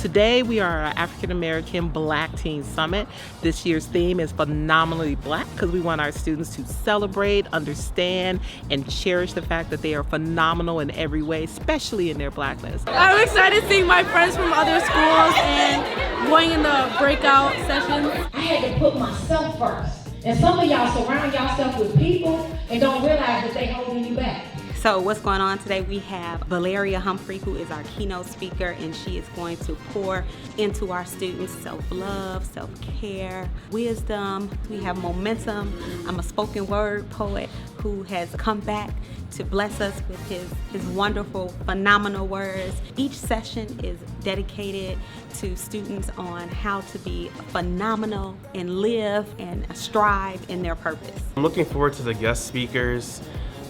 Today we are our African American Black Teen Summit. This year's theme is Phenomenally Black because we want our students to celebrate, understand, and cherish the fact that they are phenomenal in every way, especially in their Blackness. I'm excited seeing my friends from other schools and going in the breakout sessions. I had to put myself first. And some of y'all surround yourself with people and don't realize that they're holding you back. So what's going on today? We have Valeria Humphrey, who is our keynote speaker, and she is going to pour into our students self-love, self-care, wisdom. We have momentum. I'm a spoken word poet who has come back to bless us with his wonderful, phenomenal words. Each session is dedicated to students on how to be phenomenal and live and strive in their purpose. I'm looking forward to the guest speakers,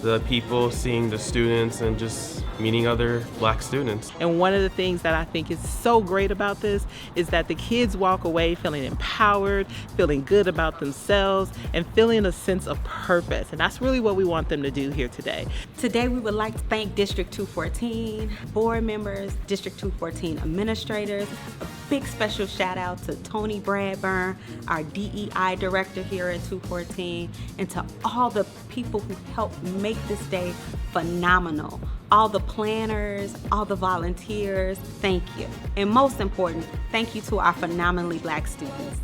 the people, seeing the students, and just meeting other Black students. And one of the things that I think is so great about this is that the kids walk away feeling empowered, feeling good about themselves, and feeling a sense of purpose. And that's really what we want them to do here today. Today we would like to thank District 214 board members, District 214 administrators. A big special shout out to Tony Bradburn, our DEI director here at 214, and to all the people who helped make this day phenomenal. All the planners, all the volunteers, thank you. And most important, thank you to our phenomenally Black students.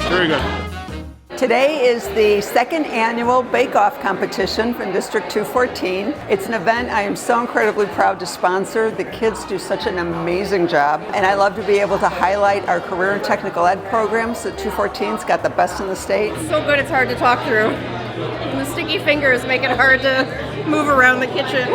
Very good. Today is the second annual bake-off competition from District 214. It's an event I am so incredibly proud to sponsor. The kids do such an amazing job, and I love to be able to highlight our career and technical ed programs. The 214's got the best in the state. It's so good it's hard to talk through. And the sticky fingers make it hard to move around the kitchen.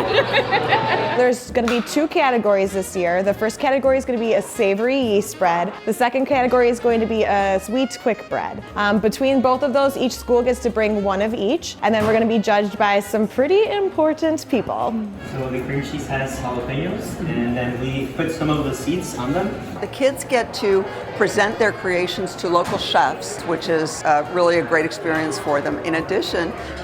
There's going to be two categories this year. The first category is going to be a savory yeast bread. The second category is going to be a sweet quick bread. Between both of those, each school gets to bring one of each, and then we're going to be judged by some pretty important people. So the cream cheese has jalapenos, and then we put some of the seeds on them. The kids get to present their creations to local chefs, which is really a great experience for them, in addition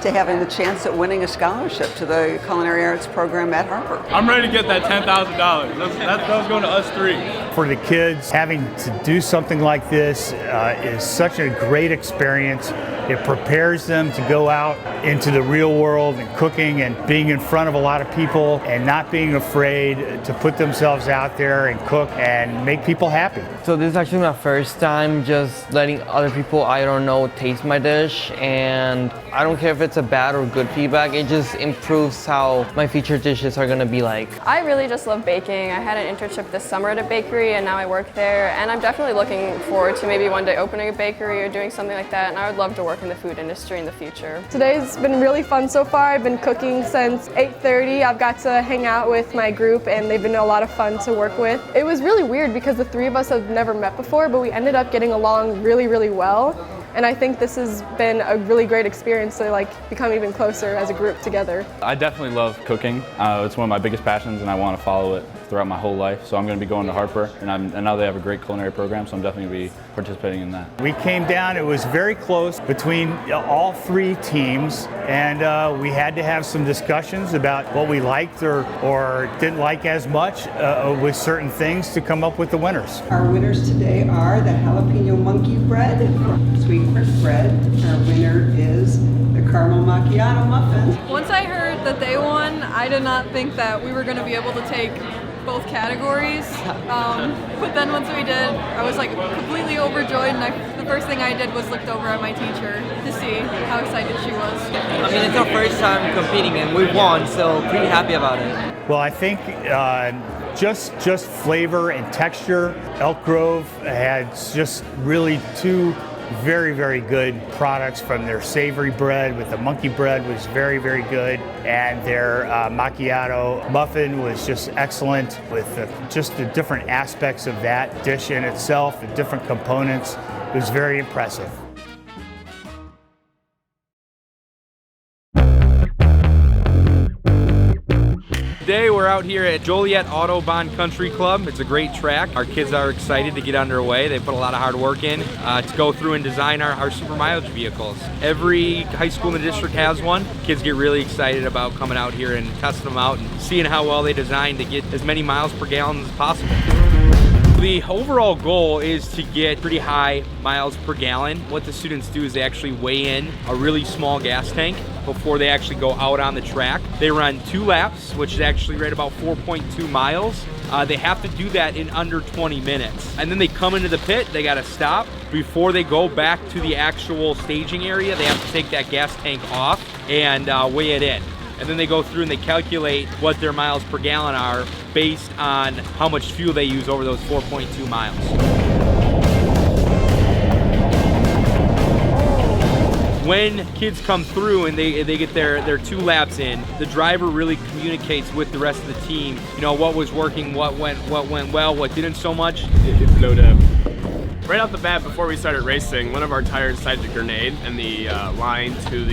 to having the chance at winning a scholarship to the Culinary Arts program at Harper. I'm ready to get that $10,000. That's going to us three. For the kids, having to do something like this is such a great experience. It prepares them to go out into the real world and cooking and being in front of a lot of people and not being afraid to put themselves out there and cook and make people happy. So this is actually my first time just letting other people I don't know taste my dish, and I don't care if it's a bad or good feedback, it just improves how my future dishes are gonna be like. I really just love baking. I had an internship this summer at a bakery and now I work there, and I'm definitely looking forward to maybe one day opening a bakery or doing something like that, and I would love to work in the food industry in the future. Today's been really fun so far. I've been cooking since 8:30. I've got to hang out with my group and they've been a lot of fun to work with. It was really weird because the three of us have never met before, but we ended up getting along really, really well. And I think this has been a really great experience to become even closer as a group together. I definitely love cooking. It's one of my biggest passions and I want to follow it throughout my whole life. So I'm going to be going to Harper, and now they have a great culinary program, so I'm definitely going to be participating in that. We came down, it was very close between all three teams, and we had to have some discussions about what we liked or didn't like as much with certain things to come up with the winners. Our winners today are the jalapeno monkey bread, sweet quick bread. Our winner is the caramel macchiato muffin. Once I heard that they won, I did not think that we were going to be able to take both categories, but then once we did, I was completely overjoyed, and the first thing I did was looked over at my teacher to see how excited she was. I mean, it's our first time competing and we won, so pretty happy about it. Well, I think just flavor and texture, Elk Grove had just really two very, very good products from their savory bread with the monkey bread was very, very good. And their macchiato muffin was just excellent with just the different aspects of that dish in itself, the different components. It was very impressive. Today we're out here at Joliet Autobahn Country Club. It's a great track. Our kids are excited to get underway. They put a lot of hard work in to go through and design our super mileage vehicles. Every high school in the district has one. Kids get really excited about coming out here and testing them out and seeing how well they design to get as many miles per gallon as possible. The overall goal is to get pretty high miles per gallon. What the students do is they actually weigh in a really small gas tank before they actually go out on the track. They run 2 laps, which is actually right about 4.2 miles. They have to do that in under 20 minutes. And then they come into the pit, they gotta stop. Before they go back to the actual staging area, they have to take that gas tank off and weigh it in. And then they go through and they calculate what their miles per gallon are based on how much fuel they use over those 4.2 miles. When kids come through and they get their 2 laps in, the driver really communicates with the rest of the team, you know, what was working, what went well, what didn't so much. It's no doubt. Right off the bat, before we started racing, one of our tires decided to grenade in the line to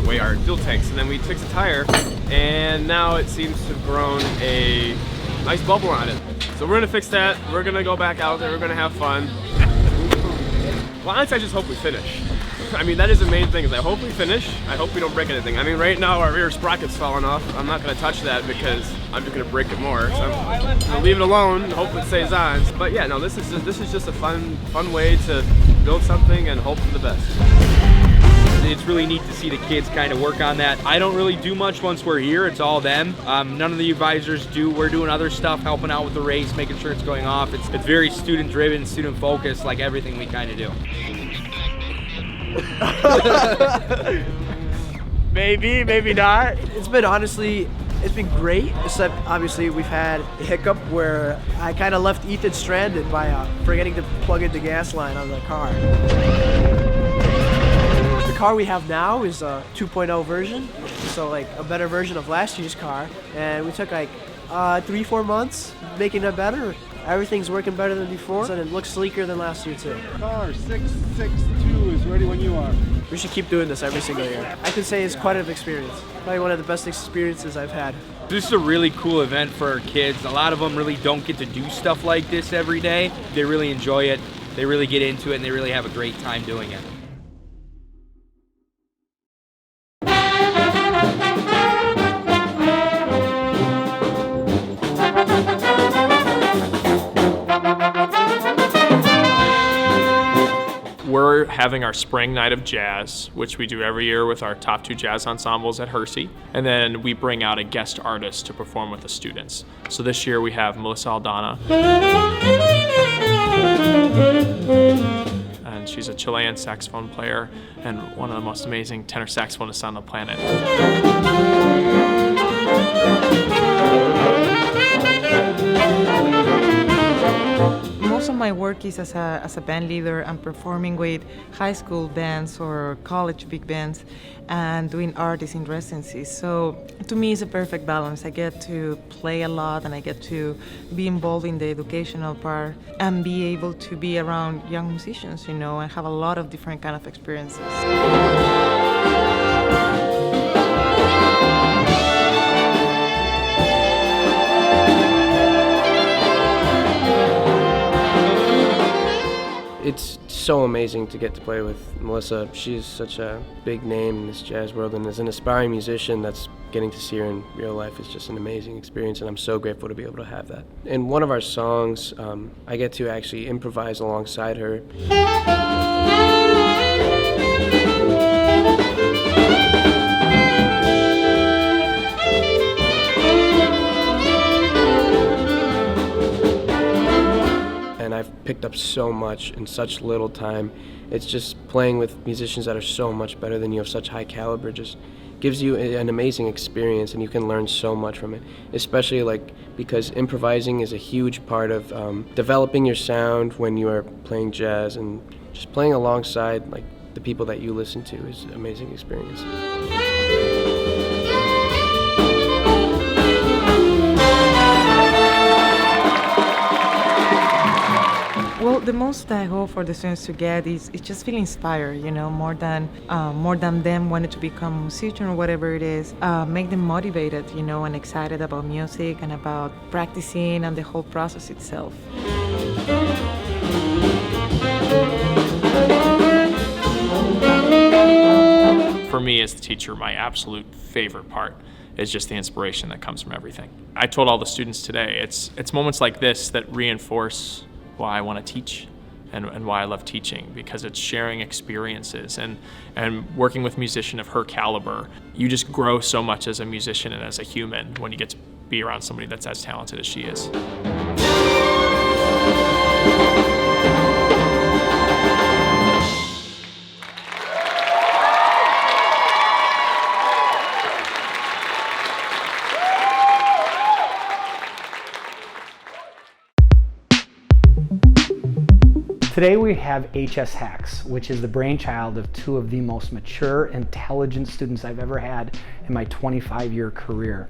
weigh our fuel tanks, and then we fixed the tire, and now it seems to have grown a nice bubble on it. So we're gonna fix that. We're gonna go back out there. We're gonna have fun. Well, honestly, I just hope we finish. I mean, that is the main thing, is I hope we finish. I hope we don't break anything. I mean, right now our rear sprocket's falling off. I'm not gonna touch that because I'm just gonna break it more. So I'm gonna leave it alone and hope it stays on. But yeah, no, this is just a fun way to build something and hope for the best. It's really neat to see the kids kind of work on that. I don't really do much once we're here, it's all them. None of the advisors do. We're doing other stuff, helping out with the race, making sure it's going off. It's very student driven, student focused, like everything we kind of do. Maybe, maybe not. It's been great, except obviously we've had a hiccup where I kind of left Ethan stranded by forgetting to plug in the gas line on the car. The car we have now is a 2.0 version, so like a better version of last year's car, and we took like 3-4 months making it better. Everything's working better than before, and it looks sleeker than last year too. Car 662 is ready when you are. We should keep doing this every single year. I could say it's quite an experience. Probably one of the best experiences I've had. This is a really cool event for our kids. A lot of them really don't get to do stuff like this every day. They really enjoy it, they really get into it, and they really have a great time doing it. We're having our spring night of jazz, which we do every year with our top 2 jazz ensembles at Hersey. And then we bring out a guest artist to perform with the students. So this year we have Melissa Aldana. And she's a Chilean saxophone player and one of the most amazing tenor saxophonists on the planet. Most of my work is as a band leader and performing with high school bands or college big bands and doing artists in residencies. So to me it's a perfect balance. I get to play a lot and I get to be involved in the educational part and be able to be around young musicians, you know, and have a lot of different kind of experiences. It's so amazing to get to play with Melissa. She's such a big name in this jazz world, and as an aspiring musician, that's getting to see her in real life is just an amazing experience, and I'm so grateful to be able to have that. In one of our songs, I get to actually improvise alongside her. And I've picked up so much in such little time. It's just playing with musicians that are so much better than you, of such high caliber, just gives you an amazing experience, and you can learn so much from it, especially because improvising is a huge part of developing your sound when you are playing jazz and just playing alongside like the people that you listen to is an amazing experience. Well, the most I hope for the students to get is just feel inspired, more than them wanting to become a musician or whatever it is. Make them motivated, and excited about music and about practicing and the whole process itself. For me as the teacher, my absolute favorite part is just the inspiration that comes from everything. I told all the students today, it's moments like this that reinforce why I want to teach and why I love teaching, because it's sharing experiences and working with a musician of her caliber. You just grow so much as a musician and as a human when you get to be around somebody that's as talented as she is. Today we have HS Hacks, which is the brainchild of two of the most mature, intelligent students I've ever had in my 25-year career.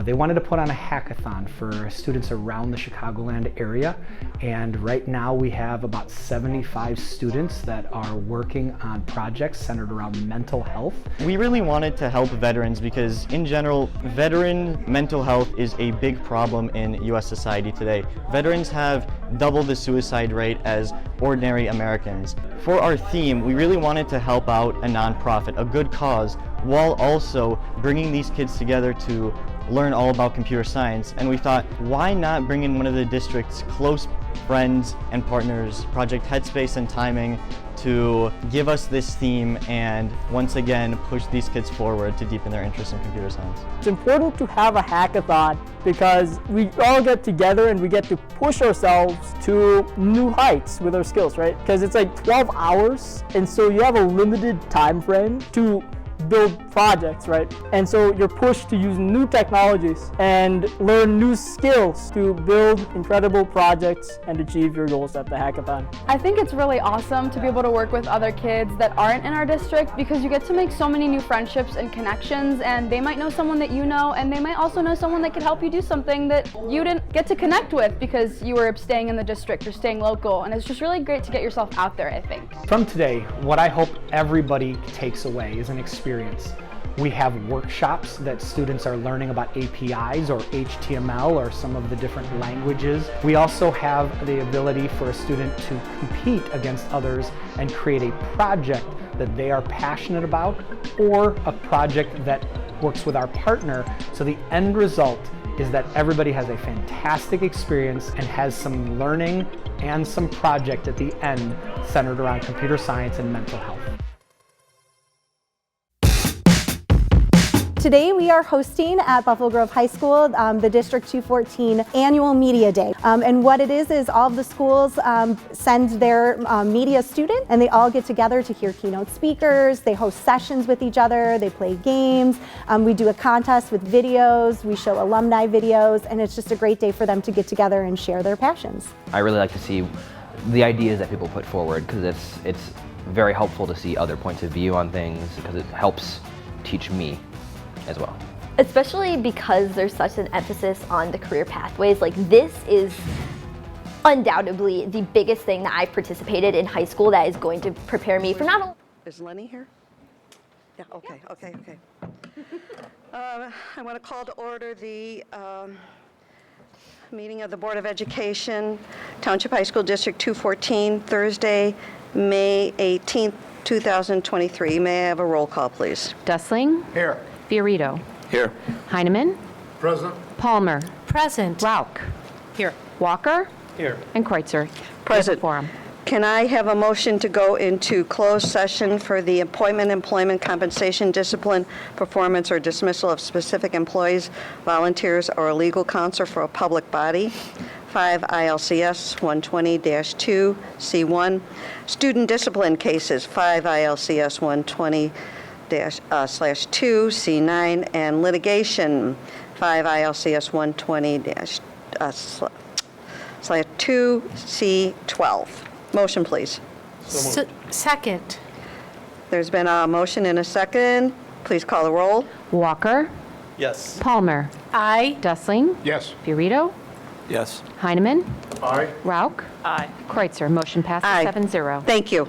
They wanted to put on a hackathon for students around the Chicagoland area, and right now we have about 75 students that are working on projects centered around mental health. We really wanted to help veterans because in general, veteran mental health is a big problem in US society today. Veterans have double the suicide rate as ordinary Americans. For our theme, we really wanted to help out a nonprofit, a good cause, while also bringing these kids together to learn all about computer science. And we thought, why not bring in one of the district's close friends and partners, Project Headspace and Timing, to give us this theme and once again push these kids forward to deepen their interest in computer science. It's important to have a hackathon because we all get together and we get to push ourselves to new heights with our skills, right? Because it's like 12 hours, and so you have a limited time frame to build projects, right? And so you're pushed to use new technologies and learn new skills to build incredible projects and achieve your goals at the hackathon. I think it's really awesome to be able to work with other kids that aren't in our district because you get to make so many new friendships and connections, and they might know someone that you know, and they might also know someone that could help you do something that you didn't get to connect with because you were staying in the district or staying local, and it's just really great to get yourself out there, I think. From today, what I hope everybody takes away is an experience. We have workshops that students are learning about APIs or HTML or some of the different languages. We also have the ability for a student to compete against others and create a project that they are passionate about or a project that works with our partner. So the end result is that everybody has a fantastic experience and has some learning and some project at the end centered around computer science and mental health. Today we are hosting at Buffalo Grove High School the District 214 Annual Media Day. And what it is all of the schools send their media student, and they all get together to hear keynote speakers. They host sessions with each other, they play games, we do a contest with videos, we show alumni videos, and it's just a great day for them to get together and share their passions. I really like to see the ideas that people put forward because it's very helpful to see other points of view on things because it helps teach me as well. Especially because there's such an emphasis on the career pathways. Like, this is undoubtedly the biggest thing that I've participated in high school that is going to prepare me for not only... Is Lenny here? Yeah, okay. I want to call to order the meeting of the Board of Education, Township High School District 214, Thursday, May 18th, 2023. May I have a roll call, please? Dustling. Here. Fiorito. Here. Heineman. Present. Palmer. Present. Rauch. Here. Walker. Here. And Kreutzer. Present. Forum. Can I have a motion to go into closed session for the appointment, employment, compensation, discipline, performance, or dismissal of specific employees, volunteers, or legal counsel for a public body? 5 ILCS 120-2 C1. Student discipline cases, 5 ILCS 120-2 C9, and litigation, 5 ILCS 120-2 C12. Motion, please. Second. There's been a motion and a second. Please call the roll. Walker. Yes. Palmer. Aye. Dustling. Yes. Fiorito. Yes. Heineman. Aye. Rauch. Aye. Kreutzer. Motion passes Aye. 7-0. Thank you.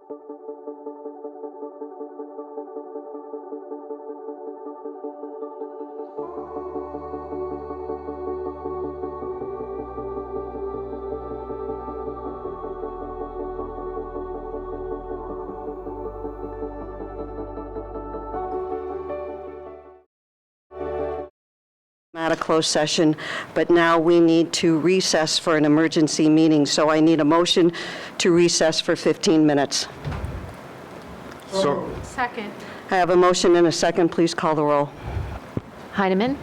At a closed session, but now we need to recess for an emergency meeting, so I need a motion to recess for 15 minutes. Second. I have a motion and a second. Please call the roll. Heineman.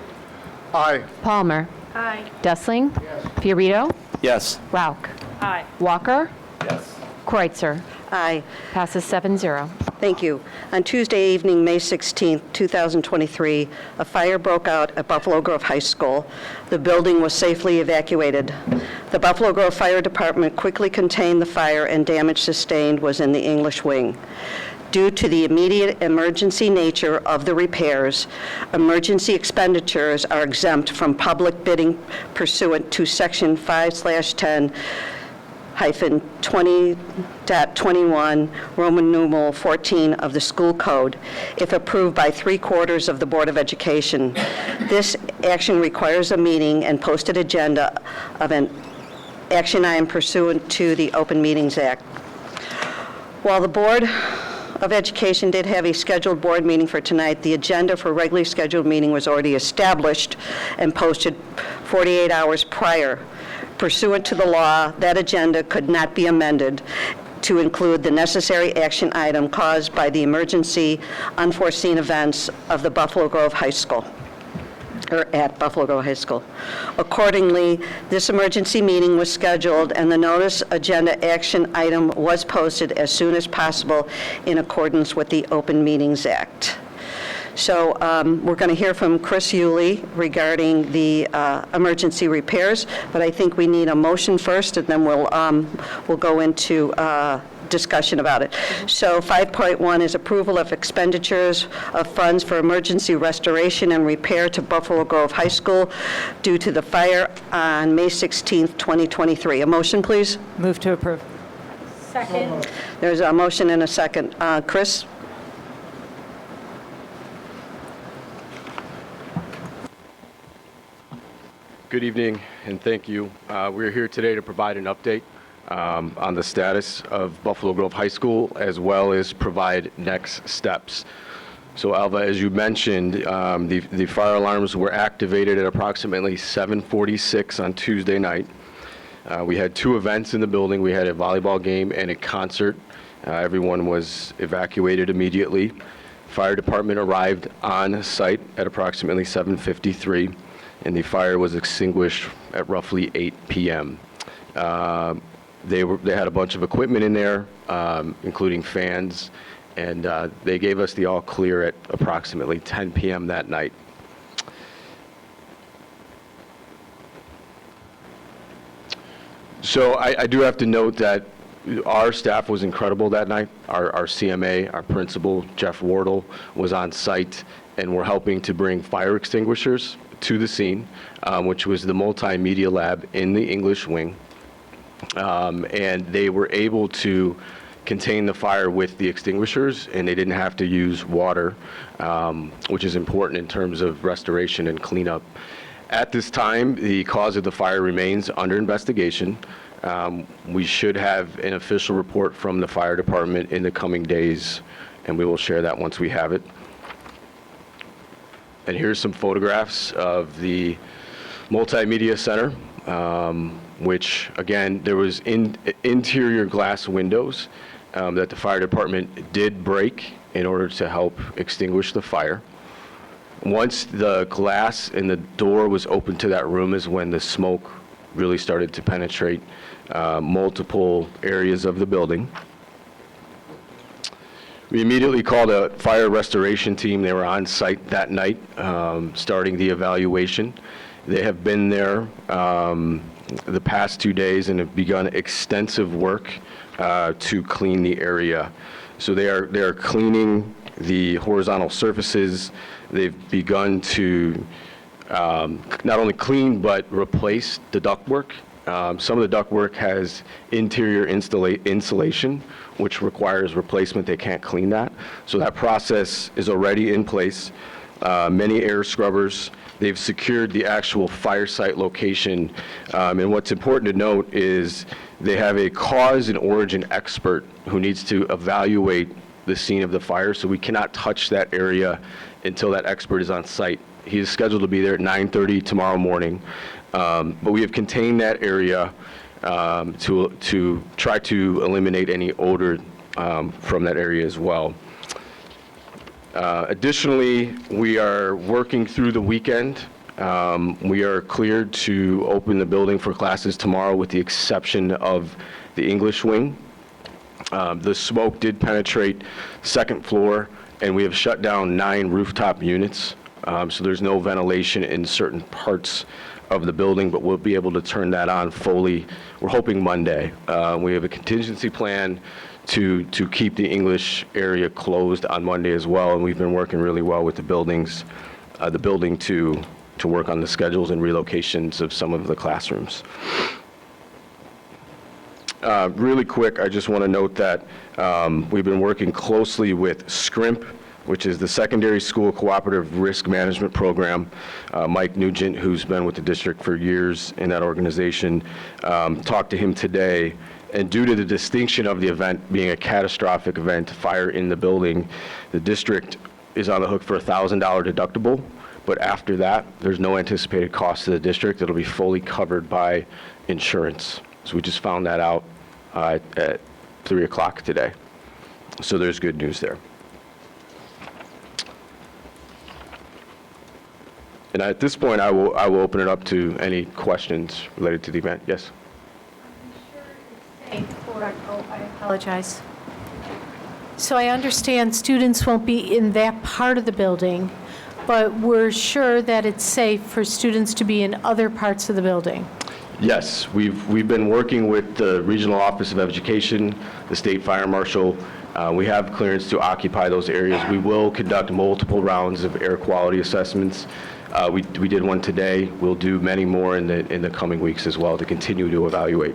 Aye. Palmer. Aye. Dessling. Fiorito. Yes. Rauch. Aye. Walker. Yes. Kreutzer. Aye. Passes 7-0. Thank you. On Tuesday evening, May 16, 2023, a fire broke out at Buffalo Grove High School. The building was safely evacuated. The Buffalo Grove Fire Department quickly contained the fire, and damage sustained was in the English wing. Due to the immediate emergency nature of the repairs, emergency expenditures are exempt from public bidding pursuant to Section 5/20.21, Roman numeral 14 of the School Code, if approved by 3/4 of the Board of Education. This action requires a meeting and posted agenda of an action item pursuant to the Open Meetings Act. While the Board of Education did have a scheduled board meeting for tonight, the agenda for regularly scheduled meeting was already established and posted 48 hours prior. Pursuant to the law, that agenda could not be amended to include the necessary action item caused by the emergency unforeseen events of the Buffalo Grove High School, or at Buffalo Grove High School. Accordingly, this emergency meeting was scheduled and the notice agenda action item was posted as soon as possible in accordance with the Open Meetings Act. So we're going to hear from Chris Yulee regarding the emergency repairs, but I think we need a motion first, and then we'll go into discussion about it. So 5.1 is approval of expenditures of funds for emergency restoration and repair to Buffalo Grove High School due to the fire on May 16th, 2023. A motion, please. Move to approve. Second. There's a motion and a second. Chris? Good evening, and thank you. We're here today to provide an update on the status of Buffalo Grove High School, as well as provide next steps. So Alva, as you mentioned, the fire alarms were activated at approximately 7:46 on Tuesday night. We had two events in the building. We had a volleyball game and a concert. Everyone was evacuated immediately. Fire department arrived on site at approximately 7:53. And the fire was extinguished at roughly 8 p.m. They had a bunch of equipment in there, including fans, and they gave us the all clear at approximately 10 p.m. that night. So I do have to note that our staff was incredible that night. Our CMA, our principal, Jeff Wardle, was on site, and we're helping to bring fire extinguishers to the scene, which was the multimedia lab in the English wing. And they were able to contain the fire with the extinguishers, and they didn't have to use water, which is important in terms of restoration and cleanup. At this time, the cause of the fire remains under investigation. We should have an official report from the fire department in the coming days, and we will share that once we have it. And here's some photographs of the multimedia center, which, again, there was interior glass windows that the fire department did break in order to help extinguish the fire. Once the glass in the door was open to that room is when the smoke really started to penetrate multiple areas of the building. We immediately called a fire restoration team. They were on site that night, starting the evaluation. They have been there the past 2 days and have begun extensive work to clean the area. So they are cleaning the horizontal surfaces. They've begun to not only clean but replace the ductwork Some of the ductwork has interior insulation, which requires replacement. They can't clean that. So that process is already in place. Many air scrubbers. They've secured the actual fire site location. And what's important to note is they have a cause and origin expert who needs to evaluate the scene of the fire. So we cannot touch that area until that expert is on site. He is scheduled to be there at 9:30 tomorrow morning. But we have contained that area to try to eliminate any odor from that area as well. Additionally, we are working through the weekend. We are cleared to open the building for classes tomorrow with the exception of the English wing. The smoke did penetrate second floor, and we have shut down 9 rooftop units. So there's no ventilation in certain parts of the building, but we'll be able to turn that on fully. We're hoping Monday. We have a contingency plan to keep the English area closed on Monday as well, and we've been working really well with the building to work on the schedules and relocations of some of the classrooms. Really quick, I just want to note that we've been working closely with SCRIMP, which is the Secondary School Cooperative Risk Management Program. Mike Nugent, who's been with the district for years in that organization, talked to him today. And due to the distinction of the event being a catastrophic event, fire in the building, the district is on the hook for a $1,000 deductible. But after that, there's no anticipated cost to the district. It'll be fully covered by insurance. So we just found that out at 3 o'clock today. So there's good news there. And at this point, I will open it up to any questions related to the event. Yes? I apologize. So I understand students won't be in that part of the building, but we're sure that it's safe for students to be in other parts of the building. Yes, we've been working with the Regional Office of Education, the State Fire Marshal. We have clearance to occupy those areas. We will conduct multiple rounds of air quality assessments. We did one today. We'll do many more in the coming weeks as well to continue to evaluate.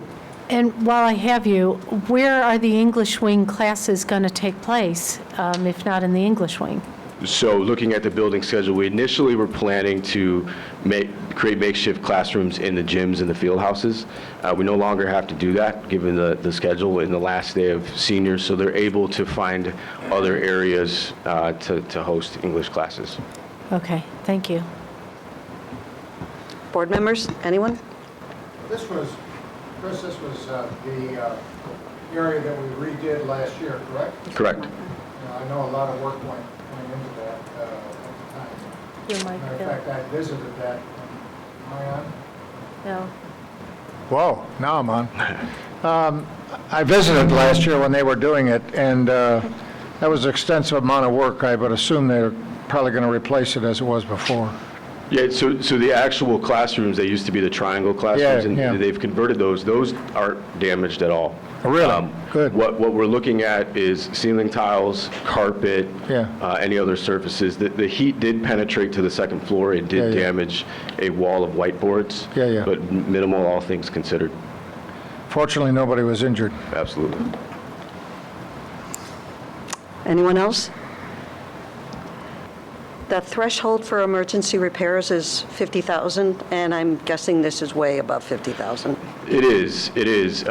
And while I have you, where are the English wing classes going to take place, if not in the English wing? So looking at the building schedule, we initially were planning to create makeshift classrooms in the gyms and the field houses. We no longer have to do that given the schedule in the last day of seniors, so they're able to find other areas to host English classes. Okay, thank you. Board members, anyone? This was, Chris, this was the area that we redid last year, correct? Correct. I know a lot of work went into that at the time. Matter of fact, I visited that. Am I on? No. Whoa, now I'm on. I visited last year when they were doing it, and that was an extensive amount of work. I would assume they're probably going to replace it as it was before. Yeah, so the actual classrooms, they used to be the triangle classrooms, and they've converted those. Those aren't damaged at all. Oh, really? Good. What we're looking at is ceiling tiles, carpet, any other surfaces. The heat did penetrate to the second floor. It did damage a wall of whiteboards, but minimal, all things considered. Fortunately, nobody was injured. Absolutely. Anyone else? The threshold for emergency repairs is $50,000, and I'm guessing this is way above $50,000. It is. It is.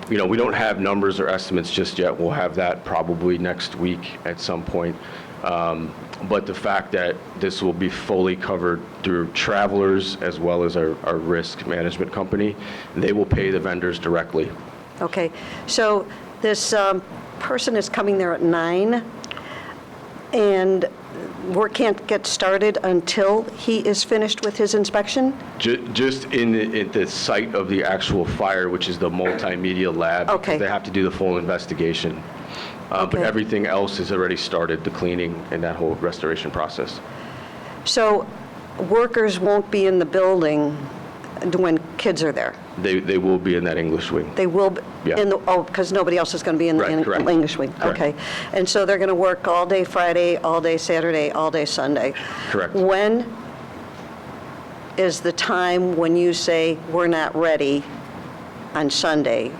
You know, we don't have numbers or estimates just yet. We'll have that probably next week at some point. But the fact that this will be fully covered through Travelers as well as our risk management company, they will pay the vendors directly. Okay, so this person is coming there at 9, and work can't get started until he is finished with his inspection? Just in the site of the actual fire, which is the multimedia lab. Okay. They have to do the full investigation. But everything else is already started, the cleaning and that whole restoration process. So workers won't be in the building when kids are there? They will be in that English wing. They will be in the, because nobody else is going to be in the English wing. Correct. Okay. And so they're going to work all day Friday, all day Saturday, all day Sunday. Correct. When is the time when you say we're not ready on Sunday,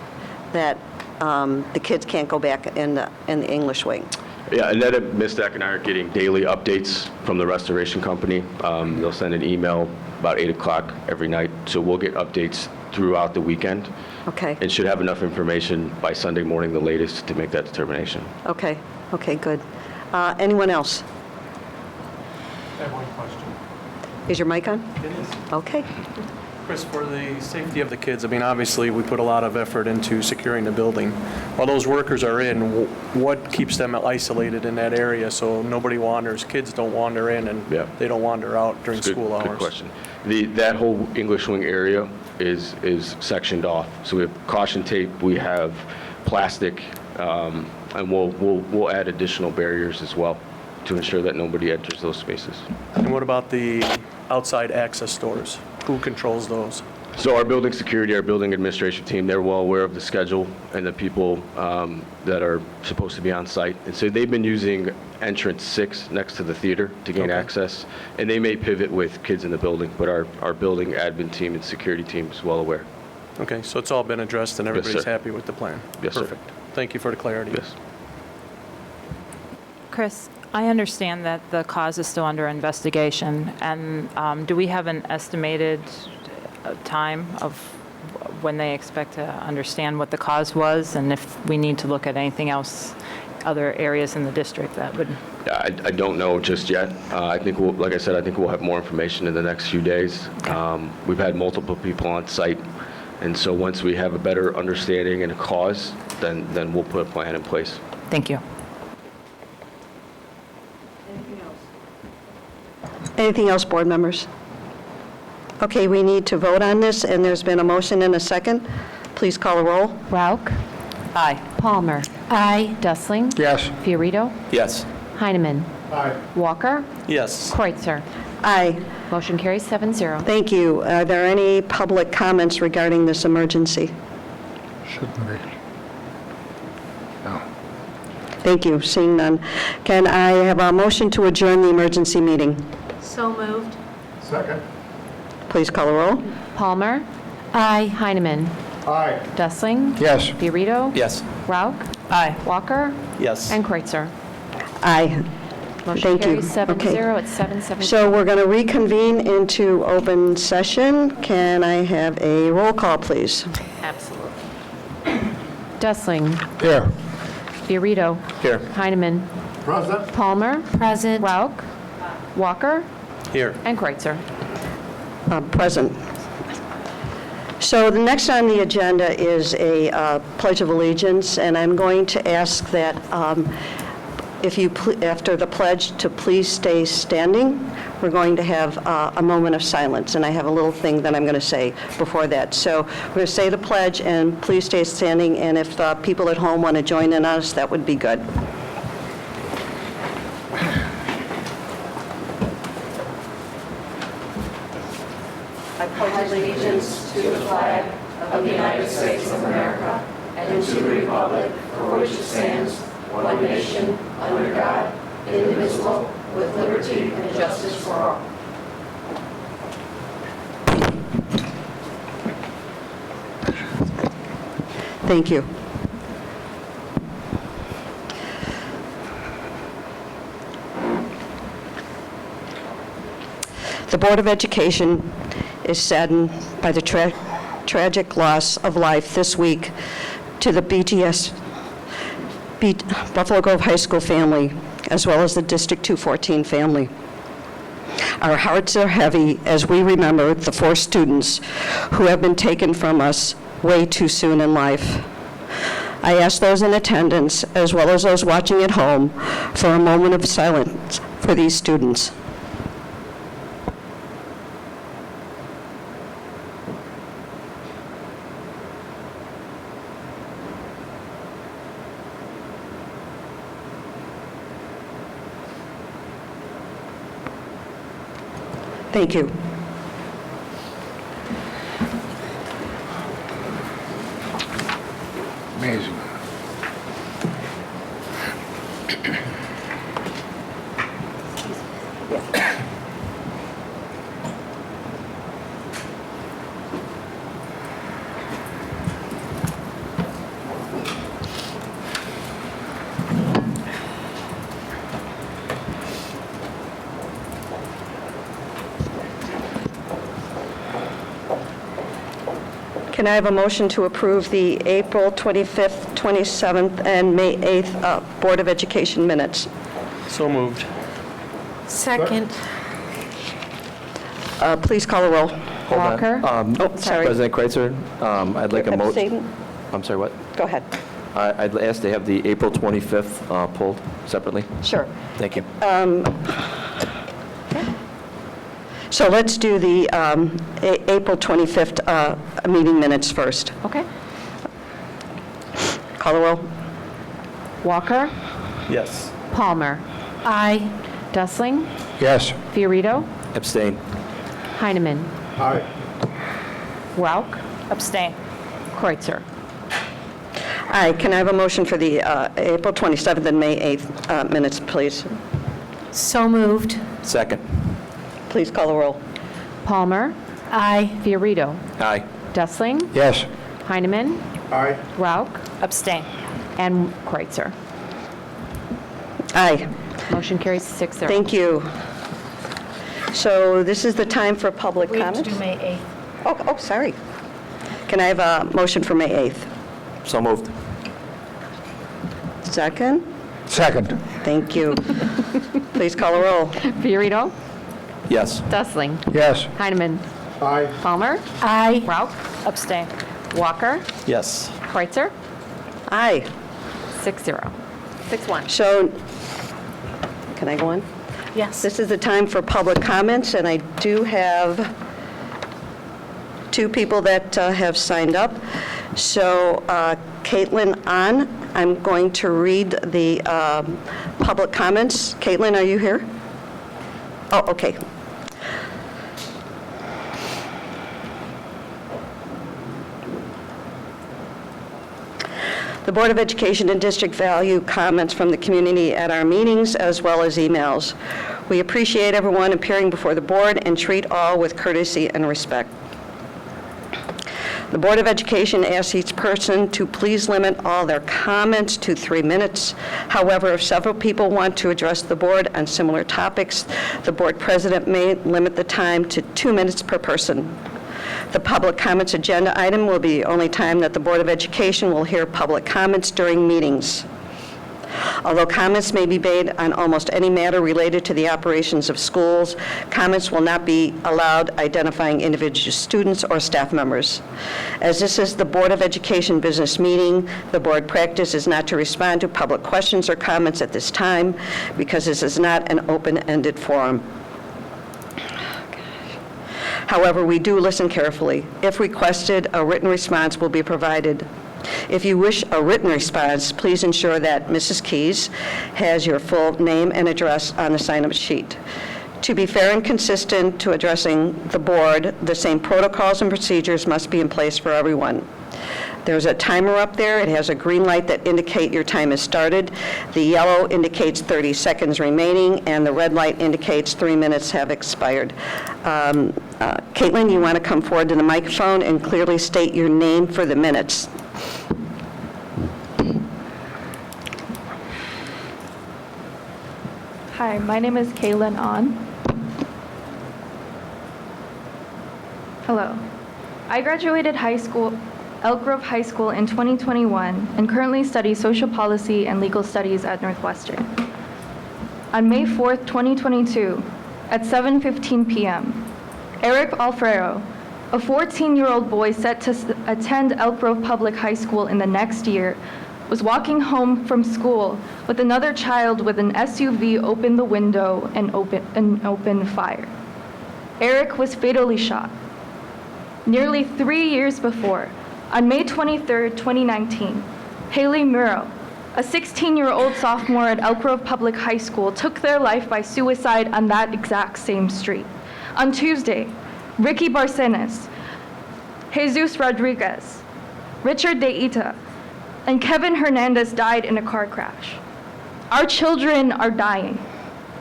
that the kids can't go back in the English wing. Yeah, Annette, Ms. Stack, and I are getting daily updates from the restoration company. They'll send an email about 8 o'clock every night, so we'll get updates throughout the weekend. Okay. And should have enough information by Sunday morning, the latest, to make that determination. Okay, good. Anyone else? I have one question. Is your mic on? It is. Okay. Chris, for the safety of the kids, I mean, obviously, we put a lot of effort into securing the building. While those workers are in, what keeps them isolated in that area so nobody wanders, kids don't wander in and they don't wander out during school hours? Good question. That whole English wing area is sectioned off. So we have caution tape, we have plastic, and we'll add additional barriers as well to ensure that nobody enters those spaces. And what about the outside access doors? Who controls those? So our building security, our building administration team, they're well aware of the schedule and the people that are supposed to be on site. And so they've been using entrance 6 next to the theater to gain access. And they may pivot with kids in the building, but our building admin team and security team is well aware. Okay, so it's all been addressed and everybody's sir. happy with the plan? Yes, sir. Perfect. Thank you for the clarity. Yes. Chris, I understand that the cause is still under investigation, and do we have an estimated time of when they expect to understand what the cause was, and if we need to look at anything else, other areas in the district that would? Yeah, I don't know just yet. I think, like I said, I think we'll have more information in the next few days. We've had multiple people on site, and so once we have a better understanding and a cause, then we'll put a plan in place. Thank you. Anything else, board members? Okay, we need to vote on this, and there's been a motion and a second. Please call a roll. Rauch. Aye. Palmer. Aye. Dustling. Yes. Fiorito. Yes. Heineman. Aye. Walker. Yes. Kreutzer. Aye. Motion carries 7-0. Thank you. Are there any public comments regarding this emergency? Shouldn't be. No. Thank you. Seeing none. Can I have a motion to adjourn the emergency meeting? So moved. Second. Please call a roll. Palmer. Aye. Heineman. Aye. Dustling. Yes. Fiorito. Yes. Rauch. Aye. Walker. Yes. And Kreutzer. Aye. Motion Thank you. carries 7-0 Okay. at 7:17. So we're going to reconvene into open session. Can I have a roll call, please? Absolutely. Dustling. Here. Fiorito. Here. Heineman. Present. Palmer. Present. Rauch. Walker. Here. And Kreutzer. Present. So the next on the agenda is a Pledge of Allegiance, and I'm going to ask that if you, after the pledge, to please stay standing. We're going to have a moment of silence, and I have a little thing that I'm going to say before that. So we're going to say the pledge, and please stay standing, and if the people at home want to join in on us, that would be good. I pledge allegiance to the flag of the United States of America and to the republic for which it stands, one nation, under God, indivisible, with liberty and justice for all. Thank you. The Board of Education is saddened by the tragic loss of life this week to the Buffalo Grove High School family, as well as the District 214 family. Our hearts are heavy as we remember the 4 students who have been taken from us way too soon in life. I ask those in attendance, as well as those watching at home, for a moment of silence for these students. Thank you. Amazing. Can I have a motion to approve the April 25th, 27th, and May 8th Board of Education minutes? So moved. Second. Please call the roll. Hold on. Walker? Sorry. President Kreitzer, I'd like a motion. Abstain? I'm sorry, what? Go ahead. I'd ask to have the April 25th pulled separately. Sure. Thank you. So let's do the April 25th meeting minutes first. Okay. Call the roll. Walker? Yes. Palmer? Aye. Dustling? Yes. Fiorito? Abstain. Heineman? Aye. Rauch? Abstain. Kreutzer? Aye. Can I have a motion for the April 27th and May 8th minutes, please? So moved. Second. Please call the roll. Palmer? Aye. Fiorito? Aye. Dustling? Yes. Heineman? Aye. Rauch? Abstain. And Kreutzer? Aye. Motion carries 6-0. Thank you. So this is the time for public We have to comments? do May 8th. Oh, sorry. Can I have a motion for May 8th? So moved. Second? Second. Thank you. Please call the roll. Fiorito? Yes. Dustling? Yes. Heineman? Aye. Palmer? Aye. Rauch? Abstain. Walker? Yes. Kreutzer? Aye. 6-0. 6-1. So, can I go on? Yes. This is the time for public comments, and I do have two people that have signed up. So, Caitlin On, I'm going to read the public comments. Caitlin, are you here? Oh, okay. The Board of Education and District value comments from the community at our meetings as well as emails. We appreciate everyone appearing before the board and treat all with courtesy and respect. The Board of Education asks each person to please limit all their comments to 3 minutes. However, if several people want to address the board on similar topics, the board president may limit the time to 2 minutes per person. The public comments agenda item will be the only time that the Board of Education will hear public comments during meetings. Although comments may be made on almost any matter related to the operations of schools, comments will not be allowed identifying individual students or staff members. As this is the Board of Education business meeting, the board practice is not to respond to public questions or comments at this time because this is not an open-ended forum. However, we do listen carefully. If requested, a written response will be provided. If you wish a written response, please ensure that Mrs. Keys has your full name and address on the sign-up sheet. To be fair and consistent to addressing the board, the same protocols and procedures must be in place for everyone. There's a timer up there. It has a green light that indicates your time has started. The yellow indicates 30 seconds remaining, and the red light indicates 3 minutes have expired. Caitlin, you want to come forward to the microphone and clearly state your name for the minutes. Hi, my name is Kaylin On. Hello. I graduated Elk Grove High School in 2021 and currently study social policy and legal studies at Northwestern. On May 4th, 2022, at 7:15 p.m., Eric Alfredo, a 14-year-old boy set to attend Elk Grove Public High School in the next year, was walking home from school with another child with an SUV open the window and open fire. Eric was fatally shot. Nearly 3 years before, on May 23, 2019, Haley Murrow, a 16-year-old sophomore at Elk Grove Public High School, took their life by suicide on that exact same street. On Tuesday, Ricky Barcenas, Jesus Rodriguez, Richard DeIta, and Kevin Hernandez died in a car crash. Our children are dying,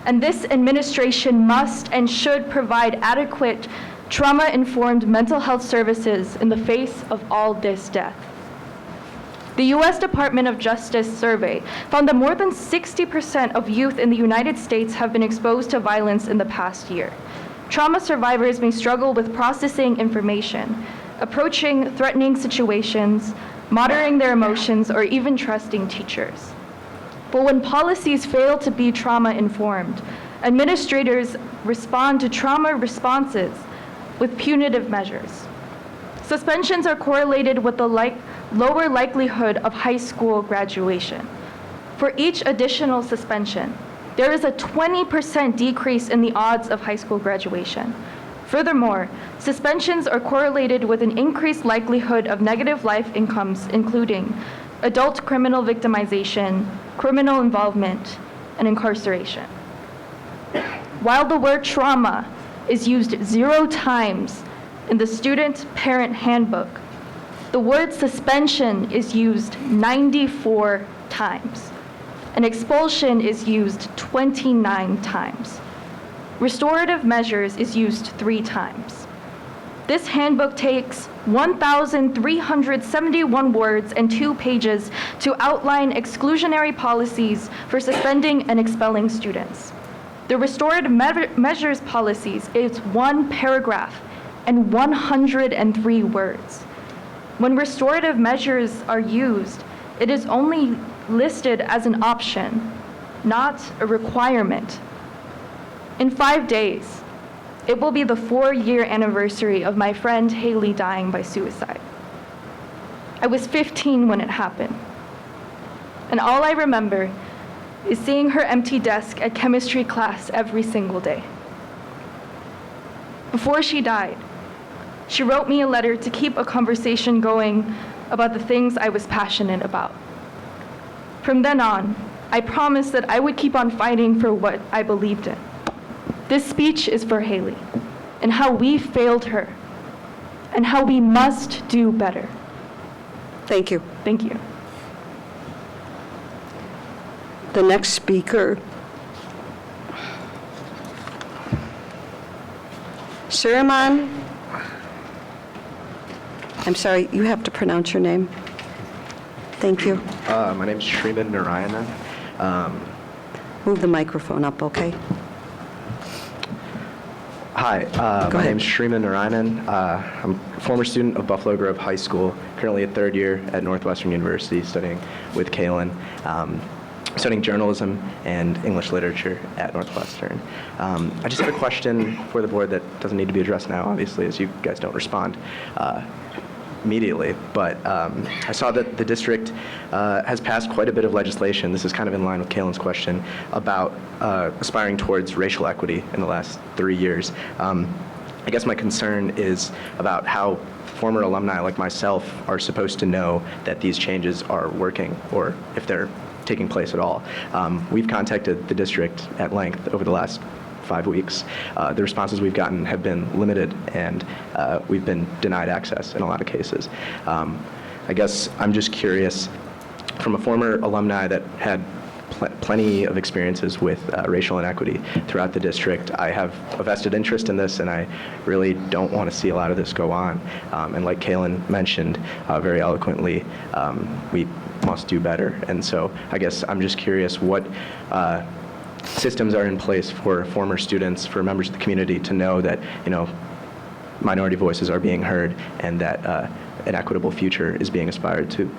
and this administration must and should provide adequate trauma-informed mental health services in the face of all this death. The U.S. Department of Justice survey found that more than 60% of youth in the United States have been exposed to violence in the past year. Trauma survivors may struggle with processing information, approaching threatening situations, monitoring their emotions, or even trusting teachers. But when policies fail to be trauma-informed, administrators respond to trauma responses with punitive measures. Suspensions are correlated with the lower likelihood of high school graduation. For each additional suspension, there is a 20% decrease in the odds of high school graduation. Furthermore, suspensions are correlated with an increased likelihood of negative life outcomes, including adult criminal victimization, criminal involvement, and incarceration. While the word trauma is used 0 times in the student-parent handbook, the word suspension is used 94 times, and expulsion is used 29 times. Restorative measures is used 3 times. This handbook takes 1,371 words and 2 pages to outline exclusionary policies for suspending and expelling students. The restorative measures policies is 1 paragraph and 103 words. When restorative measures are used, it is only listed as an option, not a requirement. In 5 days, it will be the 4-year anniversary of my friend Haley dying by suicide. I was 15 when it happened, and all I remember is seeing her empty desk at chemistry class every single day. Before she died, she wrote me a letter to keep a conversation going about the things I was passionate about. From then on, I promised that I would keep on fighting for what I believed in. This speech is for Haley, and how we failed her, and how we must do better. Thank you. Thank you. The next speaker, Suriman. I'm sorry, you have to pronounce your name. Thank you. My name is Sriman Narayanan. Move the microphone up, okay? Hi, my name is Sriman Narayanan. I'm a former student of Buffalo Grove High School, currently a 3rd year at Northwestern University studying with Kaylin, studying journalism and English literature at Northwestern. I just have a question for the board that doesn't need to be addressed now, obviously, as you guys don't respond immediately, but I saw that the district has passed quite a bit of legislation. This is kind of in line with Kaylin's question about aspiring towards racial equity in the last 3 years. I guess my concern is about how former alumni like myself are supposed to know that these changes are working, or if they're taking place at all. We've contacted the district at length over the last 5 weeks. The responses we've gotten have been limited, and we've been denied access in a lot of cases. I guess I'm just curious, from a former alumni that had plenty of experiences with racial inequity throughout the district, I have a vested interest in this, and I really don't want to see a lot of this go on. And like Kaylin mentioned very eloquently, we must do better. And so I guess I'm just curious what systems are in place for former students, for members of the community to know that, minority voices are being heard and that an equitable future is being aspired to.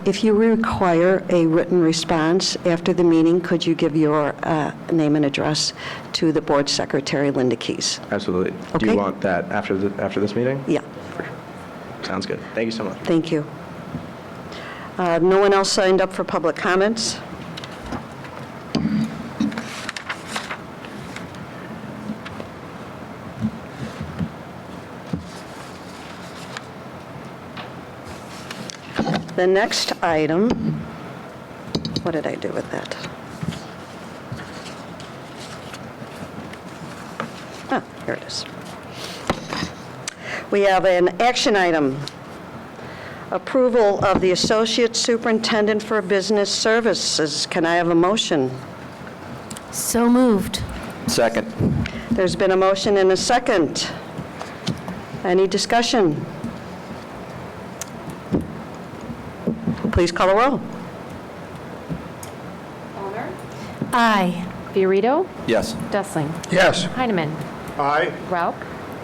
If you require a written response after the meeting, could you give your name and address to the board secretary, Linda Keys? Absolutely. Okay. Do you want that after this meeting? Yeah. Sounds good. Thank you so much. Thank you. No one else signed up for public comments? The next item, what did I do with that? Ah, here it is. We have an action item, approval of the Associate Superintendent for Business Services. Can I have a motion? So moved. Second. There's been a motion and a second. Any discussion? Please call a roll. Aye. Fiorito? Yes. Dessling? Yes. Heineman? Aye. Rauch?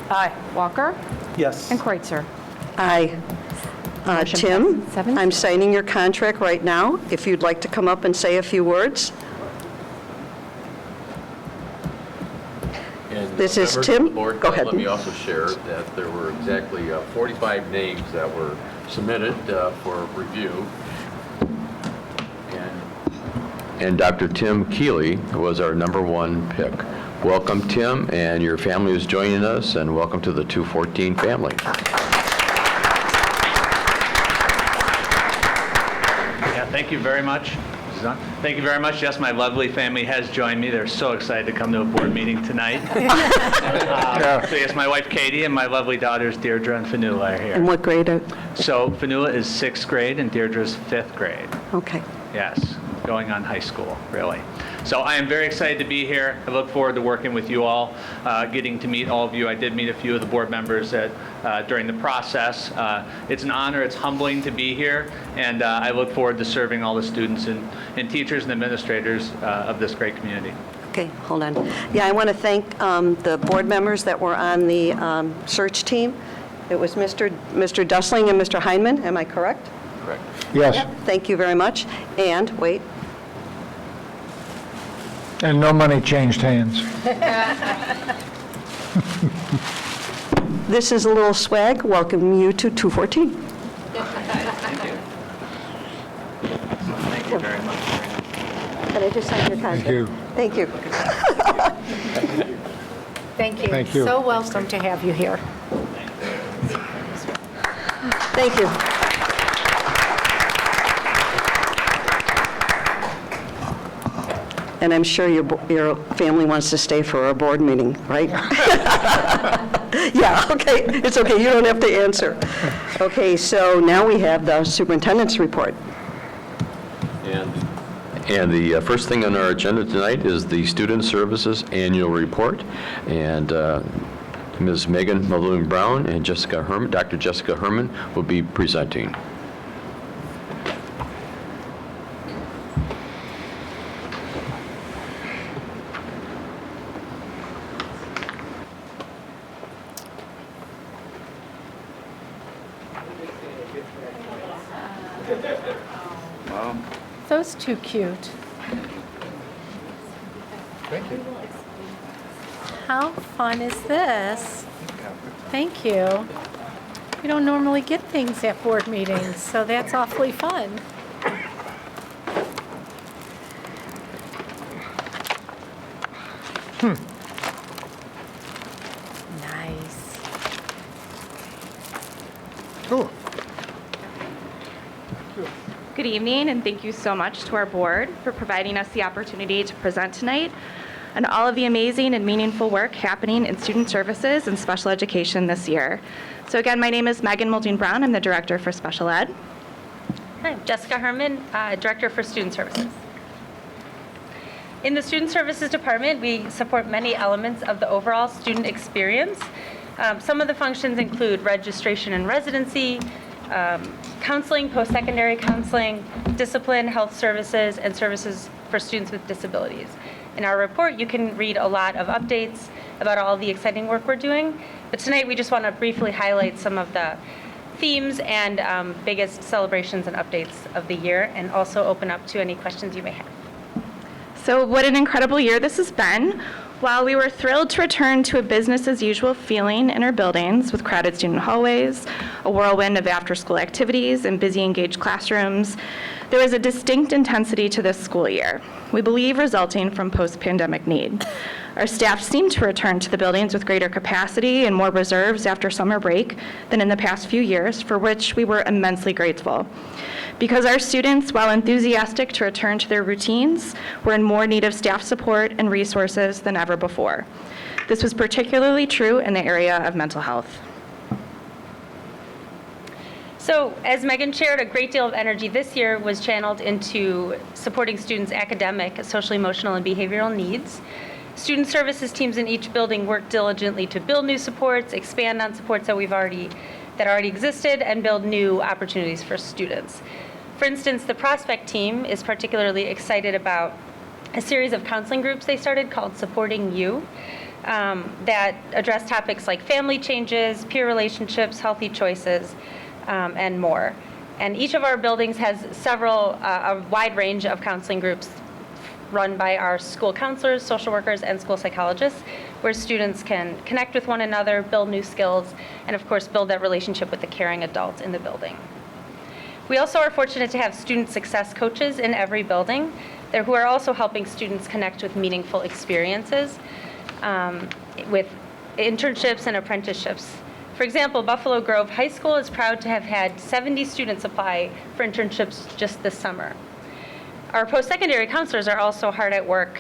Aye. Walker? Yes. And Kreutzer. Aye. Motion Tim, passes 7-0. I'm signing your contract right now. If you'd like to come up and say a few words. And This is members Tim. of the board, Go ahead. Let me also share that there were exactly 45 names that were submitted for review. And Dr. Tim Keeley was our #1 pick. Welcome, Tim, and your family is joining us, and welcome to the 214 family. Yeah, thank you very much. Thank you very much. Yes, my lovely family has joined me. They're so excited to come to a board meeting tonight. So yes, my wife Katie and my lovely daughters Deirdre and Fanula are here. And what grade? So Fanula is 6th grade and Deirdre's 5th grade. Okay. Yes, going on high school, really. So I am very excited to be here. I look forward to working with you all, getting to meet all of you. I did meet a few of the board members during the process. It's an honor, it's humbling to be here, and I look forward to serving all the students and teachers and administrators of this great community. Okay, hold on. Yeah, I want to thank the board members that were on the search team. It was Mr. Dusling and Mr. Heineman, am I correct? Correct. Yes. Yep, thank you very much. And, wait, And no money changed hands. this is a little swag. Welcome you to 214. Thank you. Thank you very much. Can I just sign your contract? Thank you. Thank you. Thank you. Thank you. So welcome to have you here. Thank you. And I'm sure your family wants to stay for our board meeting, right? Yeah, okay, it's okay, you don't have to answer. Okay, so now we have the superintendent's report. And the first thing on our agenda tonight is the Student Services Annual Report. And Ms. Megan Muldoon-Brown and Dr. Jessica Herman will be presenting. Wow. Those two cute. Thank you. How fun is this? Thank you. We don't normally get things at board meetings, so that's awfully fun. Nice. Cool. Good evening, and thank you so much to our board for providing us the opportunity to present tonight on all of the amazing and meaningful work happening in student services and special education this year. So again, my name is Megan Muldoon-Brown. I'm the Director for Special Ed. Hi, I'm Jessica Herman, Director for Student Services. In the Student Services Department, we support many elements of the overall student experience. Some of the functions include registration and residency, counseling, post-secondary counseling, discipline, health services, and services for students with disabilities. In our report, you can read a lot of updates about all the exciting work we're doing, but tonight we just want to briefly highlight some of the themes and biggest celebrations and updates of the year, and also open up to any questions you may have. So what an incredible year this has been. While we were thrilled to return to a business-as-usual feeling in our buildings with crowded student hallways, a whirlwind of after-school activities, and busy, engaged classrooms, there was a distinct intensity to this school year, we believe resulting from post-pandemic need. Our staff seemed to return to the buildings with greater capacity and more reserves after summer break than in the past few years, for which we were immensely grateful. Because our students, while enthusiastic to return to their routines, were in more need of staff support and resources than ever before. This was particularly true in the area of mental health. So, as Megan shared, a great deal of energy this year was channeled into supporting students' academic, social, emotional, and behavioral needs. Student services teams in each building worked diligently to build new supports, expand on supports that already existed, and build new opportunities for students. For instance, the Prospect team is particularly excited about a series of counseling groups they started called Supporting You. that address topics like family changes, peer relationships, healthy choices, and more. And each of our buildings has a wide range of counseling groups run by our school counselors, social workers, and school psychologists, where students can connect with one another, build new skills, and of course build that relationship with the caring adult in the building. We also are fortunate to have student success coaches in every building who are also helping students connect with meaningful experiences with internships and apprenticeships. For example, Buffalo Grove High School is proud to have had 70 students apply for internships just this summer. Our post-secondary counselors are also hard at work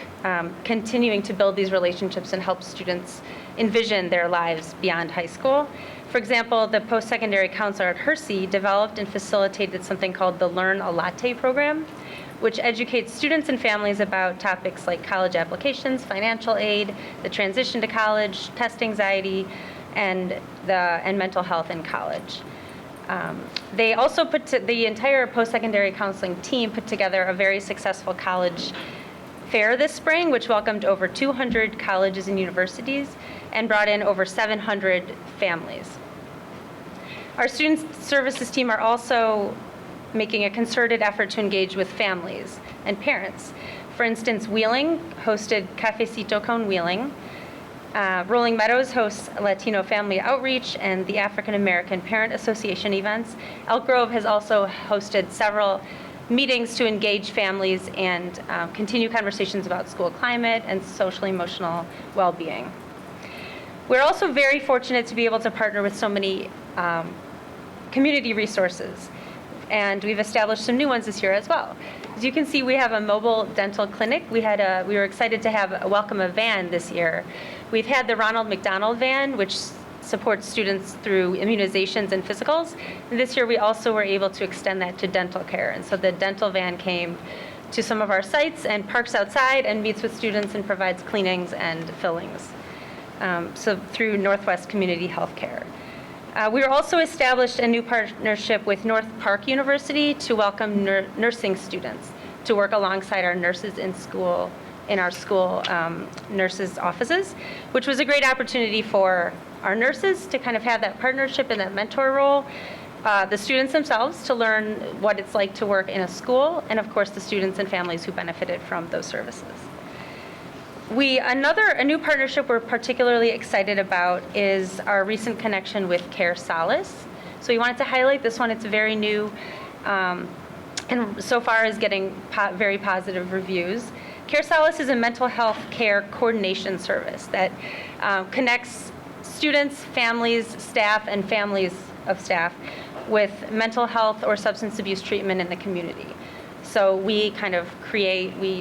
continuing to build these relationships and help students envision their lives beyond high school. For example, the post-secondary counselor at Hersey developed and facilitated something called the Learn a Latte program, which educates students and families about topics like college applications, financial aid, the transition to college, test anxiety, and mental health in college. They also the entire post-secondary counseling team put together a very successful college fair this spring, which welcomed over 200 colleges and universities and brought in over 700 families. Our student services team are also making a concerted effort to engage with families and parents. For instance, Wheeling hosted Cafecito con Wheeling. Rolling Meadows hosts Latino Family Outreach and the African American Parent Association events. Elk Grove has also hosted several meetings to engage families and continue conversations about school climate and social-emotional well-being. We're also very fortunate to be able to partner with so many community resources, and we've established some new ones this year as well. As you can see, we have a mobile dental clinic. We were excited to welcome a van this year. We've had the Ronald McDonald van, which supports students through immunizations and physicals. And this year, we also were able to extend that to dental care. And so the dental van came to some of our sites and parks outside and meets with students and provides cleanings and fillings. So through Northwest Community Healthcare. We also established a new partnership with North Park University to welcome nursing students to work alongside our nurses in our school nurses' offices, which was a great opportunity for our nurses to kind of have that partnership and that mentor role, the students themselves to learn what it's like to work in a school, and of course the students and families who benefited from those services. A new partnership we're particularly excited about is our recent connection with Care Solace. So we wanted to highlight this one. It's very new and so far is getting very positive reviews. Care Solace is a mental health care coordination service that connects students, families, staff, and families of staff with mental health or substance abuse treatment in the community. So we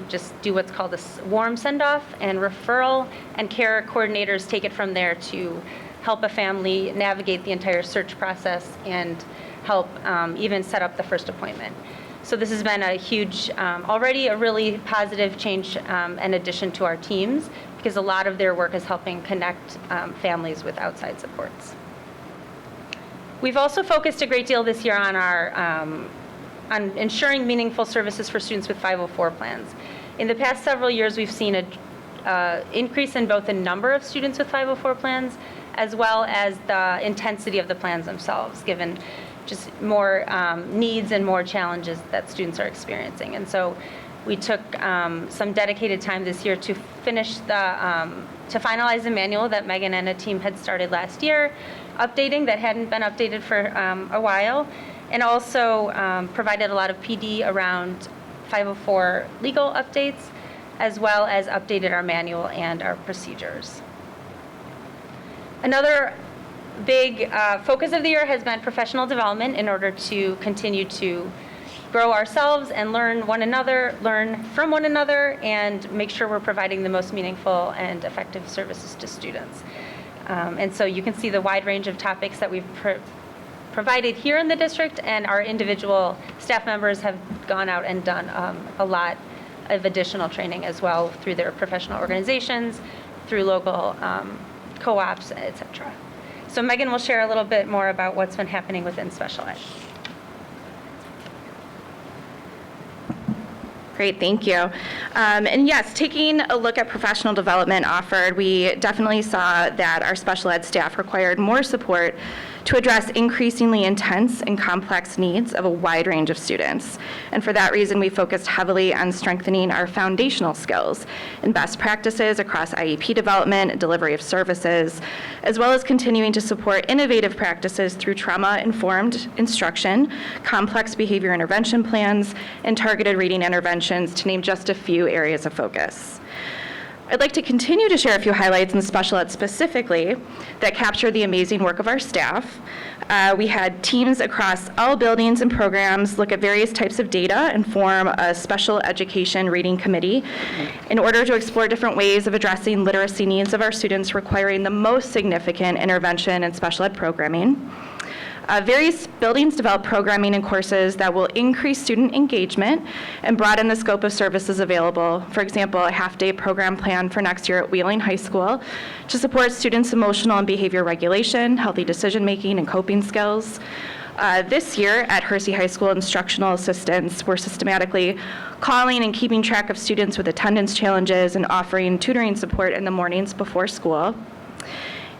just do what's called a warm send-off and referral, and care coordinators take it from there to help a family navigate the entire search process and help even set up the first appointment. So this has been a huge, already a really positive change and addition to our teams, because a lot of their work is helping connect families with outside supports. We've also focused a great deal this year on on ensuring meaningful services for students with 504 plans. In the past several years, we've seen an increase in both the number of students with 504 plans as well as the intensity of the plans themselves, given just more needs and more challenges that students are experiencing. And so we took some dedicated time this year to finish to finalize the manual that Megan and a team had started last year, updating that hadn't been updated for a while, and also provided a lot of PD around 504 legal updates, as well as updated our manual and our procedures. Another big focus of the year has been professional development in order to continue to grow ourselves and learn from one another, and make sure we're providing the most meaningful and effective services to students. And so you can see the wide range of topics that we've provided here in the district, and our individual staff members have gone out and done a lot of additional training as well through their professional organizations, through local co-ops, et cetera. So Megan will share a little bit more about what's been happening within special ed. Great, thank you. And yes, taking a look at professional development offered, we definitely saw that our special ed staff required more support to address increasingly intense and complex needs of a wide range of students. And for that reason, we focused heavily on strengthening our foundational skills and best practices across IEP development and delivery of services, as well as continuing to support innovative practices through trauma-informed instruction, complex behavior intervention plans, and targeted reading interventions, to name just a few areas of focus. I'd like to continue to share a few highlights in special ed specifically that capture the amazing work of our staff. We had teams across all buildings and programs look at various types of data and form a special education reading committee in order to explore different ways of addressing literacy needs of our students requiring the most significant intervention in special ed programming. Various buildings develop programming and courses that will increase student engagement and broaden the scope of services available. For example, a half-day program plan for next year at Wheeling High School to support students' emotional and behavior regulation, healthy decision-making, and coping skills. This year at Hersey High School, instructional assistants were systematically calling and keeping track of students with attendance challenges and offering tutoring support in the mornings before school.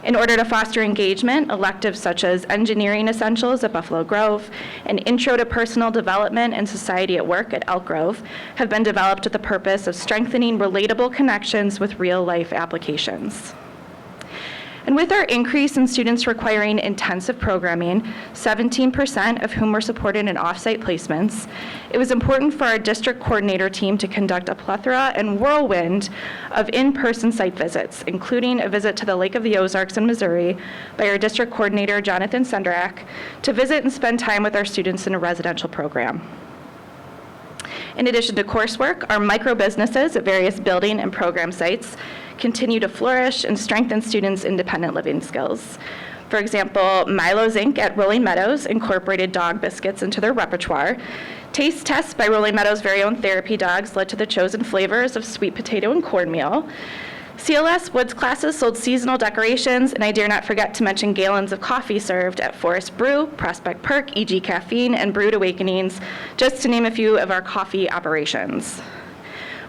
In order to foster engagement, electives such as Engineering Essentials at Buffalo Grove and Intro to Personal Development and Society at Work at Elk Grove have been developed with the purpose of strengthening relatable connections with real-life applications. And with our increase in students requiring intensive programming, 17% of whom were supported in off-site placements, it was important for our district coordinator team to conduct a plethora and whirlwind of in-person site visits, including a visit to the Lake of the Ozarks in Missouri by our district coordinator, Jonathan Senderak, to visit and spend time with our students in a residential program. In addition to coursework, our micro-businesses at various building and program sites continue to flourish and strengthen students' independent living skills. For example, Milo's Inc. at Rolling Meadows incorporated dog biscuits into their repertoire. Taste tests by Rolling Meadows' very own therapy dogs led to the chosen flavors of sweet potato and cornmeal. CLS Woods classes sold seasonal decorations, and I dare not forget to mention gallons of coffee served at Forest Brew, Prospect Perk, EG Caffeine, and Brewed Awakenings, just to name a few of our coffee operations.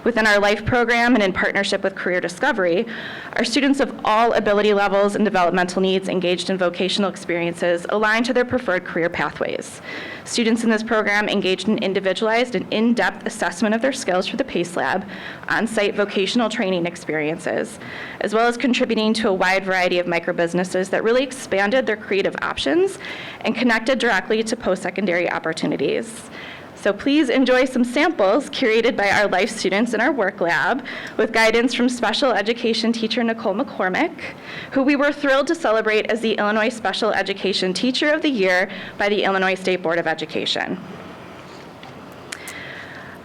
Within our LIFE program and in partnership with Career Discovery, our students of all ability levels and developmental needs engaged in vocational experiences aligned to their preferred career pathways. Students in this program engaged in individualized and in-depth assessment of their skills through the PACE Lab, on-site vocational training experiences, as well as contributing to a wide variety of micro-businesses that really expanded their creative options and connected directly to post-secondary opportunities. So please enjoy some samples curated by our LIFE students in our work lab with guidance from special education teacher Nicole McCormick, who we were thrilled to celebrate as the Illinois Special Education Teacher of the Year by the Illinois State Board of Education.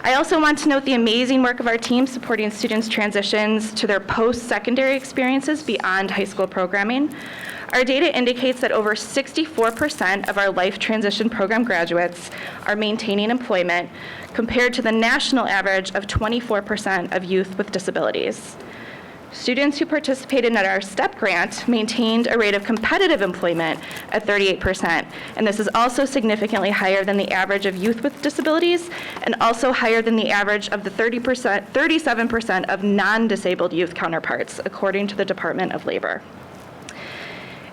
I also want to note the amazing work of our team supporting students' transitions to their post-secondary experiences beyond high school programming. Our data indicates that over 64% of our Life Transition Program graduates are maintaining employment, compared to the national average of 24% of youth with disabilities. Students who participated in our STEP grant maintained a rate of competitive employment at 38%, and this is also significantly higher than the average of youth with disabilities and also higher than the average of the 37% of non-disabled youth counterparts, according to the Department of Labor.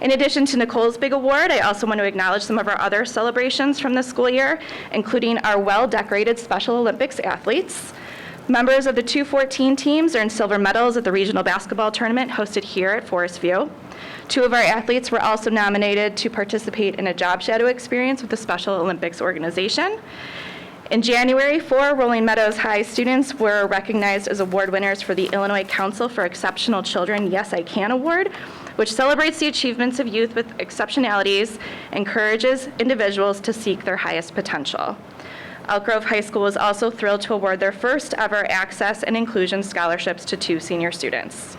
In addition to Nicole's big award, I also want to acknowledge some of our other celebrations from this school year, including our well-decorated Special Olympics athletes. Members of the d214 teams earned silver medals at the regional basketball tournament hosted here at Forest View. 2 of our athletes were also nominated to participate in a job shadow experience with the Special Olympics organization. In January, 4 Rolling Meadows High students were recognized as award winners for the Illinois Council for Exceptional Children Yes I Can Award, which celebrates the achievements of youth with exceptionalities, encourages individuals to seek their highest potential. Elk Grove High School was also thrilled to award their first ever Access and Inclusion scholarships to 2 senior students.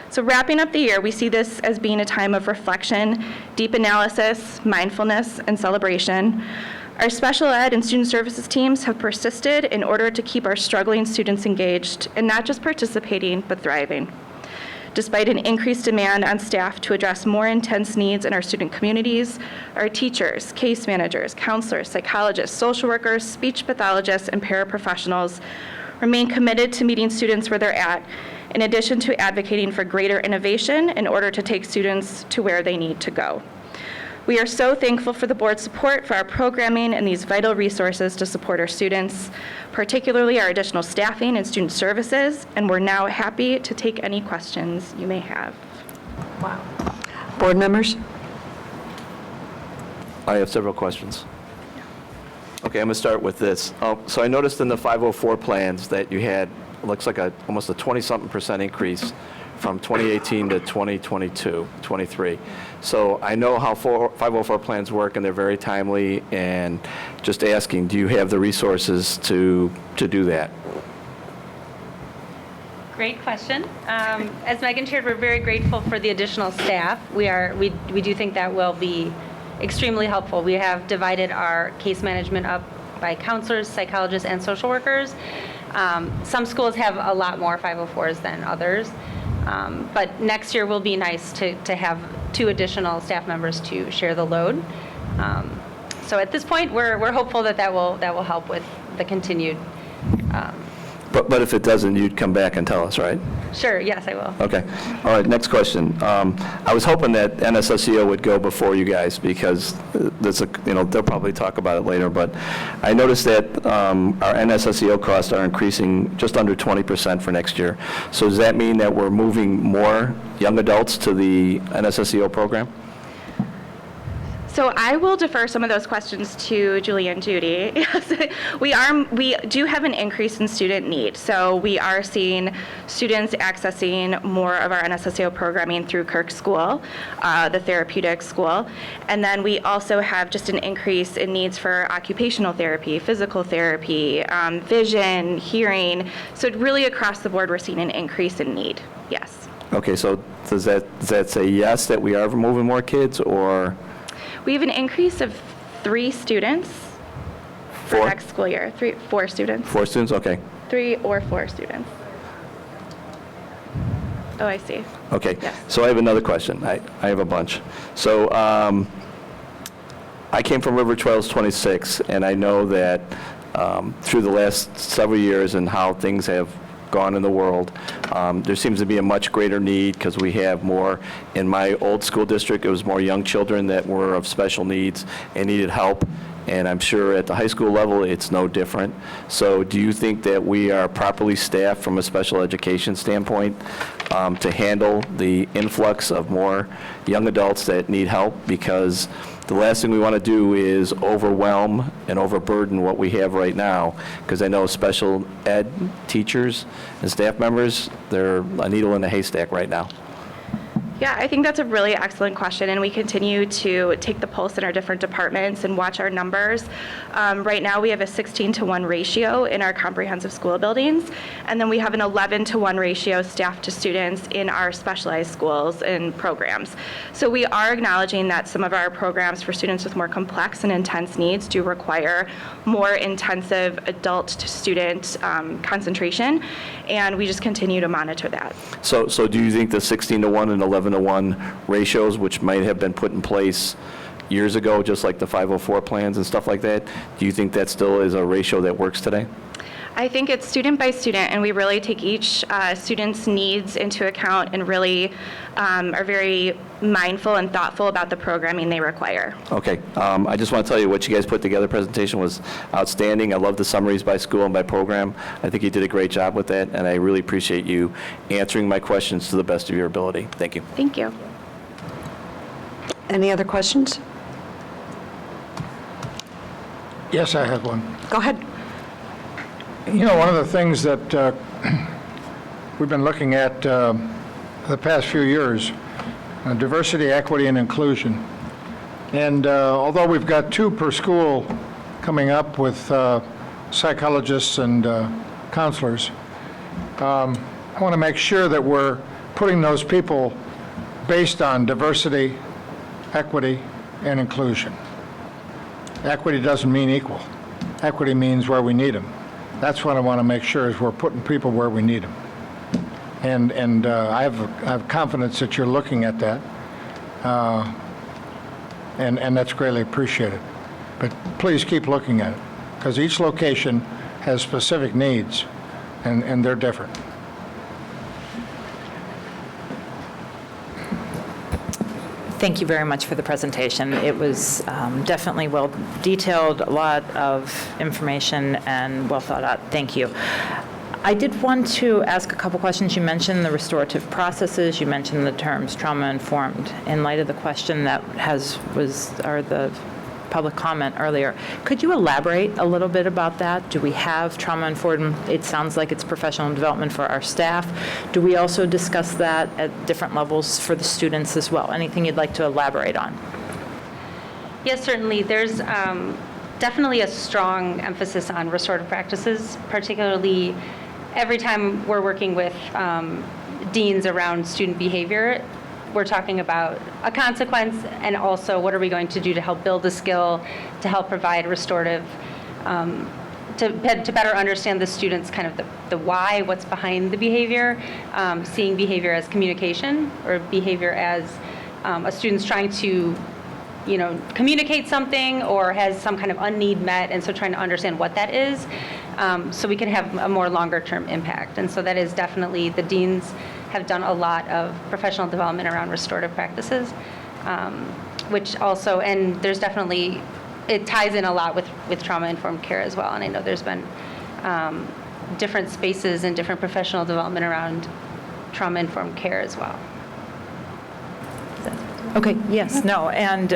So wrapping up the year, we see this as being a time of reflection, deep analysis, mindfulness, and celebration. Our special ed and student services teams have persisted in order to keep our struggling students engaged and not just participating, but thriving. Despite an increased demand on staff to address more intense needs in our student communities, our teachers, case managers, counselors, psychologists, social workers, speech pathologists, and paraprofessionals remain committed to meeting students where they're at, in addition to advocating for greater innovation in order to take students to where they need to go. We are so thankful for the board's support for our programming and these vital resources to support our students, particularly our additional staffing and student services, and we're now happy to take any questions you may have. Wow. Board members? I have several questions. Okay, I'm going to start with this. So I noticed in the 504 plans that you had, looks like almost a 20-something% increase from 2018 to 2022, 23. So I know how 504 plans work, and they're very timely, and just asking, do you have the resources to do that? Great question. As Megan shared, we're very grateful for the additional staff. We do think that will be extremely helpful. We have divided our case management up by counselors, psychologists, and social workers. Some schools have a lot more 504s than others. But next year will be nice to have 2 additional staff members to share the load. So at this point, we're hopeful that will help with the continued. But if it doesn't, you'd come back and tell us, right? Sure, yes, I will. Okay. All right, next question. I was hoping that NSSEO would go before you guys because they'll probably talk about it later, but I noticed that our NSSEO costs are increasing just under 20% for next year. So does that mean that we're moving more young adults to the NSSEO program? So I will defer some of those questions to Julie and Judy. We do have an increase in student need. So we are seeing students accessing more of our NSSEO programming through Kirk School, the therapeutic school. And then we also have just an increase in needs for occupational therapy, physical therapy, vision, hearing. So really across the board, we're seeing an increase in need, yes. Okay, so does that say yes, that we are moving more kids, or? We have an increase of 3 students for 4? next school year. 4 students. 4 students, okay. 3 or 4 students. Oh, I see. Okay, Yes. so I have another question. I have a bunch. So I came from River Trails 26, and I know that through the last several years and how things have gone in the world, there seems to be a much greater need because we have more. In my old school district, it was more young children that were of special needs and needed help, and I'm sure at the high school level it's no different. So do you think that we are properly staffed from a special education standpoint to handle the influx of more young adults that need help? Because the last thing we want to do is overwhelm and overburden what we have right now, because I know special ed teachers and staff members, they're a needle in a haystack right now. Yeah, I think that's a really excellent question, and we continue to take the pulse in our different departments and watch our numbers. Right now, we have a 16-to-1 ratio in our comprehensive school buildings, and then we have an 11-to-1 ratio staff to students in our specialized schools and programs. So we are acknowledging that some of our programs for students with more complex and intense needs do require more intensive adult to student concentration, and we just continue to monitor that. So do you think the 16-to-1 and 11-to-1 ratios, which might have been put in place years ago, just like the 504 plans and stuff like that, do you think that still is a ratio that works today? I think it's student by student, and we really take each student's needs into account and really are very mindful and thoughtful about the programming they require. Okay. I just want to tell you what you guys put together presentation was outstanding. I love the summaries by school and by program. I think you did a great job with that, and I really appreciate you answering my questions to the best of your ability. Thank you. Thank you. Any other questions? Yes, I have one. Go ahead. You know, one of the things that we've been looking at the past few years, diversity, equity, and inclusion. And although we've got 2 per school coming up with psychologists and counselors, I want to make sure that we're putting those people based on diversity, equity, and inclusion. Equity doesn't mean equal. Equity means where we need them. That's what I want to make sure is we're putting people where we need them. And I have confidence that you're looking at that, and that's greatly appreciated. But please keep looking at it, because each location has specific needs, and they're different. Thank you very much for the presentation. It was definitely well detailed, a lot of information, and well thought out. Thank you. I did want to ask a couple questions. You mentioned the restorative processes. You mentioned the terms trauma-informed. In light of the question that or the public comment earlier, could you elaborate a little bit about that? Do we have trauma-informed? It sounds like it's professional development for our staff. Do we also discuss that at different levels for the students as well? Anything you'd like to elaborate on? Yes, certainly. There's definitely a strong emphasis on restorative practices, particularly every time we're working with deans around student behavior. We're talking about a consequence, and also what are we going to do to help build a skill, to help provide restorative, to better understand the students' kind of the why, what's behind the behavior, seeing behavior as communication, or behavior as a student's trying to communicate something or has some kind of unneed met, and so trying to understand what that is, so we can have a more longer term impact. And so that is definitely, the deans have done a lot of professional development around restorative practices, which also, and there's definitely, it ties in a lot with trauma-informed care as well. And I know there's been different spaces and different professional development around trauma-informed care as well. Okay, yes, no, and,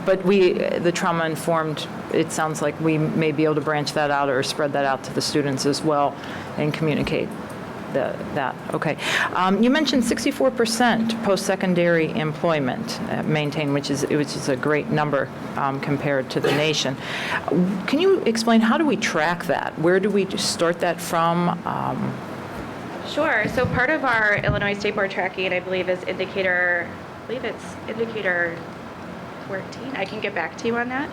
but the trauma-informed, it sounds like we may be able to branch that out or spread that out to the students as well and communicate that. Okay. You mentioned 64% post-secondary employment maintained, which is a great number compared to the nation. Can you explain, how do we track that? Where do we start that from? Sure. So part of our Illinois State Board tracking, I believe, is indicator 14. I can get back to you on that.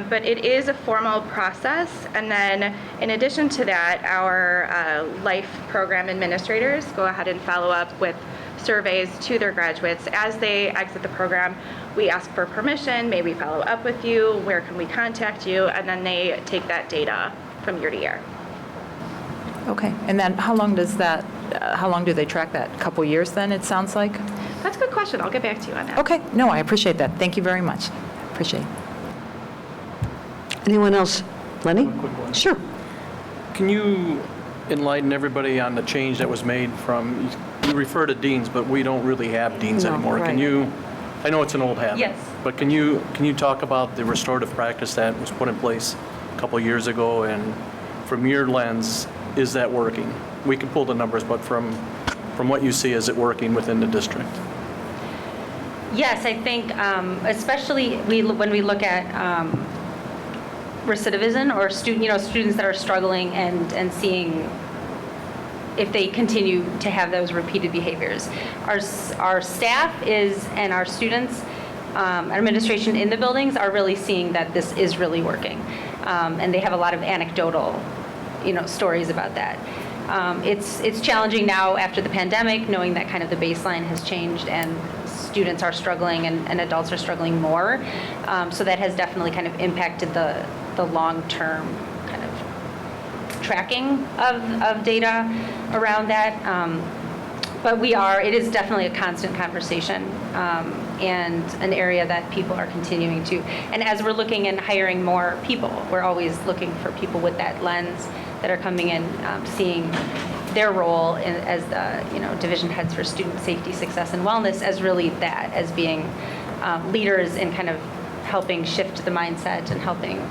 But it is a formal process. And then in addition to that, our life program administrators go ahead and follow up with surveys to their graduates. As they exit the program, we ask for permission, may we follow up with you, where can we contact you, and then they take that data from year to year. Okay, and then how long do they track that? A couple years then, it sounds like? That's a good question. I'll get back to you on that. Okay, no, I appreciate that. Thank you very much. Appreciate it. Anyone else? Lenny? Sure. Can you enlighten everybody on the change that was made from, you refer to deans, but we don't really have deans anymore. Right. Can you, I know it's an old habit. Yes. But can you talk about the restorative practice that was put in place a couple years ago, and from your lens, is that working? We can pull the numbers, but from what you see, is it working within the district? Yes, I think especially when we look at recidivism or students that are struggling and seeing if they continue to have those repeated behaviors. Our staff and our students, administration in the buildings are really seeing that this is really working, and they have a lot of anecdotal, stories about that. It's challenging now after the pandemic, knowing that kind of the baseline has changed and students are struggling and adults are struggling more. So that has definitely kind of impacted the long-term kind of tracking of data around that. But it is definitely a constant conversation and an area that people are continuing to. And as we're looking and hiring more people, we're always looking for people with that lens that are coming in, seeing their role as the division heads for student safety, success, and wellness as really that, as being leaders in kind of helping shift the mindset and helping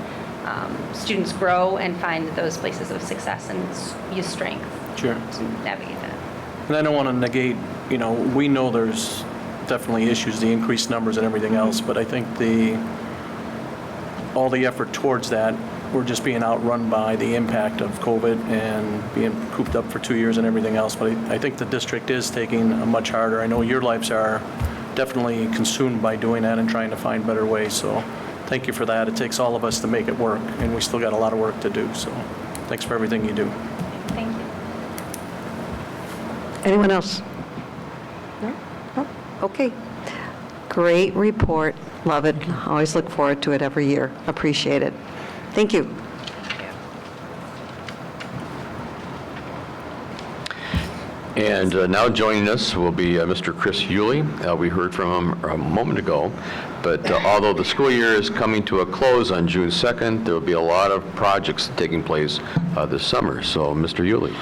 students grow and find those places of success and use strength Sure. to navigate that. And I don't want to negate, we know there's definitely issues, the increased numbers and everything else, but I think all the effort towards that, we're just being outrun by the impact of COVID and being cooped up for 2 years and everything else. But I think the district is taking a much harder. I know your lives are definitely consumed by doing that and trying to find better ways. So thank you for that. It takes all of us to make it work, and we still got a lot of work to do. So thanks for everything you do. Thank you. Anyone else? No? Oh, okay. Great report. Love it. Always look forward to it every year. Appreciate it. Thank you. And now joining us will be Mr. Chris Hewley. We heard from him a moment ago, but although the school year is coming to a close on June 2nd, there will be a lot of projects taking place this summer. So, Mr. Hewley.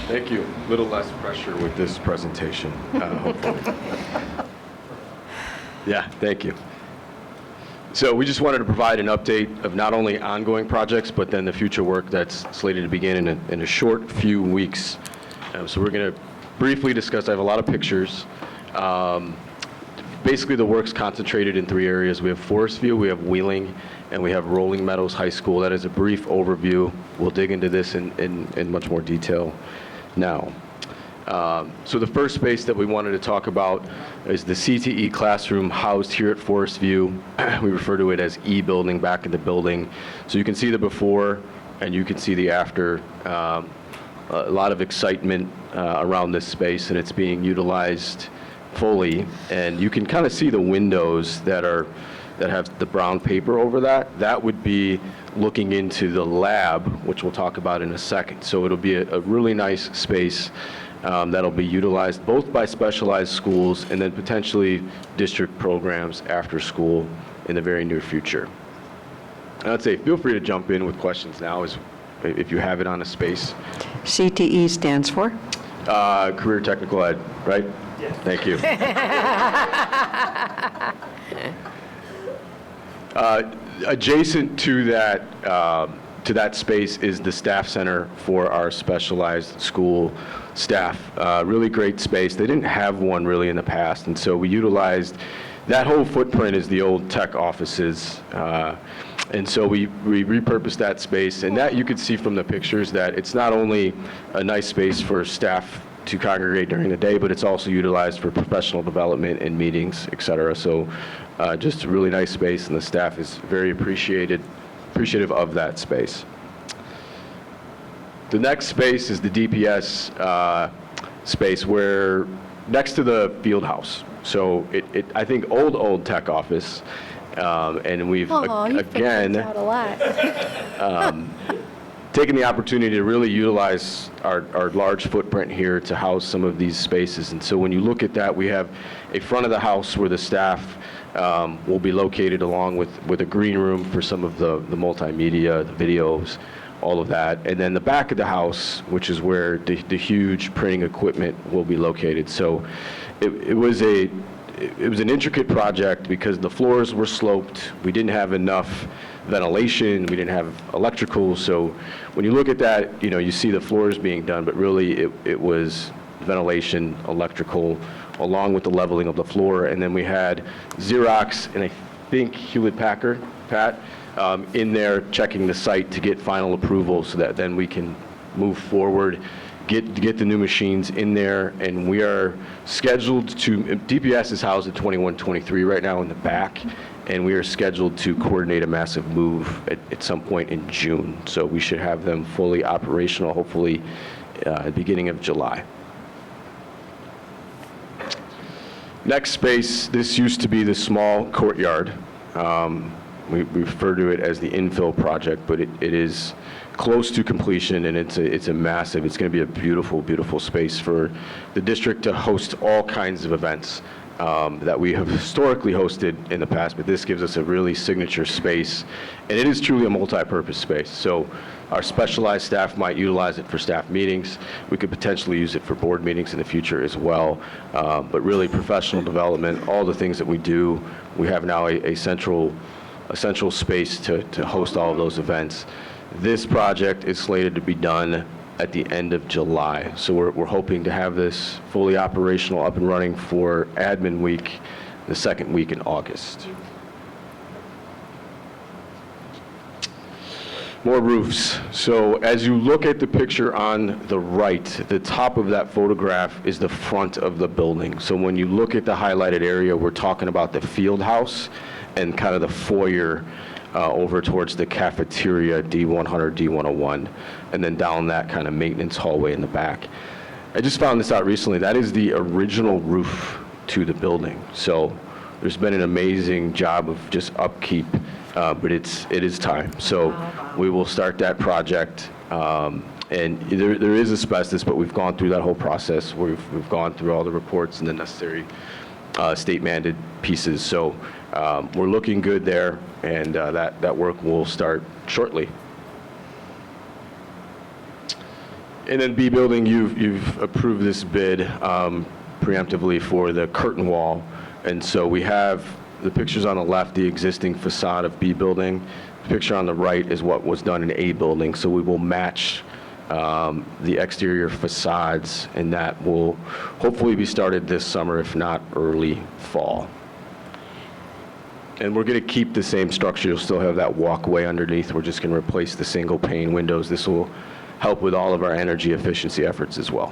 Thank you. A little less pressure with this presentation, hopefully. Yeah, thank you. So we just wanted to provide an update of not only ongoing projects, but then the future work that's slated to begin in a short few weeks. So we're going to briefly discuss. I have a lot of pictures. Basically, the work's concentrated in 3 areas. We have Forest View, we have Wheeling, and we have Rolling Meadows High School. That is a brief overview. We'll dig into this in much more detail now. So the first space that we wanted to talk about is the CTE classroom housed here at Forest View. We refer to it as E building, back in the building. So you can see the before and you can see the after. A lot of excitement around this space, and it's being utilized fully. And you can kind of see the windows that have the brown paper over that. That would be looking into the lab, which we'll talk about in a second. So it'll be a really nice space that'll be utilized both by specialized schools and then potentially district programs after school in the very near future. And I'd say feel free to jump in with questions now if you have it on a space. CTE stands for? Career Technical Ed, right? Yes. Thank you. Adjacent to that space is the staff center for our specialized school staff. Really great space. They didn't have one really in the past, and so we utilized that whole footprint is the old tech offices. And so we repurposed that space, and that you could see from the pictures that it's not only a nice space for staff to congregate during the day, but it's also utilized for professional development and meetings, et cetera. So just a really nice space, and the staff is very appreciative of that space. The next space is the DPS space, where next to the field house. So I think old tech office. And we've, again, taken the opportunity to really utilize our large footprint here to house some of these spaces. And so when you look at that, we have a front of the house where the staff will be located, along with a green room for some of the multimedia, the videos, all of that. And then the back of the house, which is where the huge printing equipment will be located. So it was an intricate project because the floors were sloped. We didn't have enough ventilation. We didn't have electrical. So when you look at that, you see the floors being done, but really it was ventilation, electrical, along with the leveling of the floor. And then we had Xerox and I think Hewlett-Packard, Pat, in there checking the site to get final approval so that then we can move forward, get the new machines in there. And we are scheduled to, DPS is housed at 2123 right now in the back, and we are scheduled to coordinate a massive move at some point in June. So we should have them fully operational, hopefully at the beginning of July. Next space, this used to be the small courtyard. We refer to it as the infill project, but it is close to completion, and it's a massive, it's going to be a beautiful, beautiful space for the district to host all kinds of events that we have historically hosted in the past, but this gives us a really signature space, and it is truly a multi-purpose space. So our specialized staff might utilize it for staff meetings. We could potentially use it for board meetings in the future as well, but really professional development, all the things that we do, we have now a central space to host all of those events. This project is slated to be done at the end of July. So we're hoping to have this fully operational, up and running for admin week, the second week in August. More roofs. So as you look at the picture on the right, the top of that photograph is the front of the building. So when you look at the highlighted area, we're talking about the field house and kind of the foyer over towards the cafeteria, D100, D101, and then down that kind of maintenance hallway in the back. I just found this out recently. That is the original roof to the building. So there's been an amazing job of just upkeep, but it is time. So we will start that project. And there is asbestos, but we've gone through that whole process. We've gone through all the reports and the necessary state mandated pieces. So we're looking good there, and that work will start shortly. And then B building, you've approved this bid preemptively for the curtain wall. And so we have the pictures on the left, the existing facade of B building. The picture on the right is what was done in A building. So we will match the exterior facades, and that will hopefully be started this summer, if not early fall. And we're going to keep the same structure. You'll still have that walkway underneath. We're just going to replace the single pane windows. This will help with all of our energy efficiency efforts as well.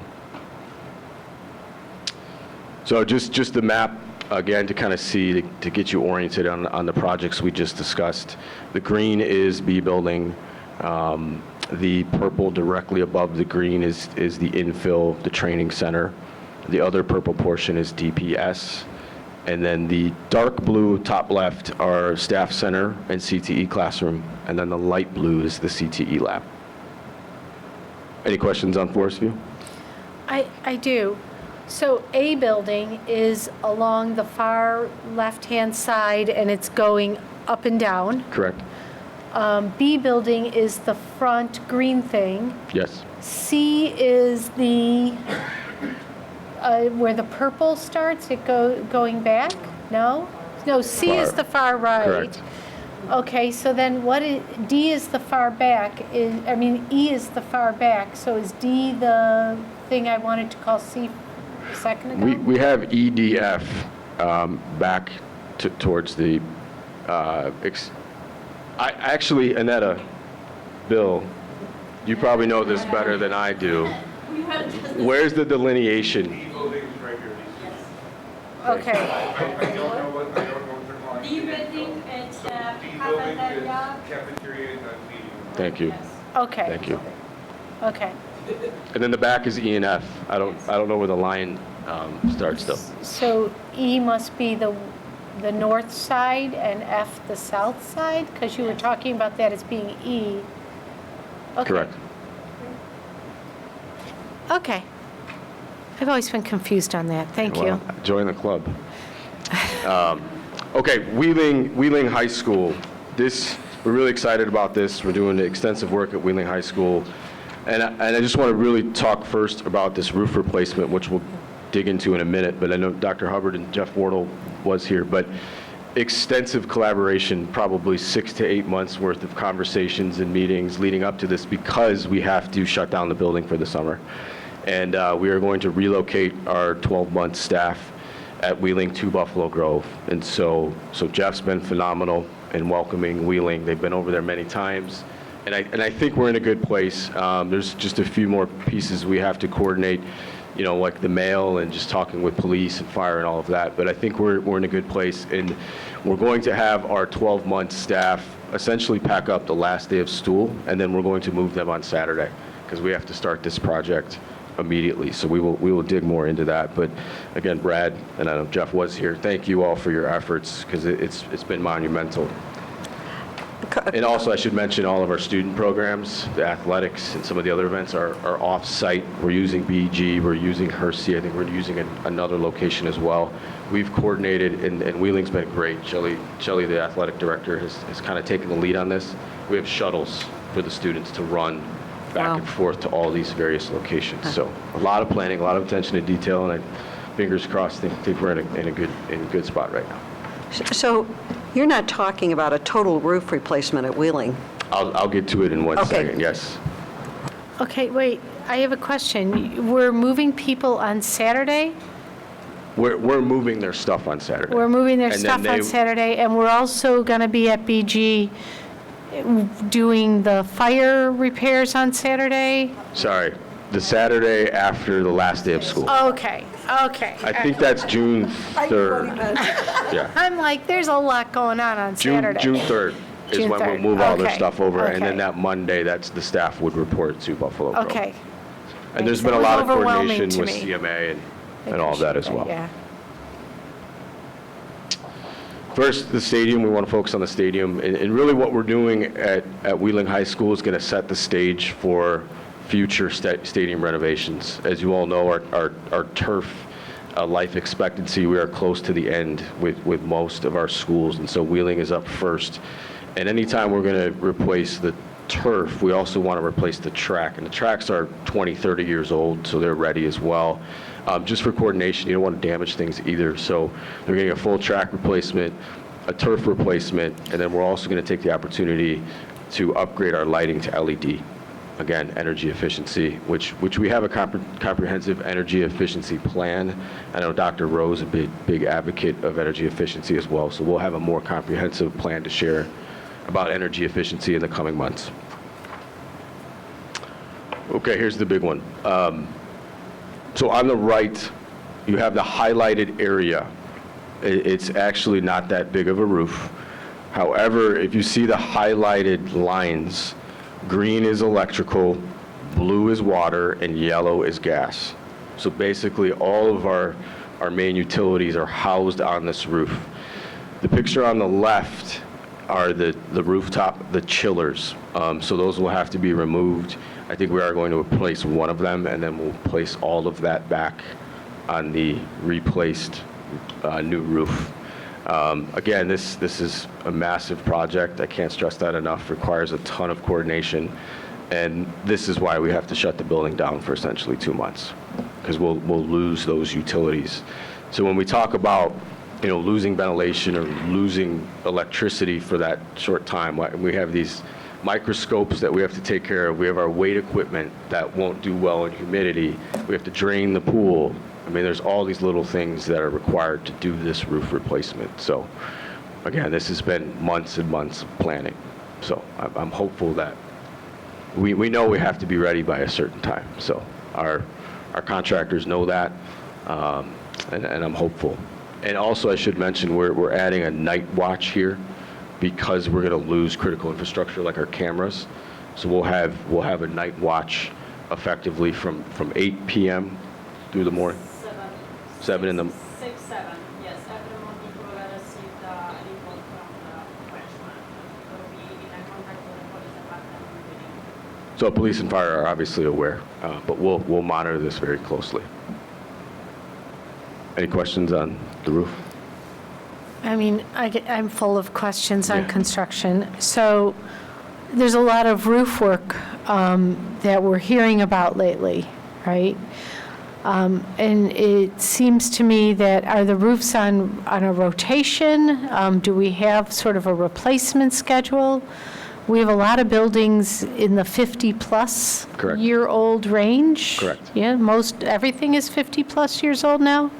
So just the map, again, to kind of see, to get you oriented on the projects we just discussed. The green is B building. The purple directly above the green is the infill, the training center. The other purple portion is DPS. And then the dark blue top left are staff center and CTE classroom. And then the light blue is the CTE lab. Any questions on Forest View? I do. So A building is along the far left-hand side, and it's going up and down. Correct. B building is the front green thing. Yes. C is the, where the purple starts, going back? No? No, C is the far right. Correct. Okay, so then D is the far back, E is the far back, so is D the thing I wanted to call C a second ago? We have EDF back towards the, actually, Annetta, Bill, you probably know this better than I do. Where's the delineation? Okay. Thank you. Okay. Thank you. Okay. And then the back is E and F. I don't know where the line starts though. So E must be the north side and F the south side? Because you were talking about that as being E. Okay. Correct. Okay. I've always been confused on that. Thank Well, you. join the club. Okay, Wheeling High School. We're really excited about this. We're doing extensive work at Wheeling High School. And I just want to really talk first about this roof replacement, which we'll dig into in a minute. But I know Dr. Hubbard and Jeff Wardle was here. But extensive collaboration, probably 6 to 8 months worth of conversations and meetings leading up to this, because we have to shut down the building for the summer. And we are going to relocate our 12-month staff at Wheeling to Buffalo Grove. And so Jeff's been phenomenal in welcoming Wheeling. They've been over there many times. And I think we're in a good place. There's just a few more pieces we have to coordinate, like the mail and just talking with police and fire and all of that. But I think we're in a good place. And we're going to have our 12-month staff essentially pack up the last day of school, and then we're going to move them on Saturday, because we have to start this project immediately. So we will dig more into that. But again, Brad, and I know Jeff was here, thank you all for your efforts, because it's been monumental. And also, I should mention all of our student programs, the athletics and some of the other events are off-site. We're using BG, we're using Hersey, I think we're using another location as well. We've coordinated, and Wheeling's been great. Shelley, the athletic director, has kind of taken the lead on this. We have shuttles for the students to run back and forth to all these various locations. So a lot of planning, a lot of attention to detail, and fingers crossed, I think we're in a good spot right now. So you're not talking about a total roof replacement at Wheeling? I'll get to it in one second, yes. Okay, wait. I have a question. We're moving people on Saturday? We're moving their stuff on Saturday. We're moving their And stuff then on Saturday, and we're also going to be at BG doing the fire repairs on Saturday? Sorry, the Saturday after the last day of school. Okay. I think that's June 3rd. Yeah. I'm like, there's a lot going on Saturday. June 3rd is June when we'll 3rd. move all their Okay. stuff over, and then Okay. that Monday, that's the staff would report to Buffalo Grove. Okay. And there's That been a was lot of overwhelming coordination to with me. CMA and all of that as well. Yeah. First, the stadium, we want to focus on the stadium. And really what we're doing at Wheeling High School is going to set the stage for future stadium renovations. As you all know, our turf life expectancy, we are close to the end with most of our schools. And so Wheeling is up first. And anytime we're going to replace the turf, we also want to replace the track. And the tracks are 20, 30 years old, so they're ready as well. Just for coordination, you don't want to damage things either. So they're getting a full track replacement, a turf replacement, and then we're also going to take the opportunity to upgrade our lighting to LED. Again, energy efficiency, which we have a comprehensive energy efficiency plan. I know Dr. Rowe is a big advocate of energy efficiency as well, so we'll have a more comprehensive plan to share about energy efficiency in the coming months. Okay, here's the big one. So on the right, you have the highlighted area. It's actually not that big of a roof. However, if you see the highlighted lines, green is electrical, blue is water, and yellow is gas. So basically, all of our main utilities are housed on this roof. The picture on the left are the rooftop, the chillers. So those will have to be removed. I think we are going to replace one of them, and then we'll place all of that back on the replaced new roof. Again, this is a massive project. I can't stress that enough. Requires a ton of coordination, and this is why we have to shut the building down for essentially 2 months, because we'll lose those utilities. So when we talk about losing ventilation or losing electricity for that short time, we have these microscopes that we have to take care of. We have our weight equipment that won't do well in humidity. We have to drain the pool. I mean, there's all these little things that are required to do this roof replacement. So again, this has been months and months of planning. So I'm hopeful that we know we have to be ready by a certain time. So our contractors know that, and I'm hopeful. And also, I should mention, we're adding a night watch here because we're going to lose critical infrastructure like our cameras. So we'll have a night watch effectively from 8 p.m. through the morning. 7 in the 6, 7. Yes, every morning we will receive the report from the watchman. Will be in contact with the police department. So police and fire are obviously aware, but we'll monitor this very closely. Any questions on the roof? I mean, I'm full of questions on construction. So there's a lot of roof work that we're hearing about lately, right? And it seems to me that are the roofs on a rotation? Do we have sort of a replacement schedule? We have a lot of buildings in the 50-plus year-old range. Correct. Yeah, everything is 50-plus years old now?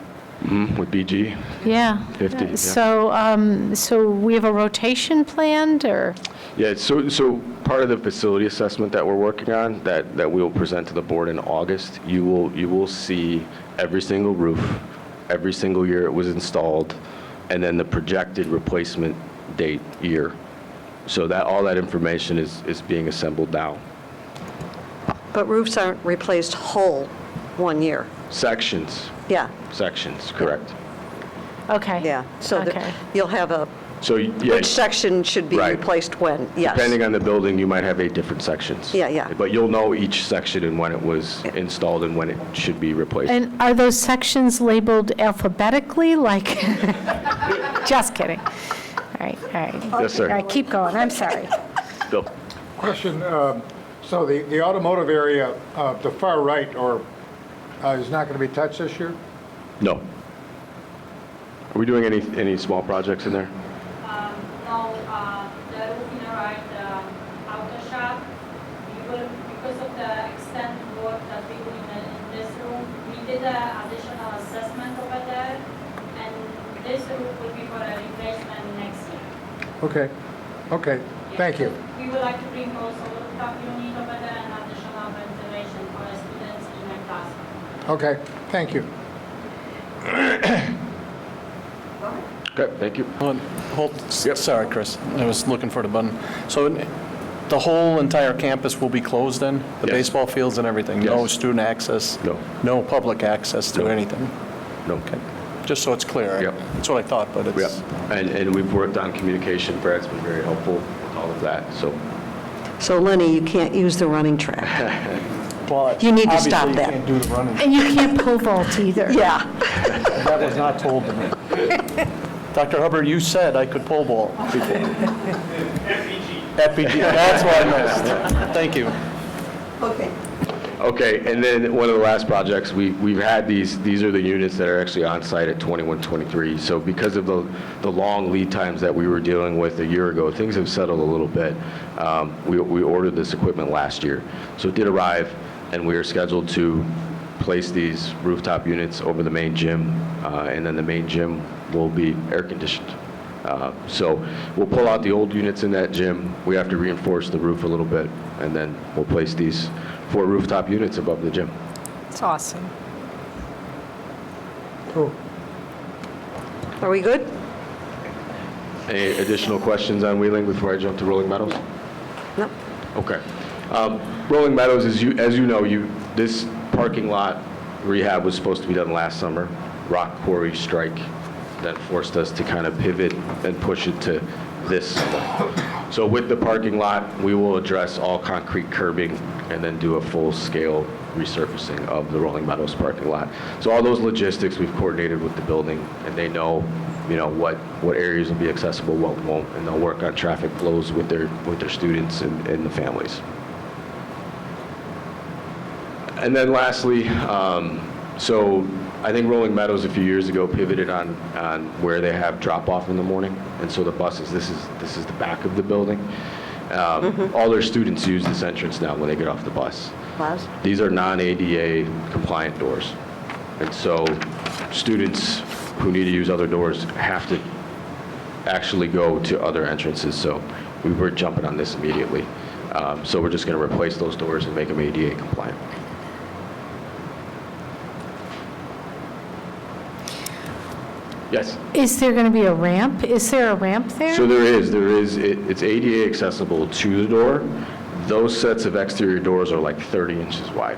With BG? Yeah. 50, yeah. So we have a rotation planned, or? Yeah, so part of the facility assessment that we're working on, that we will present to the board in August, you will see every single roof, every single year it was installed, and then the projected replacement date year. So all that information is being assembled now. But roofs aren't replaced whole 1 year. Sections. Yeah. Sections, correct. Okay. Yeah, so you'll have So, yeah. which section should be replaced when, yes. Depending on the building, you might have 8 different sections. Yeah. But you'll know each section and when it was installed and when it should be replaced. And are those sections labeled alphabetically, like? Just kidding. All right. Yes, sir. All right, keep going, I'm sorry. Bill. Question, so the automotive area, the far right, is not going to be touched this year? No. Are we doing any small projects in there? No, the roof in the right, outer shop, because of the extended work that we do in this room, we did an additional assessment over there, and this roof will be for a replacement next year. Okay, thank you. We would like to bring also rooftop unit over there and additional ventilation for the students in the classroom. Okay, thank you. Okay, thank you. Sorry, Chris. I was looking for the button. So The whole entire campus will be closed then? The Yes. baseball fields and everything? No Yes. student access? No. No public access to anything? No. Okay. Just so it's clear. Yep. That's what I thought, but Yep. it's... And we've worked on communication. Brad's been very helpful with all of that, so. So Lenny, you can't use the running track. Well, You need to stop obviously that. you can't do the running. And you can't pole vault either. Yeah. That was not told to me. Dr. Hubbard, you said I could pole vault before. FPG, that's what I missed. Thank you. Okay. Okay, and then one of the last projects, we've had these are the units that are actually on site at 2123. So because of the long lead times that we were dealing with a year ago, things have settled a little bit. We ordered this equipment last year. So it did arrive, and we are scheduled to place these rooftop units over the main gym, and then the main gym will be air conditioned. So we'll pull out the old units in that gym. We have to reinforce the roof a little bit, and then we'll place these 4 rooftop units above the gym. It's awesome. Cool. Are we good? Any additional questions on Wheeling before I jump to Rolling Meadows? No. Okay. Rolling Meadows, as you know, this parking lot rehab was supposed to be done last summer. Rock quarry strike that forced us to kind of pivot and push it to this summer. So with the parking lot, we will address all concrete curbing and then do a full-scale resurfacing of the Rolling Meadows parking lot. So all those logistics we've coordinated with the building, and they know, what areas will be accessible, what won't, and they'll work on traffic flows with their students and the families. And then lastly, so I think Rolling Meadows a few years ago pivoted on where they have drop-off in the morning, and so the buses, this is the back of the building. All their students use this entrance now when they get off the bus. Wow. These are non-ADA compliant doors, and so students who need to use other doors have to actually go to other entrances, so we were jumping on this immediately. So we're just going to replace those doors and make them ADA compliant. Yes. Is there going to be a ramp? Is there a ramp there? So there is. It's ADA accessible to the door. Those sets of exterior doors are like 30 inches wide,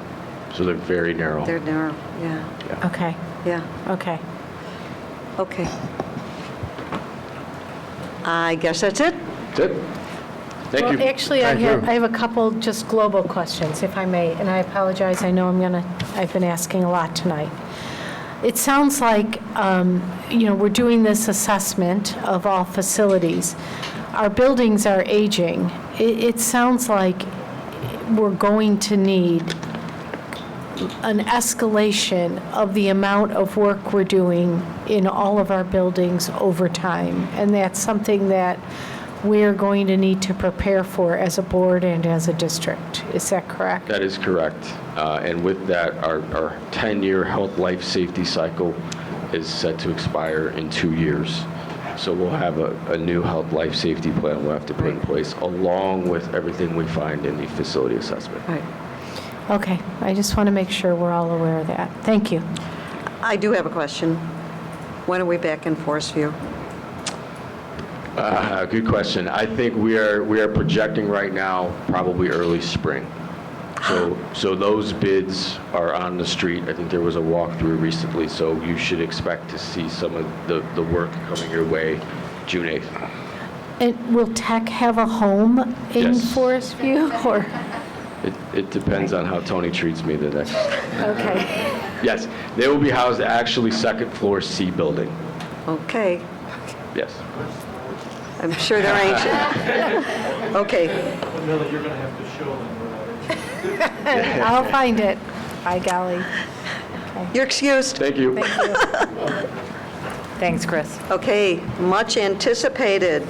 so they're very narrow. They're narrow, yeah. Okay. Yeah. Okay. Okay. I guess that's it. That's it. Thank you. Well, actually, I have a couple just global questions, if I may, and I apologize. I know I've been asking a lot tonight. It sounds like, we're doing this assessment of all facilities. Our buildings are aging. It sounds like we're going to need an escalation of the amount of work we're doing in all of our buildings over time. And that's something that we're going to need to prepare for as a board and as a district. Is that correct? That is correct. And with that, our 10-year health, life, safety cycle is set to expire in 2 years. So we'll have a new health, life, safety plan we'll have to put in place, along with everything we find in the facility assessment. Right. Okay, I just want to make sure we're all aware of that. Thank you. I do have a question. When are we back in Forest View? Good question. I think we are projecting right now probably early spring. So those bids are on the street. I think there was a walkthrough recently, so you should expect to see some of the work coming your way June 8th. And will Tech have a home in Yes. Forest View, or? It depends on how Tony treats me the next. Okay. Yes, they will be housed actually second floor C building. Okay. Yes. I'm sure they're anxious. Okay. Millie, you're going to have to show them. I'll find it. By golly. You're excused. Thank you. Thank you. Thanks, Chris. Okay, much anticipated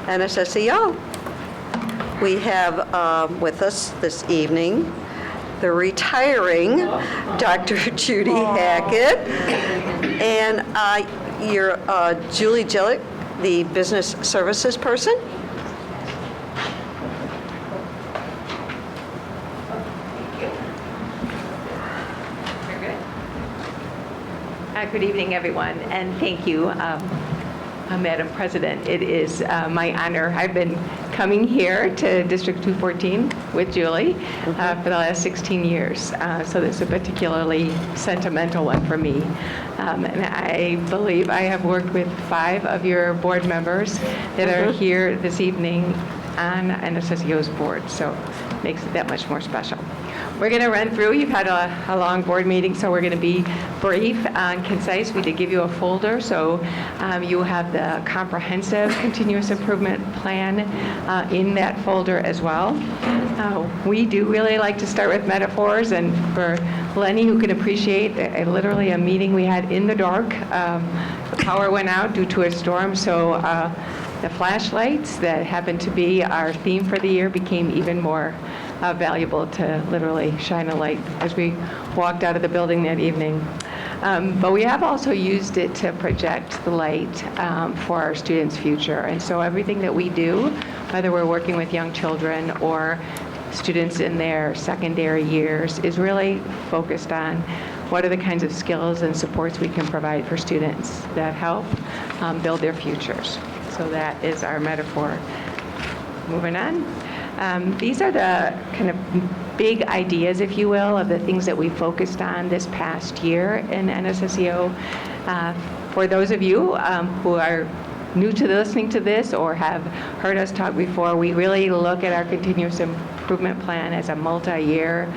NSSEO. We have with us this evening the retiring Dr. Judy Hackett and your Julie Gillick, the business services person. Good evening, everyone, and thank you, Madam President. It is my honor. I've been coming here to District 214 with Julie for the last 16 years. So this is a particularly sentimental one for me. And I believe I have worked with 5 of your board members that are here this evening on NSSEO's board, so makes it that much more special. We're going to run through. You've had a long board meeting, so we're going to be brief and concise. We did give you a folder, so you have the comprehensive continuous improvement plan in that folder as well. We do really like to start with metaphors, and for Lenny, who can appreciate literally a meeting we had in the dark. The power went out due to a storm, so the flashlights that happened to be our theme for the year became even more valuable to literally shine a light as we walked out of the building that evening. But we have also used it to project the light for our students' future. And so everything that we do, whether we're working with young children or students in their secondary years, is really focused on what are the kinds of skills and supports we can provide for students that help build their futures. So that is our metaphor. Moving on. These are the kind of big ideas, if you will, of the things that we focused on this past year in NSSEO. For those of you who are new to listening to this or have heard us talk before, we really look at our continuous improvement plan as a multi-year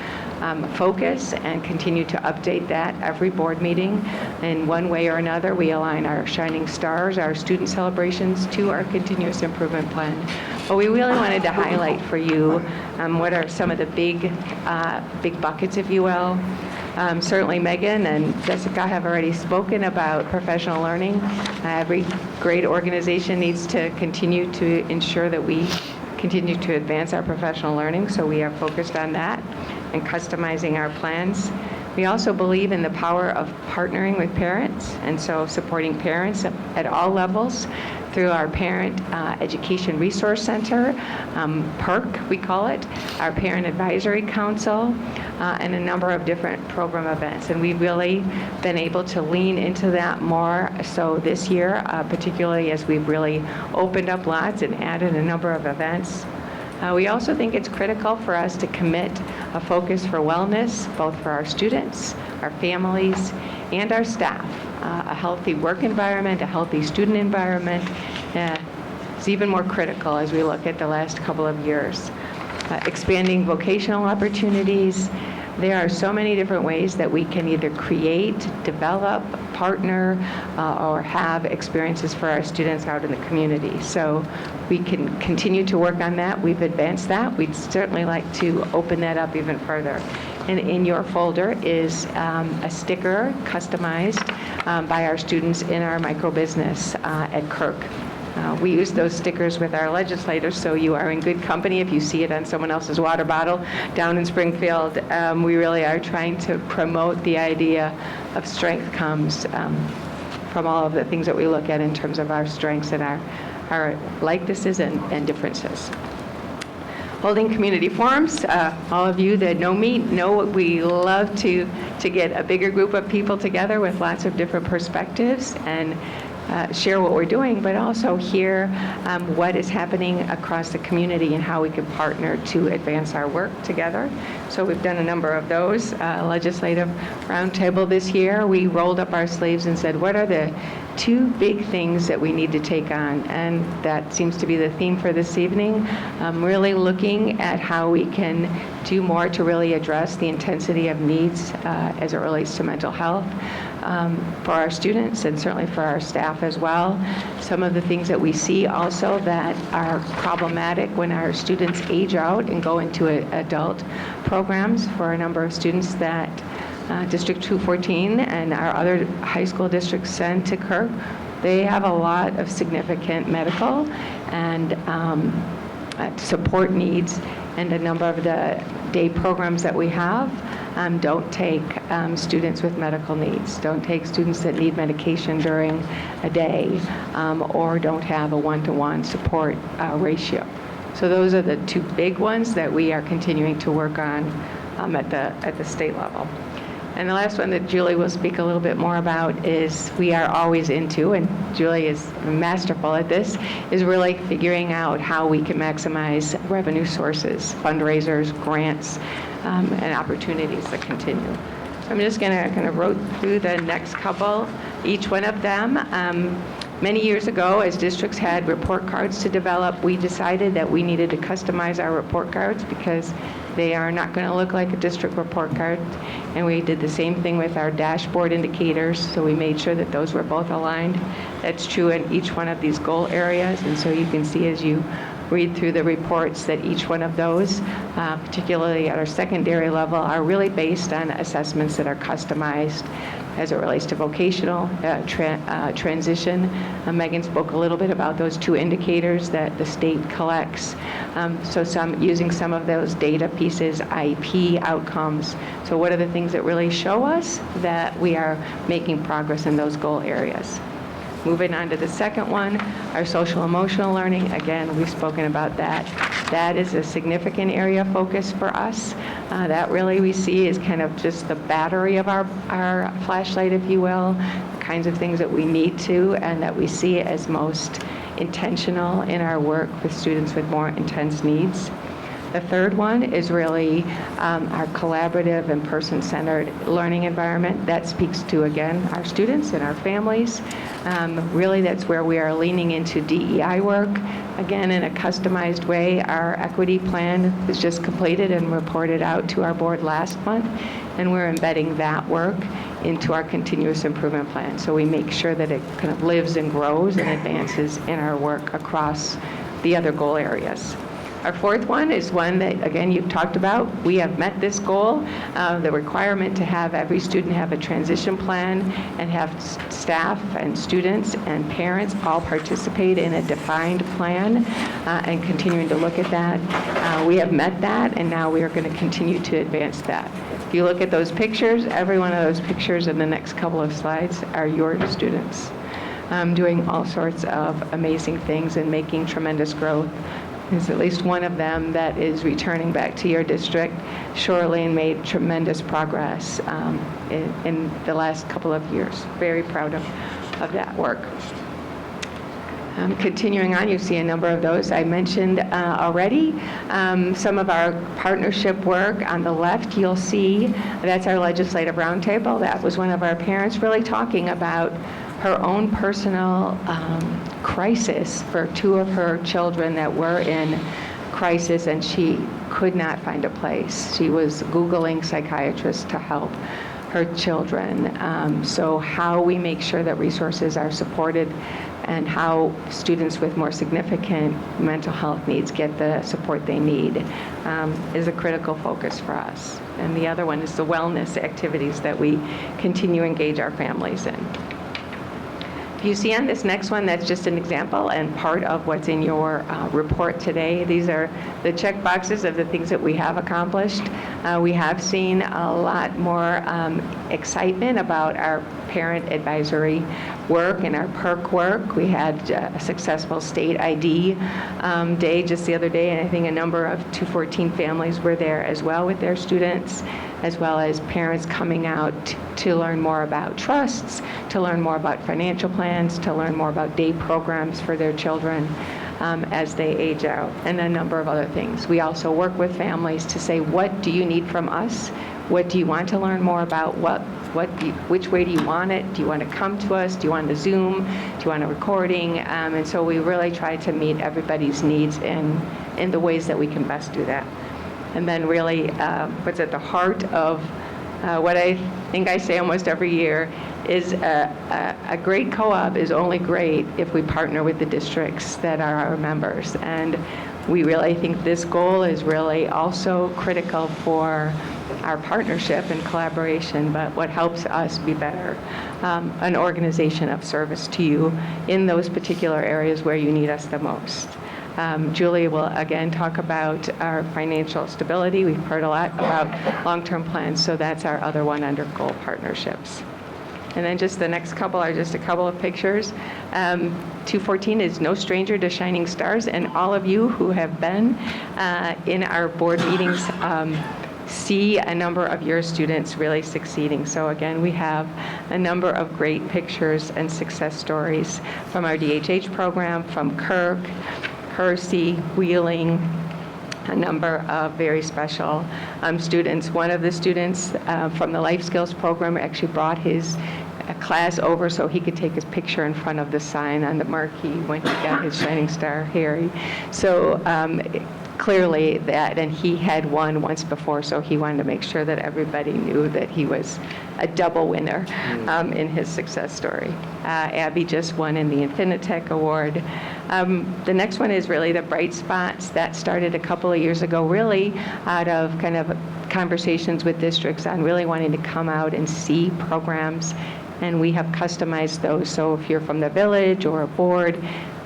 focus and continue to update that every board meeting. In one way or another, we align our shining stars, our student celebrations, to our continuous improvement plan. But we really wanted to highlight for you what are some of the big buckets, if you will. Certainly Megan and Jessica have already spoken about professional learning. Every great organization needs to continue to ensure that we continue to advance our professional learning, so we are focused on that and customizing our plans. We also believe in the power of partnering with parents, and so supporting parents at all levels through our Parent Education Resource Center, PERC we call it, our Parent Advisory Council, and a number of different program events. And we've really been able to lean into that more so this year, particularly as we've really opened up lots and added a number of events. We also think it's critical for us to commit a focus for wellness, both for our students, our families, and our staff. A healthy work environment, a healthy student environment is even more critical as we look at the last couple of years. Expanding vocational opportunities. There are so many different ways that we can either create, develop, partner, or have experiences for our students out in the community. So we can continue to work on that. We've advanced that. We'd certainly like to open that up even further. And in your folder is a sticker customized by our students in our microbusiness at Kirk. We use those stickers with our legislators, so you are in good company if you see it on someone else's water bottle down in Springfield. We really are trying to promote the idea of strength comes from all of the things that we look at in terms of our strengths and our likenesses and differences. Holding community forums. All of you that know me know we love to get a bigger group of people together with lots of different perspectives and share what we're doing, but also hear what is happening across the community and how we can partner to advance our work together. So we've done a number of those. Legislative roundtable this year, we rolled up our sleeves and said, what are the 2 big things that we need to take on? And that seems to be the theme for this evening. Really looking at how we can do more to really address the intensity of needs as it relates to mental health. For our students and certainly for our staff as well. Some of the things that we see also that are problematic when our students age out and go into adult programs for a number of students that District 214 and our other high school districts send to Kirk. They have a lot of significant medical and support needs, and a number of the day programs that we have don't take students with medical needs, don't take students that need medication during a day, or don't have a one-to-one support ratio. So those are the 2 big ones that we are continuing to work on at the state level. And the last one that Julie will speak a little bit more about is we are always into, and Julie is masterful at this, is really figuring out how we can maximize revenue sources, fundraisers, grants, and opportunities that continue. So I'm just going to kind of roll through the next couple, each one of them. Many years ago, as districts had report cards to develop, we decided that we needed to customize our report cards because they are not going to look like a district report card. And we did the same thing with our dashboard indicators, so we made sure that those were both aligned. That's true in each one of these goal areas, and so you can see as you read through the reports that each one of those, particularly at our secondary level, are really based on assessments that are customized as it relates to vocational transition. Megan spoke a little bit about those 2 indicators that the state collects. So using some of those data pieces, IEP outcomes. So what are the things that really show us that we are making progress in those goal areas? Moving on to the second one, our social emotional learning. Again, we've spoken about that. That is a significant area of focus for us. That really we see is kind of just the battery of our flashlight, if you will, the kinds of things that we need to and that we see as most intentional in our work with students with more intense needs. The third one is really our collaborative and person-centered learning environment. That speaks to, again, our students and our families. Really, that's where we are leaning into DEI work. Again, in a customized way, our equity plan was just completed and reported out to our board last month, and we're embedding that work into our continuous improvement plan. So we make sure that it kind of lives and grows and advances in our work across the other goal areas. Our fourth one is one that, again, you've talked about. We have met this goal, the requirement to have every student have a transition plan and have staff and students and parents all participate in a defined plan and continuing to look at that. We have met that, and now we are going to continue to advance that. If you look at those pictures, every one of those pictures in the next couple of slides are your students doing all sorts of amazing things and making tremendous growth. There's at least one of them that is returning back to your district. Shirlene made tremendous progress in the last couple of years. Very proud of that work. Continuing on, you see a number of those I mentioned already. Some of our partnership work on the left, you'll see, that's our legislative roundtable. That was one of our parents really talking about her own personal crisis for 2 of her children that were in crisis, and she could not find a place. She was Googling psychiatrists to help her children. So how we make sure that resources are supported and how students with more significant mental health needs get the support they need is a critical focus for us. And the other one is the wellness activities that we continue to engage our families in. If you see on this next one, that's just an example and part of what's in your report today. These are the check boxes of the things that we have accomplished. We have seen a lot more excitement about our parent advisory work and our PERC work. We had a successful state ID day just the other day, and I think a number of 214 families were there as well with their students, as well as parents coming out to learn more about trusts, to learn more about financial plans, to learn more about day programs for their children as they age out, and a number of other things. We also work with families to say, what do you need from us? What do you want to learn more about? Which way do you want it? Do you want to come to us? Do you want to Zoom? Do you want a recording? And so we really try to meet everybody's needs in the ways that we can best do that. And then really what's at the heart of what I think I say almost every year is a great co-op is only great if we partner with the districts that are our members. And we really think this goal is really also critical for our partnership and collaboration, but what helps us be better, an organization of service to you in those particular areas where you need us the most. Julie will again talk about our financial stability. We've heard a lot about long-term plans, so that's our other one under goal partnerships. And then just the next couple are just a couple of pictures. 214 is no stranger to shining stars, and all of you who have been in our board meetings see a number of your students really succeeding. So again, we have a number of great pictures and success stories from our DHH program, from Kirk, Hersey, Wheeling, a number of very special students. One of the students from the Life Skills program actually brought his class over so he could take his picture in front of the sign on the marquee when he got his Shining Star Harry. So clearly that, and he had won once before, so he wanted to make sure that everybody knew that he was a double winner in his success story. Abby just won in the Infinitec Award. The next one is really the Bright Spots. That started a couple of years ago, really out of kind of conversations with districts on really wanting to come out and see programs, and we have customized those. So if you're from the village or a board,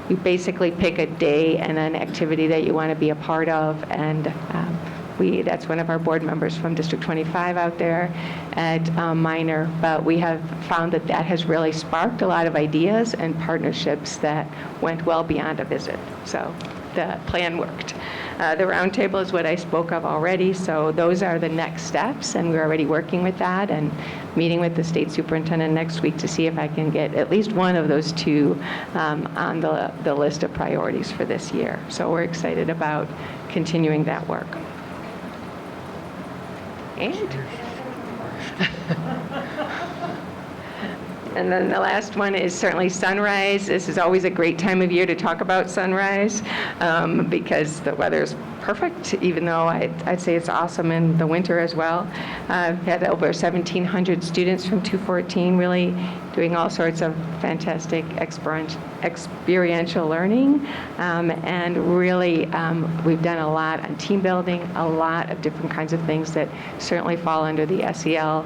you basically pick a day and an activity that you want to be a part of, and that's one of our board members from District 25 out there at Minor, but we have found that that has really sparked a lot of ideas and partnerships that went well beyond a visit. So the plan worked. The roundtable is what I spoke of already, so those are the next steps, and we're already working with that and meeting with the state superintendent next week to see if I can get at least one of those two on the list of priorities for this year. So we're excited about continuing that work. And then the last one is certainly Sunrise. This is always a great time of year to talk about Sunrise because the weather is perfect, even though I'd say it's awesome in the winter as well. We've had over 1,700 students from 214 really doing all sorts of fantastic experiential learning. And really, we've done a lot on team building, a lot of different kinds of things that certainly fall under the SEL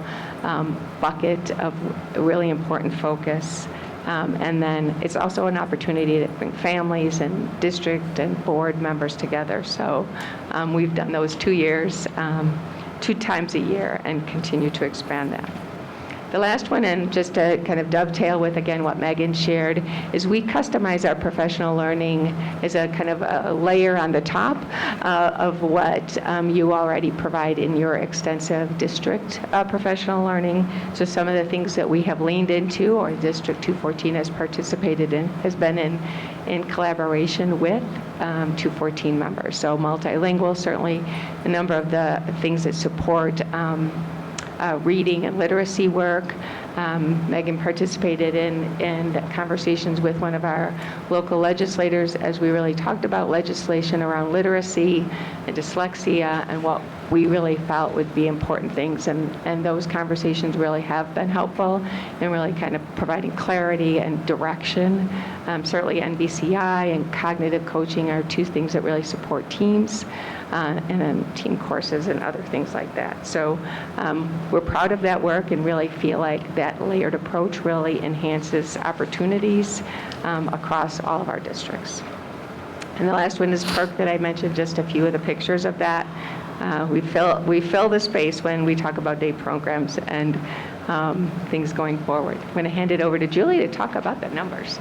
bucket of really important focus. And then it's also an opportunity to bring families and district and board members together. So we've done those 2 years, 2 times a year, and continue to expand that. The last one, and just to kind of dovetail with, again, what Megan shared, is we customize our professional learning as a kind of a layer on the top of what you already provide in your extensive district professional learning. So some of the things that we have leaned into, or District 214 has participated in, has been in collaboration with 214 members. So multilingual, certainly a number of the things that support reading and literacy work. Megan participated in conversations with one of our local legislators as we really talked about legislation around literacy and dyslexia and what we really felt would be important things. And those conversations really have been helpful in really kind of providing clarity and direction. Certainly NBCI and cognitive coaching are 2 things that really support teams. And then team courses and other things like that. So we're proud of that work and really feel like that layered approach really enhances opportunities across all of our districts. And the last one is PERC that I mentioned, just a few of the pictures of that. We fill the space when we talk about day programs and things going forward. I'm going to hand it over to Julie to talk about the numbers.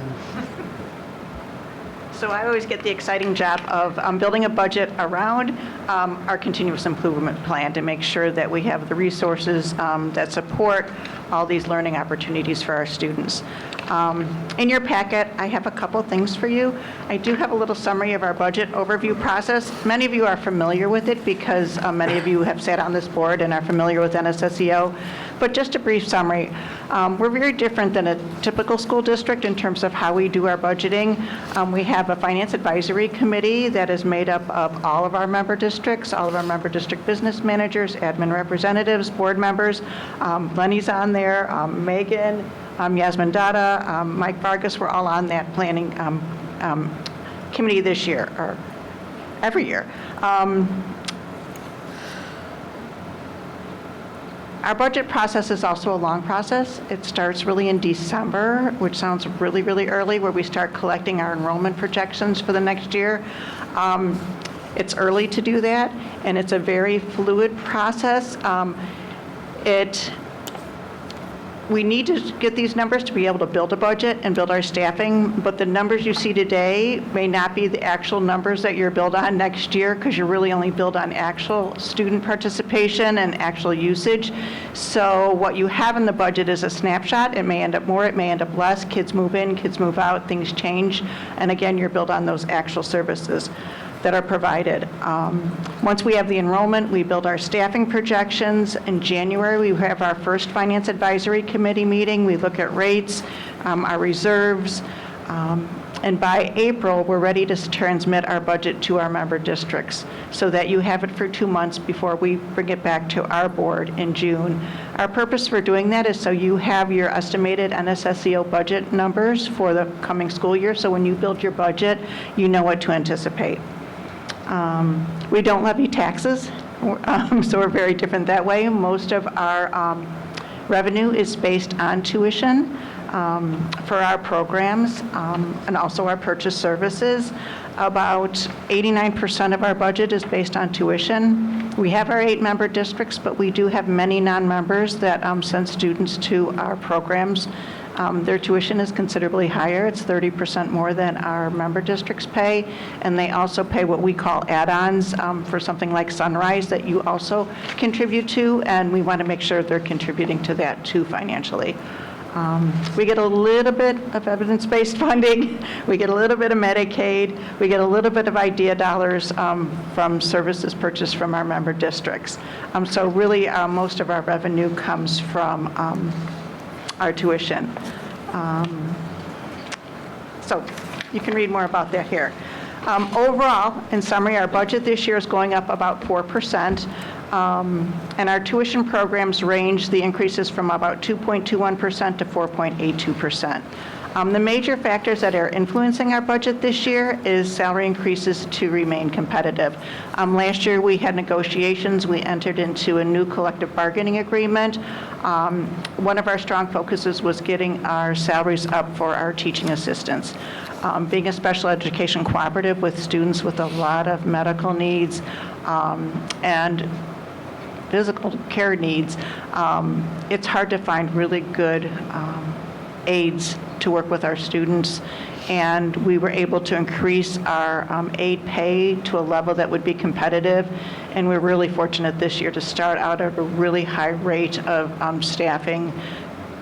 So I always get the exciting job of building a budget around our continuous improvement plan to make sure that we have the resources that support all these learning opportunities for our students. In your packet, I have a couple things for you. I do have a little summary of our budget overview process. Many of you are familiar with it because many of you have sat on this board and are familiar with NSSEO. But just a brief summary, we're very different than a typical school district in terms of how we do our budgeting. We have a finance advisory committee that is made up of all of our member districts, all of our member district business managers, admin representatives, board members. Lenny's on there, Megan, Yasmin Dada, Mike Vargas, we're all on that planning committee this year, or every year. Our budget process is also a long process. It starts really in December, which sounds really, really early, where we start collecting our enrollment projections for the next year. It's early to do that, and it's a very fluid process. We need to get these numbers to be able to build a budget and build our staffing, but the numbers you see today may not be the actual numbers that you're billed on next year, because you're really only billed on actual student participation and actual usage. So what you have in the budget is a snapshot. It may end up more, it may end up less. Kids move in, kids move out, things change. And again, you're billed on those actual services that are provided. Once we have the enrollment, we build our staffing projections. In January, we have our first Finance Advisory Committee meeting. We look at rates, our reserves, and by April, we're ready to transmit our budget to our member districts so that you have it for 2 months before we bring it back to our board in June. Our purpose for doing that is so you have your estimated NSSEO budget numbers for the coming school year, so when you build your budget, you know what to anticipate. We don't levy taxes, so we're very different that way. Most of our revenue is based on tuition for our programs and also our purchase services. About 89% of our budget is based on tuition. We have our 8 member districts, but we do have many non-members that send students to our programs. Their tuition is considerably higher. It's 30% more than our member districts pay, and they also pay what we call add-ons for something like Sunrise that you also contribute to, and we want to make sure they're contributing to that too financially. We get a little bit of evidence-based funding. We get a little bit of Medicaid. We get a little bit of IDEA dollars from services purchased from our member districts. So really, most of our revenue comes from our tuition. So you can read more about that here. Overall, in summary, our budget this year is going up about 4%, and our tuition programs range the increases from about 2.21% to 4.82%. The major factors that are influencing our budget this year is salary increases to remain competitive. Last year we had negotiations. We entered into a new collective bargaining agreement. One of our strong focuses was getting our salaries up for our teaching assistants. Being a special education cooperative with students with a lot of medical needs and physical care needs, it's hard to find really good aides to work with our students, and we were able to increase our aide pay to a level that would be competitive, and we're really fortunate this year to start out at a really high rate of staffing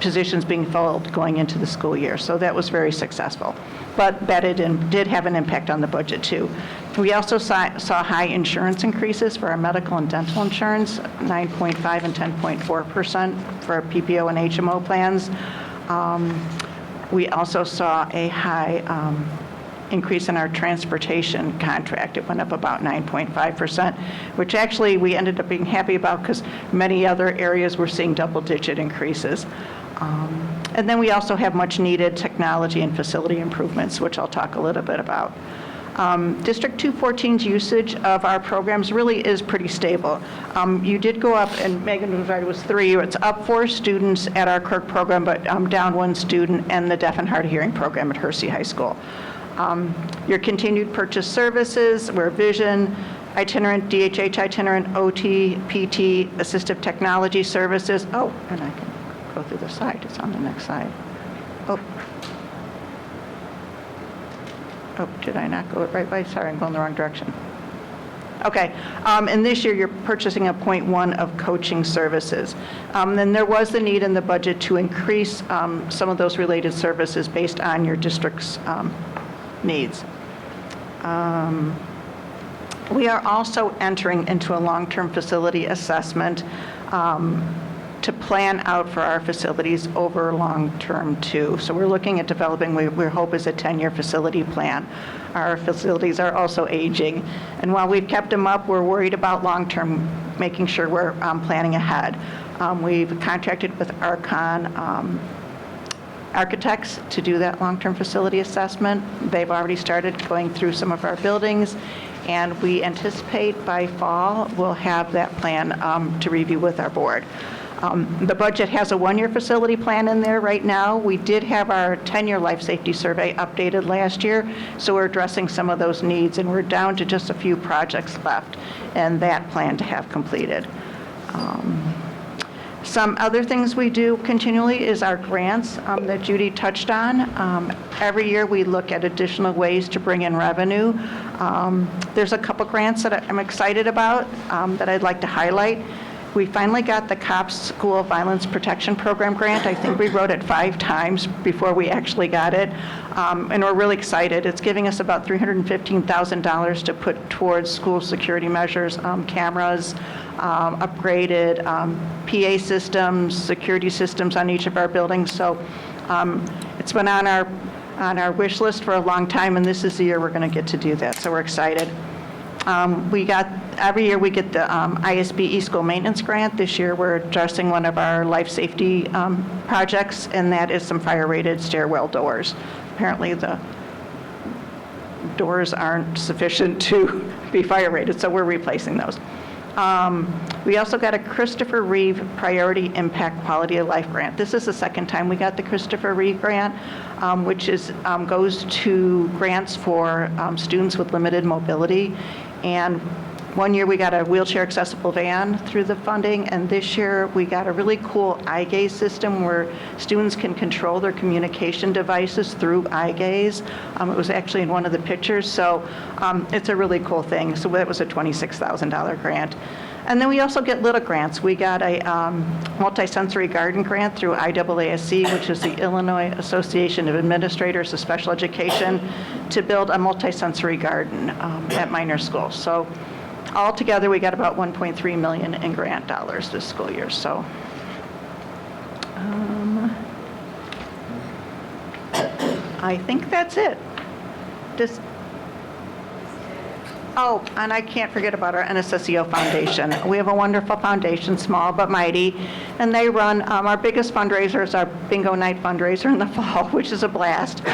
positions being filled going into the school year. So that was very successful. But that did have an impact on the budget too. We also saw high insurance increases for our medical and dental insurance, 9.5 and 10.4% for our PPO and HMO plans. We also saw a high increase in our transportation contract. It went up about 9.5%, which actually we ended up being happy about because many other areas were seeing double-digit increases. And then we also have much needed technology and facility improvements, which I'll talk a little bit about. District 214's usage of our programs really is pretty stable. You did go up, and Megan was right, it was 3. It's up 4 students at our Kirk program, but down 1 student and the deaf and hard of hearing program at Hersey High School. Your continued purchase services, we're vision, itinerant, DHH itinerant, OT, PT, assistive technology services. Oh, and I can go through the side. It's on the next side. Oh, did I not go it right way? Sorry, I'm going the wrong direction. Okay, and this year you're purchasing a 0.1 of coaching services. Then there was the need in the budget to increase some of those related services based on your district's needs. We are also entering into a long-term facility assessment to plan out for our facilities over long-term too. So we're looking at developing, we hope is a 10-year facility plan. Our facilities are also aging. And while we've kept them up, we're worried about long-term, making sure we're planning ahead. We've contracted with Archon architects to do that long-term facility assessment. They've already started going through some of our buildings, and we anticipate by fall we'll have that plan to review with our board. The budget has a 1-year facility plan in there right now. We did have our 10-year life safety survey updated last year, so we're addressing some of those needs, and we're down to just a few projects left and that plan to have completed. Some other things we do continually is our grants that Judy touched on. Every year we look at additional ways to bring in revenue. There's a couple grants that I'm excited about that I'd like to highlight. We finally got the COPS School Violence Protection Program grant. I think we wrote it 5 times before we actually got it. And we're really excited. It's giving us about $315,000 to put towards school security measures, cameras, upgraded PA systems, security systems on each of our buildings. So it's been on our wish list for a long time, and this is the year we're going to get to do that. So we're excited. Every year we get the ISB e-school maintenance grant. This year we're addressing one of our life safety projects, and that is some fire-rated stairwell doors. Apparently the doors aren't sufficient to be fire-rated, so we're replacing those. We also got a Christopher Reeve Priority Impact Quality of Life grant. This is the second time we got the Christopher Reeve grant, which goes to grants for students with limited mobility. And one year we got a wheelchair accessible van through the funding, and this year we got a really cool eye gaze system where students can control their communication devices through eye gaze. It was actually in one of the pictures, so it's a really cool thing. So that was a $26,000 grant. And then we also get little grants. We got a multisensory garden grant through IAASC, which is the Illinois Association of Administrators of Special Education, to build a multisensory garden at minor schools. So altogether, we got about $1.3 million in grant dollars this school year. So I think that's it. Oh, and I can't forget about our NSSEO Foundation. We have a wonderful foundation, small but mighty, and they run, our biggest fundraiser is our bingo night fundraiser in the fall, which is a blast,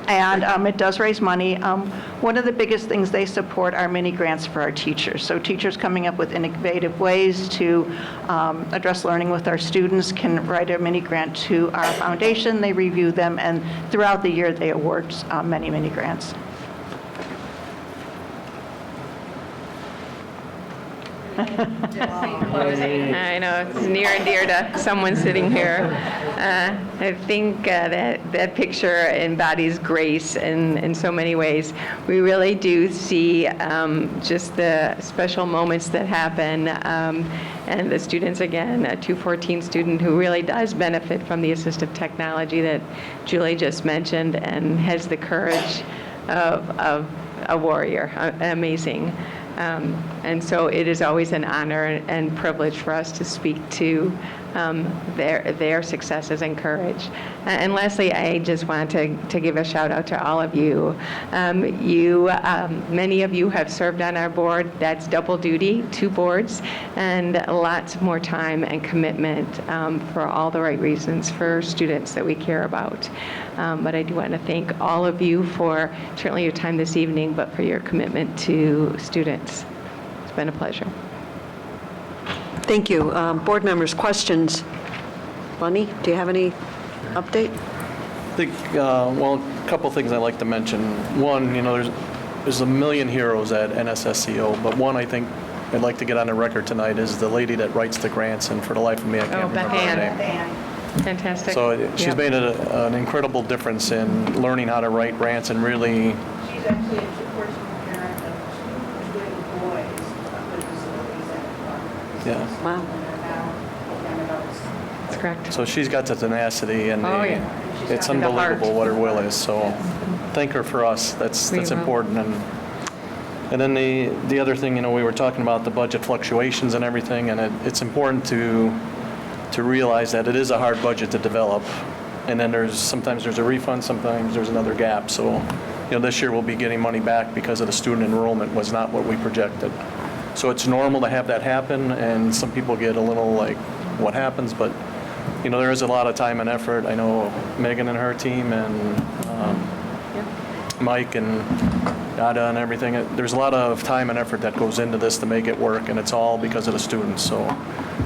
and it does raise money. One of the biggest things they support are mini grants for our teachers. So teachers coming up with innovative ways to address learning with our students can write a mini grant to our foundation. They review them, and throughout the year they award many, many grants. I know, it's near and dear to someone sitting here. I think that picture embodies grace in so many ways. We really do see just the special moments that happen, and the students, again, a 214 student who really does benefit from the assistive technology that Julie just mentioned and has the courage of a warrior, amazing. And so it is always an honor and privilege for us to speak to their successes and courage. And lastly, I just want to give a shout out to all of you. Many of you have served on our board. That's double duty, 2 boards, and lots more time and commitment for all the right reasons for students that we care about. But I do want to thank all of you for certainly your time this evening, but for your commitment to students. It's been a pleasure. Thank you. Board members, questions? Bunny, do you have any update? I think, well, a couple things I'd like to mention. One, there's a million heroes at NSSEO, but one I think I'd like to get on the record tonight is the lady that writes the grants, and for the life of me, I can't remember her name. Fantastic. So she's made an incredible difference in learning how to write grants and really... She's actually a 214 parent of 2 little boys with disabilities at Yeah. Wow. That's correct. So she's got the tenacity, and it's got the heart. unbelievable what her will is. So thank her for us. That's important. And then the other thing, we were talking about the budget fluctuations and everything, and it's important to realize that it is a hard budget to develop. And then sometimes there's a refund, sometimes there's another gap. So this year we'll be getting money back because of the student enrollment was not what we projected. So it's normal to have that happen, and some people get a little like, what happens? But, there is a lot of time and effort. I know Megan and her team and Mike and Yada and everything. There's a lot of time and effort that goes into this to make it work, and it's all because of the students. So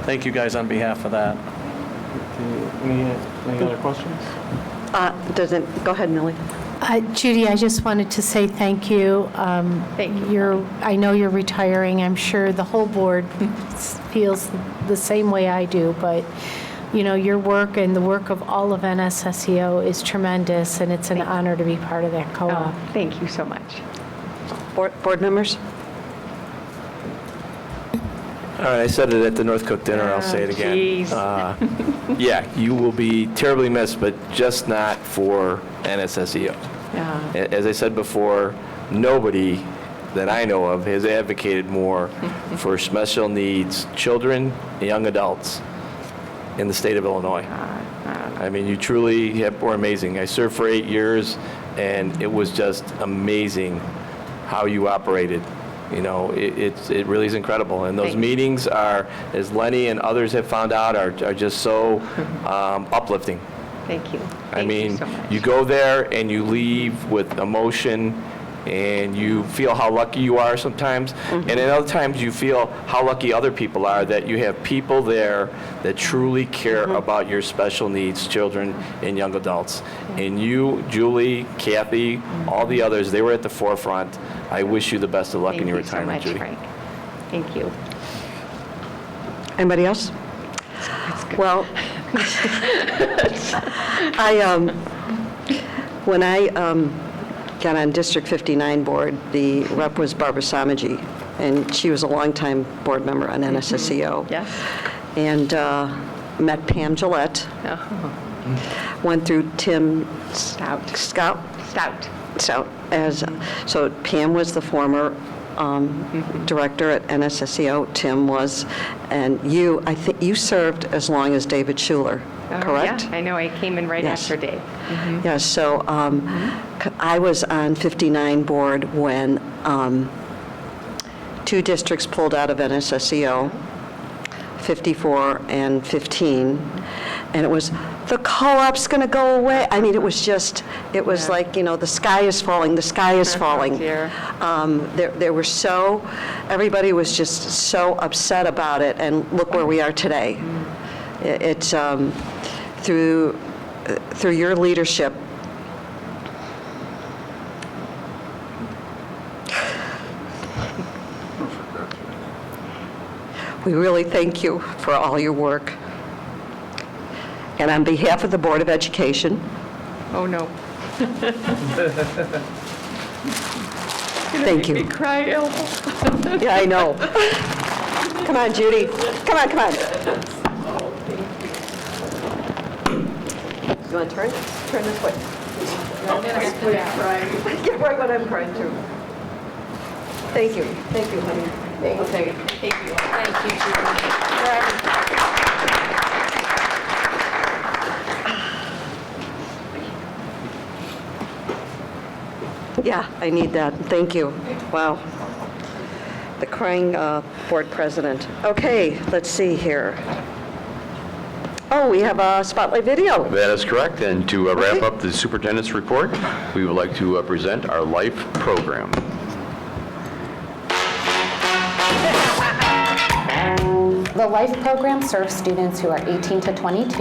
thank you guys on behalf of that. Any other questions? Go ahead, Millie. Judy, I just wanted to say thank you. Thank you. I know you're retiring. I'm sure the whole board feels the same way I do, but, you know, your work and the work of all of NSSEO is tremendous, and it's an honor to be part of that co-op. Oh, thank you so much. Board members? All right, I said it at the Northcote dinner, I'll say it again. Jeez. Yeah, you will be terribly missed, but just not for NSSEO. Yeah. As I said before, nobody that I know of has advocated more for special needs children and young adults in the state of Illinois. I mean, you truly were amazing. I served for 8 years, and it was just amazing how you operated. You know, it really is incredible. And those meetings are, as Lenny and others have found out, are just so uplifting. Thank you. I Thank mean, you so much. you go there and you leave with emotion, and you feel how lucky you are sometimes. And at other times you feel how lucky other people are that you have people there that truly care about your special needs children and young adults. And you, Julie, Kathy, all the others, they were at the forefront. I wish you the best of luck in your retirement, Judy. Frank. Thank you. Anybody else? Well, when I got on District 59 board, the rep was Barbara Samaji, and she was a longtime board member on NSSEO. Yes. And met Pam Gillette. Oh. Went through Tim Stout. Stout. Stout. So Pam was the former director at NSSEO. Tim was, and you, I think you served as long as David Schuler, correct? Yeah, I know. I came in right after Dave. Yes, so I was on 59 board when 2 districts pulled out of NSSEO, 54 and 15, and it was, the co-op's going to go away. I mean, it was just, it was like, you know, the sky is falling, the sky is falling. There were so, everybody was just so upset about it, and look where we are today. It's through your leadership. We really thank you for all your work. And on behalf of the Board of Education. Oh, no. Thank you. Make me cry, Elmo. Yeah, I know. Come on, Judy. Come on, come on. You want to turn? Turn this way. Get right when I'm crying too. Thank you. Thank you, honey. Thank you. Thank you. Thank you, Judy. Yeah, I need that. Thank you. Wow. The crying board president. Okay, let's see here. Oh, we have a spotlight video. That is correct. And to wrap up the superintendent's report, we would like to present our LIFE program. The LIFE program serves students who are 18 to 22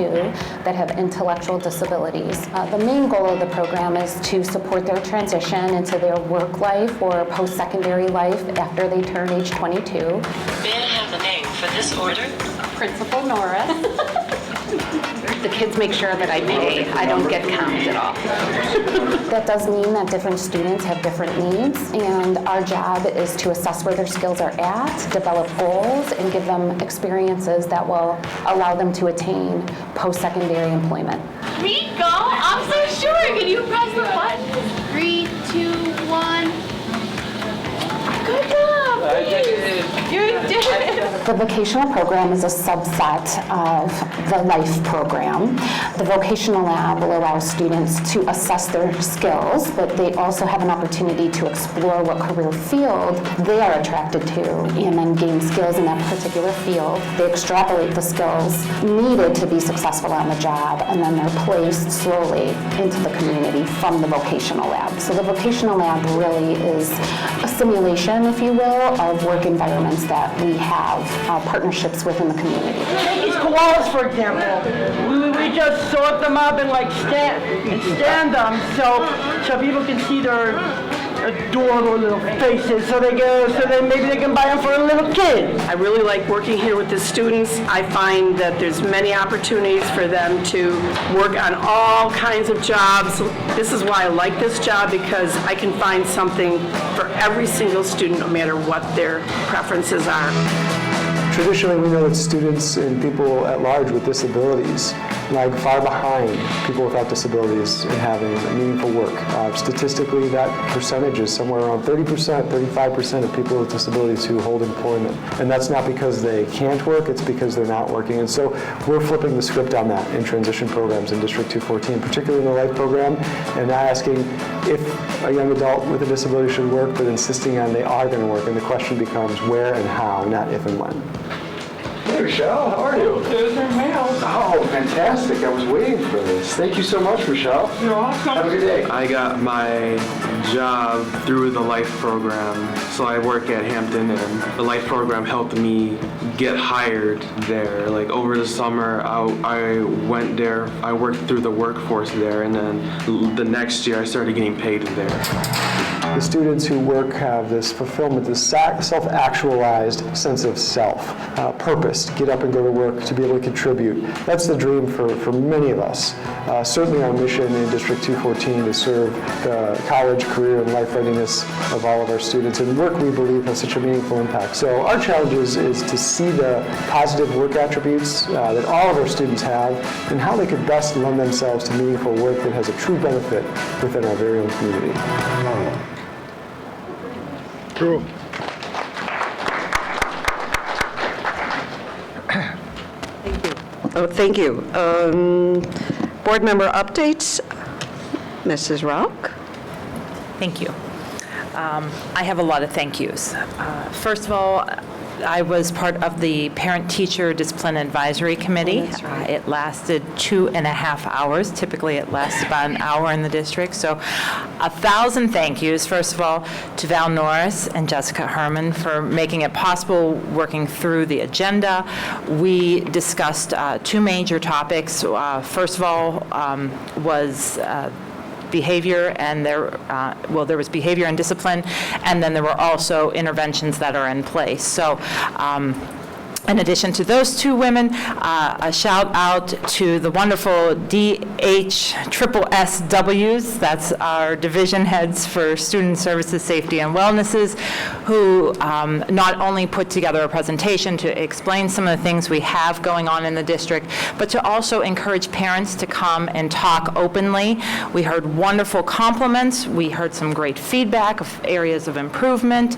that have intellectual disabilities. The main goal of the program is to support their transition into their work life or post-secondary life after they turn age 22. May I have the name for this order? Principal Norris. The kids make sure that I pay. I don't get counted off. That does mean that different students have different needs, and our job is to assess where their skills are at, develop goals, and give them experiences that will allow them to attain post-secondary employment. Rico, I'm so sure. Can you press the button? 3, 2, 1. Good job. You did it. The vocational program is a subset of the LIFE program. The vocational lab will allow students to assess their skills, but they also have an opportunity to explore what career field they are attracted to and then gain skills in that particular field. They extrapolate the skills needed to be successful on the job, and then they're placed slowly into the community from the vocational lab. So the vocational lab really is a simulation, if you will, of work environments that we have partnerships with in the community. Take these koalas, for example. We just sort them up and like stand them so people can see their adorable little faces, so then maybe they can buy them for a little kid. I really like working here with the students. I find that there's many opportunities for them to work on all kinds of jobs. This is why I like this job, because I can find something for every single student, no matter what their preferences are. Traditionally, we know that students and people at large with disabilities lag far behind people without disabilities in having meaningful work. Statistically, that percentage is somewhere around 30%, 35% of people with disabilities who hold employment. And that's not because they can't work, it's because they're not working. And so we're flipping the script on that in transition programs in District 214, particularly in the LIFE program, and not asking if a young adult with a disability should work, but insisting on they are going to work. And the question becomes where and how, not if and when. Hey, Michelle, how are you? There's our mail. Oh, fantastic. I was waiting for this. Thank you so much, Michelle. You're welcome. Have a good day. I got my job through the LIFE program. So I work at Hampton, and the LIFE program helped me get hired there. Like over the summer, I went there, I worked through the workforce there, and then the next year I started getting paid there. The students who work have this fulfillment, this self-actualized sense of self, purpose, to get up and go to work, to be able to contribute. That's the dream for many of us. Certainly our mission in District 214 to serve the college, career, and life readiness of all of our students. And work, we believe, has such a meaningful impact. So our challenge is to see the positive work attributes that all of our students have and how they could best lend themselves to meaningful work that has a true benefit within our very own community. True. Oh, thank you. Board member updates. Mrs. Rauch. Thank you. I have a lot of thank yous. First of all, I was part of the Parent-Teacher Discipline Advisory Committee. Oh, that's right. It lasted 2.5 hours. Typically, it lasts about an hour in the district. So 1,000 thank yous, first of all, to Val Norris and Jessica Herman for making it possible working through the agenda. We discussed two major topics. First of all was behavior, and there was behavior and discipline, and then there were also interventions that are in place. So in addition to those two women, a shout out to the wonderful DHSSWs, that's our division heads for Student Services, Safety, and Wellnesses, who not only put together a presentation to explain some of the things we have going on in the district, but to also encourage parents to come and talk openly. We heard wonderful compliments. We heard some great feedback of areas of improvement.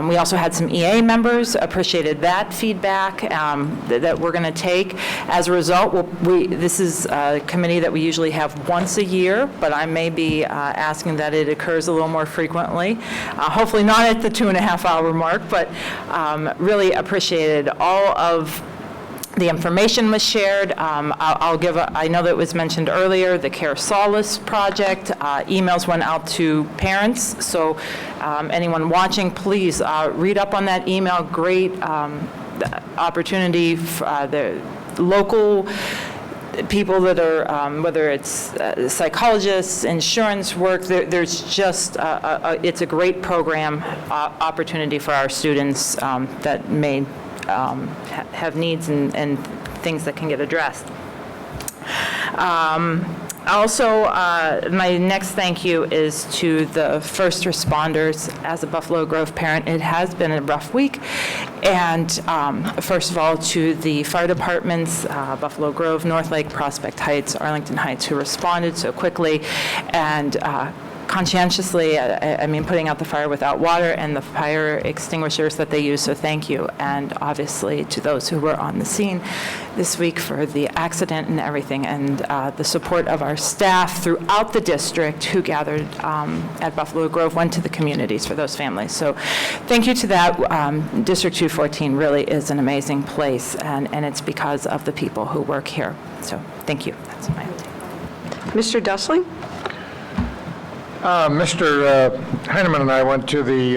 We also had some EA members, appreciated that feedback. That we're going to take. As a result, this is a committee that we usually have once a year, but I may be asking that it occurs a little more frequently. Hopefully not at the 2.5-hour mark, but really appreciated all of the information was shared. I know that it was mentioned earlier, the Care Solace project. Emails went out to parents, so anyone watching, please read up on that email. Great opportunity for the local people that are, whether it's psychologists, insurance work, there's just, it's a great program opportunity for our students that may have needs and things that can get addressed. Also, my next thank you is to the first responders. As a Buffalo Grove parent, it has been a rough week. And first of all, to the fire departments, Buffalo Grove, North Lake, Prospect Heights, Arlington Heights, who responded so quickly and conscientiously, putting out the fire without water, and the fire extinguishers that they use, so thank you. And obviously to those who were on the scene this week for the accident and everything, and the support of our staff throughout the district who gathered at Buffalo Grove, went to the communities for those families. So thank you to that. District 214 really is an amazing place, and it's because of the people who work here. So thank you. That's my update. Mr. Dusling? Mr. Heineman and I went to the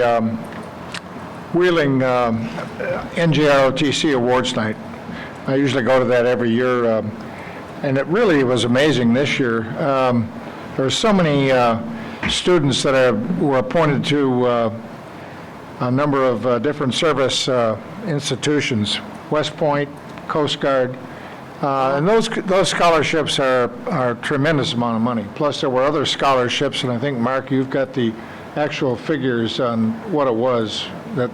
Wheeling NJROTC Awards Night. I usually go to that every year, and it really was amazing this year. There were so many students that were appointed to a number of different service institutions, West Point, Coast Guard, and those scholarships are a tremendous amount of money. Plus, there were other scholarships, and I think, Mark, you've got the actual figures on what it was that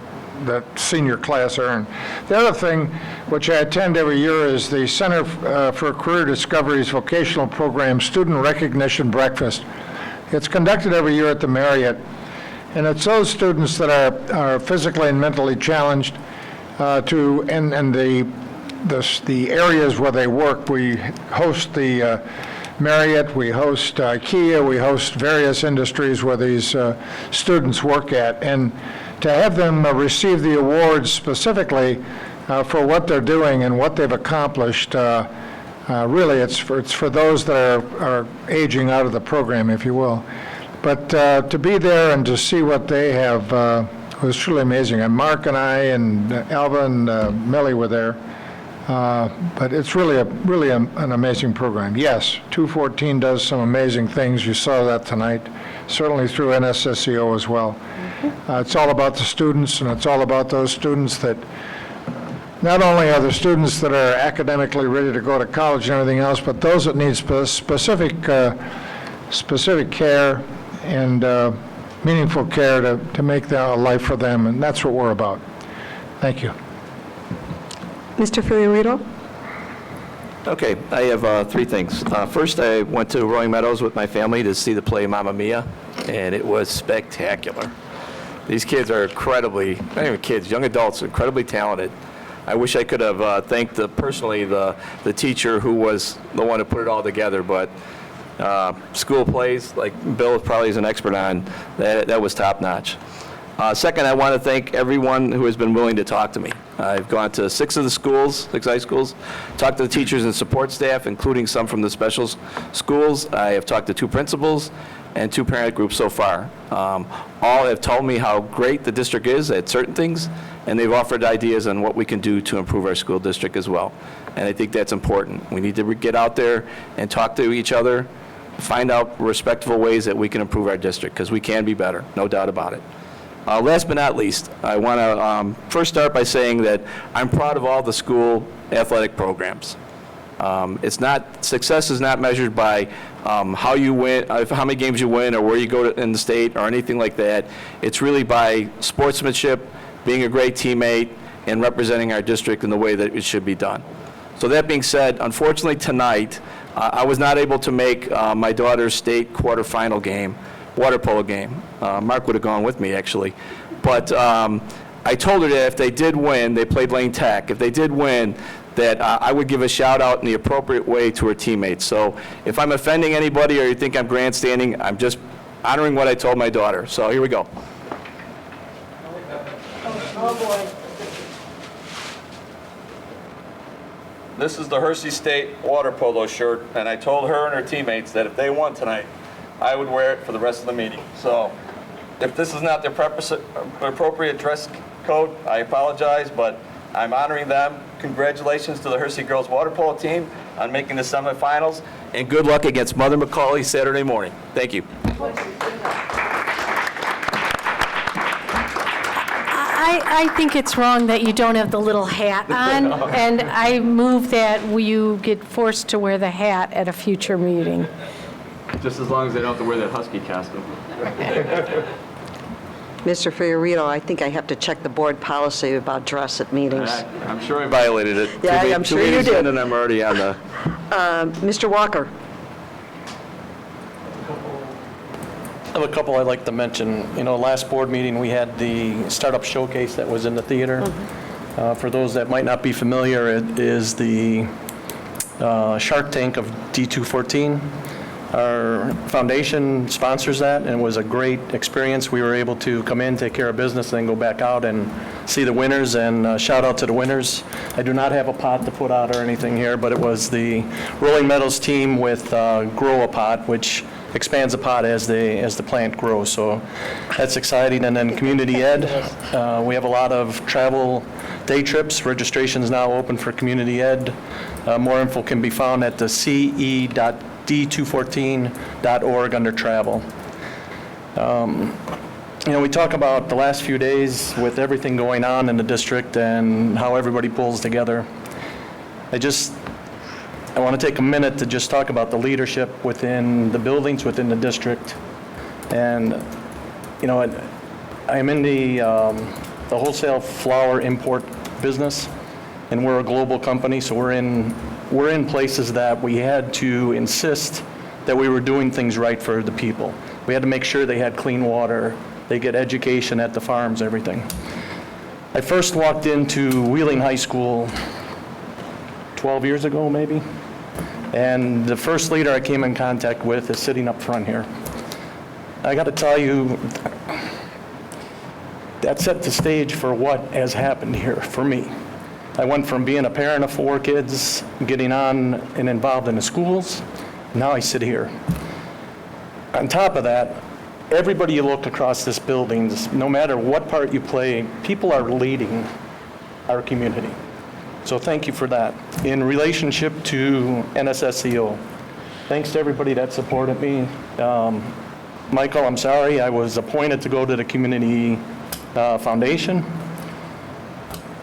senior class earned. The other thing, which I attend every year, is the Center for Career Discovery's Vocational Program Student Recognition Breakfast. It's conducted every year at the Marriott, and it's those students that are physically and mentally challenged and the areas where they work. We host the Marriott, we host IKEA, we host various industries where these students work at, and to have them receive the awards specifically for what they're doing and what they've accomplished, really it's for those that are aging out of the program, if you will. But to be there and to see what they have was truly amazing. And Mark and I and Alva and Millie were there. But it's really an amazing program. Yes, 214 does some amazing things. You saw that tonight, certainly through NSSEO as well. It's all about the students, and it's all about those students that not only are the students that are academically ready to go to college and everything else, but those that need specific care and meaningful care to make that a life for them, and that's what we're about. Thank you. Mr. Fiorito? Okay, I have three things. First, I went to Rolling Meadows with my family to see the play Mamma Mia, and it was spectacular. These kids are incredibly, not even kids, young adults, incredibly talented. I wish I could have thanked personally the teacher who was the one who put it all together, but school plays, like Bill probably is an expert on, that was top-notch. Second, I want to thank everyone who has been willing to talk to me. I've gone to 6 high schools, talked to the teachers and support staff, including some from the special schools. I have talked to 2 principals and 2 parent groups so far. All have told me how great the district is at certain things, and they've offered ideas on what we can do to improve our school district as well. And I think that's important. We need to get out there and talk to each other, find out respectful ways that we can improve our district, because we can be better, no doubt about it. Last but not least, I want to first start by saying that I'm proud of all the school athletic programs. Success is not measured by how you win, how many games you win, or where you go in the state, or anything like that. It's really by sportsmanship, being a great teammate, and representing our district in the way that it should be done. So that being said, unfortunately tonight, I was not able to make my daughter's state quarterfinal game, water polo game. Mark would have gone with me, actually. But I told her that if they did win, they played Lane Tech, if they did win, that I would give a shout out in the appropriate way to her teammates. So if I'm offending anybody or you think I'm grandstanding, I'm just honoring what I told my daughter. So here we go. Oh, boy. This is the Hershey State water polo shirt, and I told her and her teammates that if they won tonight, I would wear it for the rest of the meeting. So if this is not the appropriate dress code, I apologize, but I'm honoring them. Congratulations to the Hershey girls water polo team on making the semifinals, and good luck against Mother McCauley Saturday morning. Thank you. I think it's wrong that you don't have the little hat on, and I move that you get forced to wear the hat at a future meeting. Just as long as they don't have to wear that husky costume. Mr. Fiorito, I think I have to check the board policy about dress at meetings. I'm sure I violated it. Yeah, I'm sure you did. And I'm already on the... Mr. Walker. I have a couple I'd like to mention. Last board meeting, we had the startup showcase that was in the theater. For those that might not be familiar, it is the Shark Tank of D214. Our foundation sponsors that, and it was a great experience. We were able to come in, take care of business, and then go back out and see the winners, and shout out to the winners. I do not have a pot to put out or anything here, but it was the Rolling Meadows team with Grow a Pot, which expands the pot as the plant grows. So that's exciting. And then community ed, we have a lot of travel day trips. Registration is now open for community ed. More info can be found at the ce.d214.org under travel. We talk about the last few days with everything going on in the district and how everybody pulls together. I want to take a minute to just talk about the leadership within the buildings, within the district. And, I'm in the wholesale flour import business, and we're a global company, so we're in places that we had to insist that we were doing things right for the people. We had to make sure they had clean water, they get education at the farms, everything. I first walked into Wheeling High School 12 years ago, maybe. And the first leader I came in contact with is sitting up front here. I got to tell you, that set the stage for what has happened here for me. I went from being a parent of 4 kids, getting on and involved in the schools. Now I sit here. On top of that, everybody you look across this building, no matter what part you play, people are leading our community. So thank you for that. In relationship to NSSEO, thanks to everybody that supported me. Michael, I'm sorry, I was appointed to go to the community foundation.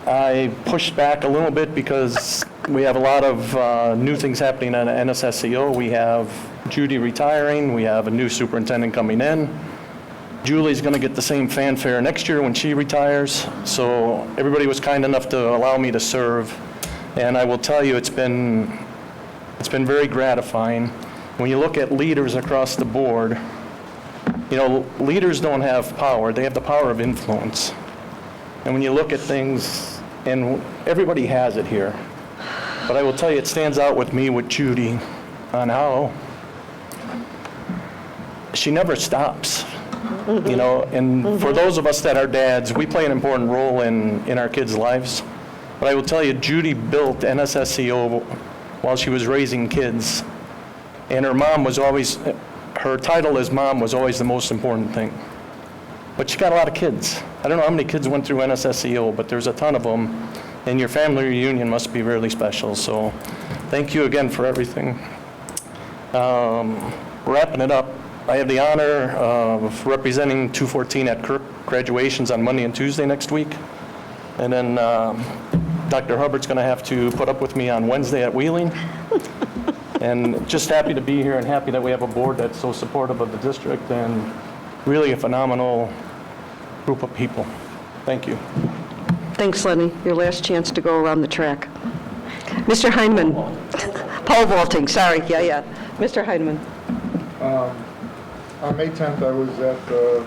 I pushed back a little bit because we have a lot of new things happening at NSSEO. We have Judy retiring, we have a new superintendent coming in. Julie's going to get the same fanfare next year when she retires. So everybody was kind enough to allow me to serve. And I will tell you, it's been very gratifying. When you look at leaders across the board, leaders don't have power, they have the power of influence. And when you look at things, and everybody has it here, but I will tell you, it stands out with me with Judy on how she never stops. And for those of us that are dads, we play an important role in our kids' lives. But I will tell you, Judy built NSSEO while she was raising kids. And her title as mom was always the most important thing. But she got a lot of kids. I don't know how many kids went through NSSEO, but there's a ton of them. And your family reunion must be really special. So thank you again for everything. Wrapping it up, I have the honor of representing 214 at Kirk graduations on Monday and Tuesday next week. And then Dr. Hubbard's going to have to put up with me on Wednesday at Wheeling. And just happy to be here and happy that we have a board that's so supportive of the district and really a phenomenal group of people. Thank you. Thanks, Lenny. Your last chance to go around the track. Mr. Heineman. Pole vaulting, sorry. Yeah. Mr. Heineman. On May 10th, I was at the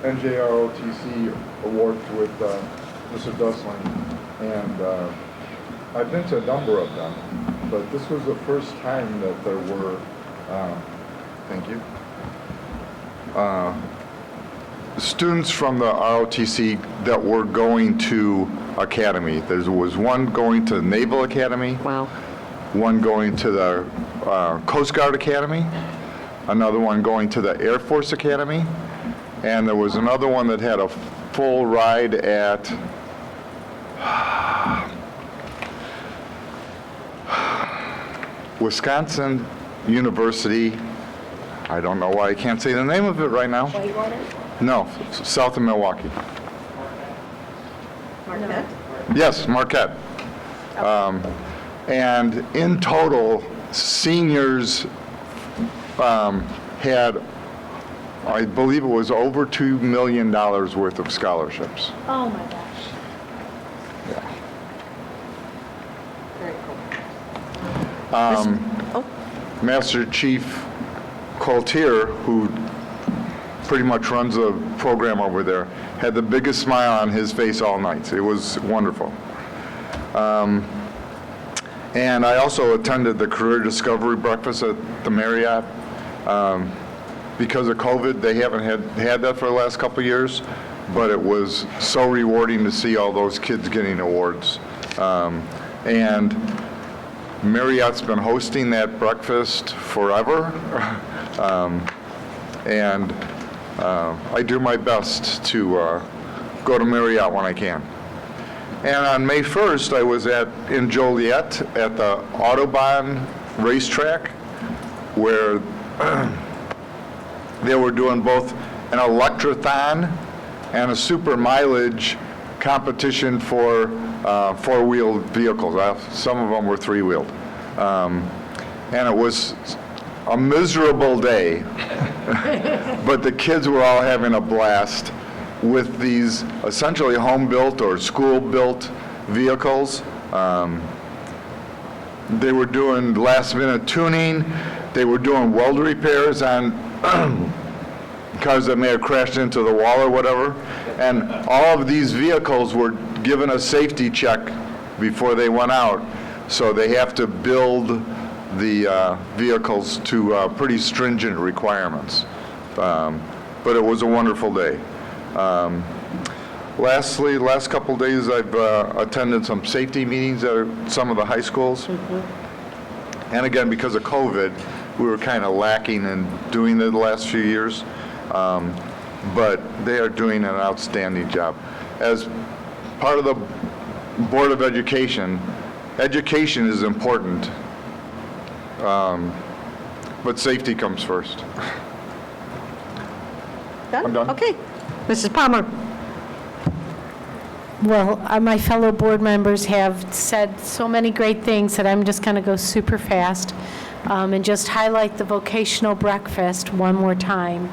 NJROTC Awards with Mr. Dusslin, and I've been to a number of them, but this was the first time that there were, thank you, students from the ROTC that were going to academy. There was one going to Naval Academy. Wow. One going to the Coast Guard Academy. Another one going to the Air Force Academy, and there was another one that had a full ride at Wisconsin University. I don't know why I can't say the name of it right now. Whitewater? No, south of Milwaukee. Marquette? Yes, Marquette. And in total, seniors had, I believe it was over $2 million worth of scholarships. Oh my gosh. Very cool. Master Chief Coltier, who pretty much runs the program over there, had the biggest smile on his face all night. It was wonderful. And I also attended the Career Discovery Breakfast at the Marriott. Because of COVID, they haven't had that for the last couple of years, but it was so rewarding to see all those kids getting awards. And Marriott's been hosting that breakfast forever. and I do my best to go to Marriott when I can. And on May 1st, I was in Joliet at the Autobahn racetrack, where they were doing both an electrothon and a super mileage competition for four-wheeled vehicles. Some of them were three-wheeled. And it was a miserable day, but the kids were all having a blast with these essentially home-built or school-built vehicles. They were doing last-minute tuning. They were doing weld repairs on cars that may have crashed into the wall or whatever. And all of these vehicles were given a safety check before they went out. So they have to build the vehicles to pretty stringent requirements. But it was a wonderful day. Lastly, last couple days I've attended some safety meetings at some of the high schools. And again, because of COVID, we were kind of lacking in doing it the last few years. But they are doing an outstanding job. As part of the Board of Education, education is important, but safety comes first. I'm done. Okay. Mrs. Palmer? Well, my fellow board members have said so many great things that I'm just going to go super fast and just highlight the vocational breakfast one more time.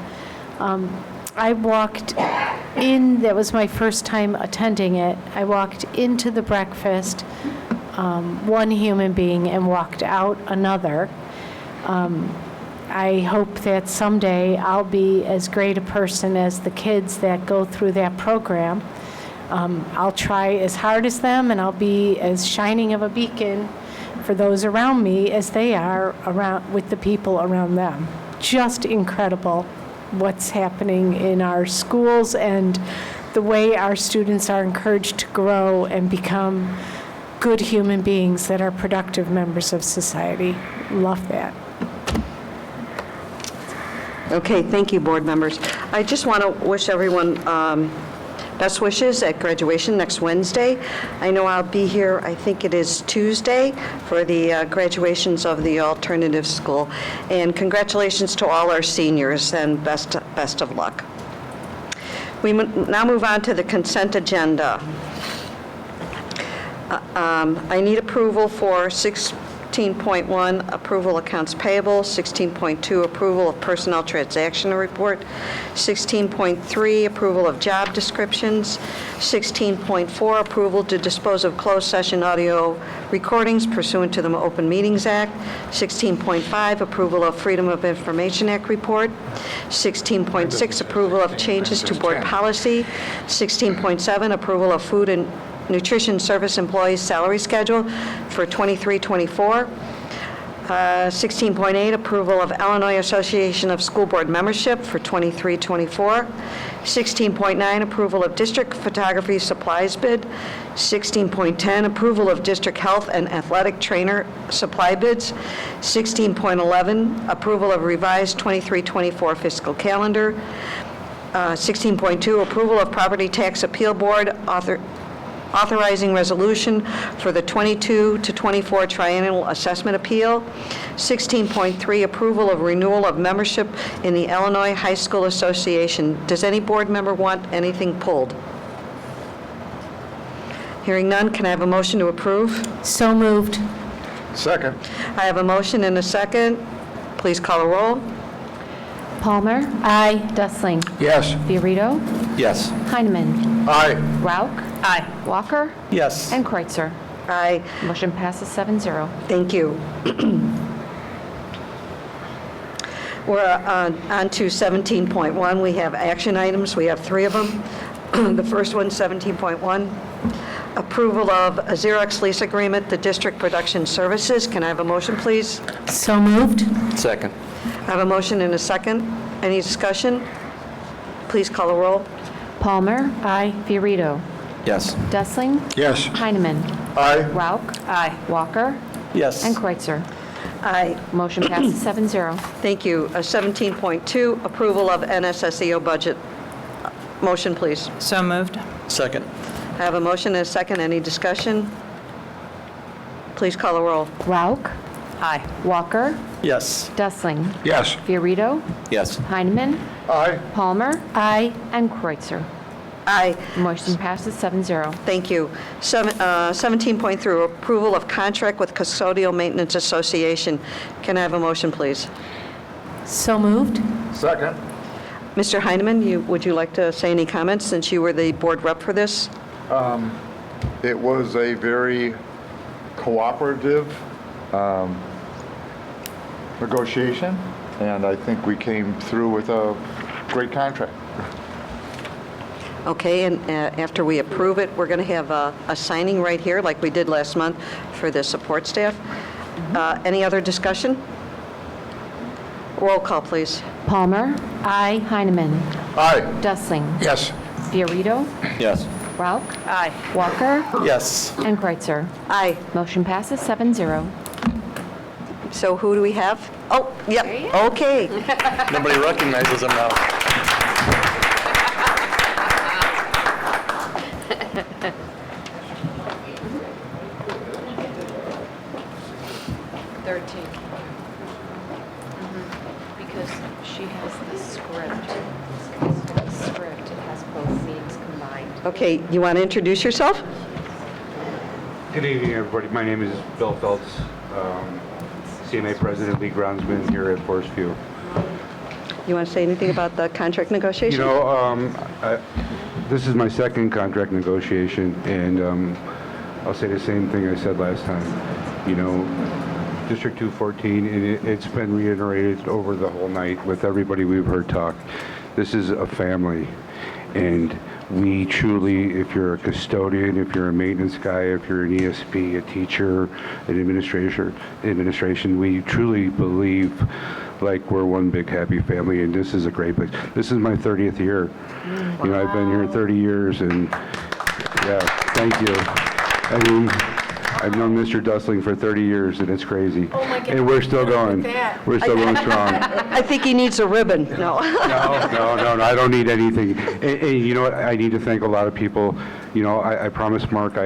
I walked in, that was my first time attending it. I walked into the breakfast, one human being, and walked out another. I hope that someday I'll be as great a person as the kids that go through that program. I'll try as hard as them, and I'll be as shining of a beacon for those around me as they are around with the people around them. Just incredible what's happening in our schools and the way our students are encouraged to grow and become good human beings that are productive members of society. Love that. Okay, thank you, board members. I just want to wish everyone best wishes at graduation next Wednesday. I know I'll be here, I think it is Tuesday, for the graduations of the alternative school. And congratulations to all our seniors, and best of luck. We now move on to the consent agenda. I need approval for 16.1, approval accounts payable, 16.2, approval of personnel transaction report, 16.3, approval of job descriptions, 16.4, approval to dispose of closed session audio recordings pursuant to the Open Meetings Act, 16.5, approval of Freedom of Information Act report, 16.6, approval of changes to board policy, 16.7, approval of food and nutrition service employees' salary schedule for 23-24. 16.8, approval of Illinois Association of School Board membership for 23-24. 16.9, approval of district photography supplies bid. 16.10, approval of district health and athletic trainer supply bids. 16.11, approval of revised 23-24 fiscal calendar. 16.2, approval of property tax appeal board authorizing resolution for the 22-24 triennial assessment appeal. 16.3, approval of renewal of membership in the Illinois High School Association. Does any board member want anything pulled? Hearing none, can I have a motion to approve? So moved. Second. I have a motion and a second. Please call a roll. Palmer? Aye. Dustling? Yes. Fiorito? Yes. Heineman? Aye. Rauk? Aye. Walker? Yes. And Kreutzer. Aye. Motion passes 7-0. Thank you. We're on to 17.1. We have action items. We have 3 of them. The first one, 17.1, approval of a Xerox lease agreement, the district production services. Can I have a motion, please? So moved. Second. I have a motion and a second. Any discussion? Please call a roll. Palmer? Aye. Fiorito? Yes. Dustling? Yes. Heineman? Aye. Rauk? Aye. Walker? Yes. And Kreutzer. Aye. Motion passes 7-0. Thank you. 17.2, approval of NSSEO budget. Motion, please. So moved. Second. I have a motion and a second. Any discussion? Please call the roll. Rauch, Aye. Walker, Yes. Dustling, Yes. Fiorito, Yes. Heineman, Aye. Palmer, Aye. and Kreutzer. Aye. Motion passes 7-0. Thank you. 17.3, approval of contract with Custodial Maintenance Association. Can I have a motion, please? So moved. Second. Mr. Heineman, would you like to say any comments since you were the board rep for this? It was a very cooperative negotiation, and I think we came through with a great contract. Okay, and after we approve it, we're going to have a signing right here, like we did last month, for the support staff. Any other discussion? Roll call, please. Palmer, Aye. Heineman, Aye. Dustling, Yes. Fiorito, Yes. Rauch, Aye. Walker, Yes. and Kreutzer. Aye. Motion passes 7-0. So who do we have? Oh, yep, okay. Nobody recognizes him now. Because she has the script. The script has both names combined. Okay, you want to introduce yourself? Good evening, everybody. My name is Bill Feltz, CMA President, League Groundsman here at Forest View. You want to say anything about the contract negotiation? You know, this is my second contract negotiation, and I'll say the same thing I said last time. You know, District 214, and it's been reiterated over the whole night with everybody we've heard talk. This is a family, and we truly, if you're a custodian, if you're a maintenance guy, if you're an ESP, a teacher, an administration, we truly believe like we're one big happy family, and this is a great place. This is my 30th year. You know, I've been here 30 years, and yeah, thank you. I mean, I've known Mr. Dustling for 30 years, and it's crazy. Oh my God. And we're still going. We're still going strong. I think he needs a ribbon. No. No, I don't need anything. And you know what? I need to thank a lot of people. You know, I promised Mark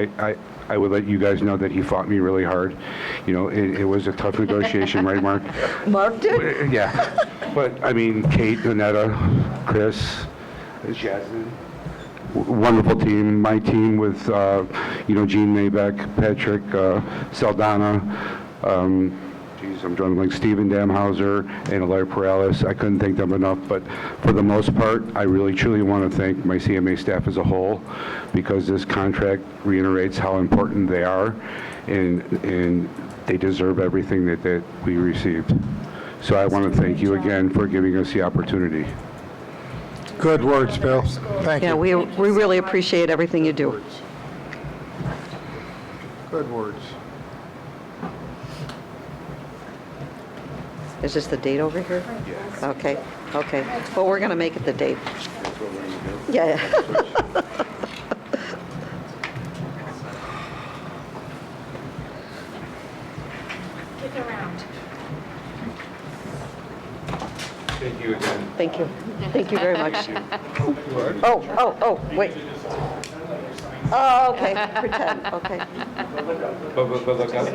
I would let you guys know that he fought me really hard. You know, it was a tough negotiation, right, Mark? Mark did? Yeah. But, I mean, Kate, Annetta, Chris, Jasmine, wonderful team. My team with, you know, Gene Maybeck, Patrick, Saldana, I'm drawing like Stephen Damhauser and Alaire Perales. I couldn't thank them enough, but for the most part, I really truly want to thank my CMA staff as a whole, because this contract reiterates how important they are, and they deserve everything that we received. So I want to thank you again for giving us the opportunity. Good words, Bill. Thank Yeah, you. we really appreciate everything you do. Good words. Is this the date over here? Yes. Okay. Well, we're going to make it the date. Yeah. Kick around. Thank you again. Thank you. Thank you very much. Oh, wait. Oh, okay, pretend, okay. But look up.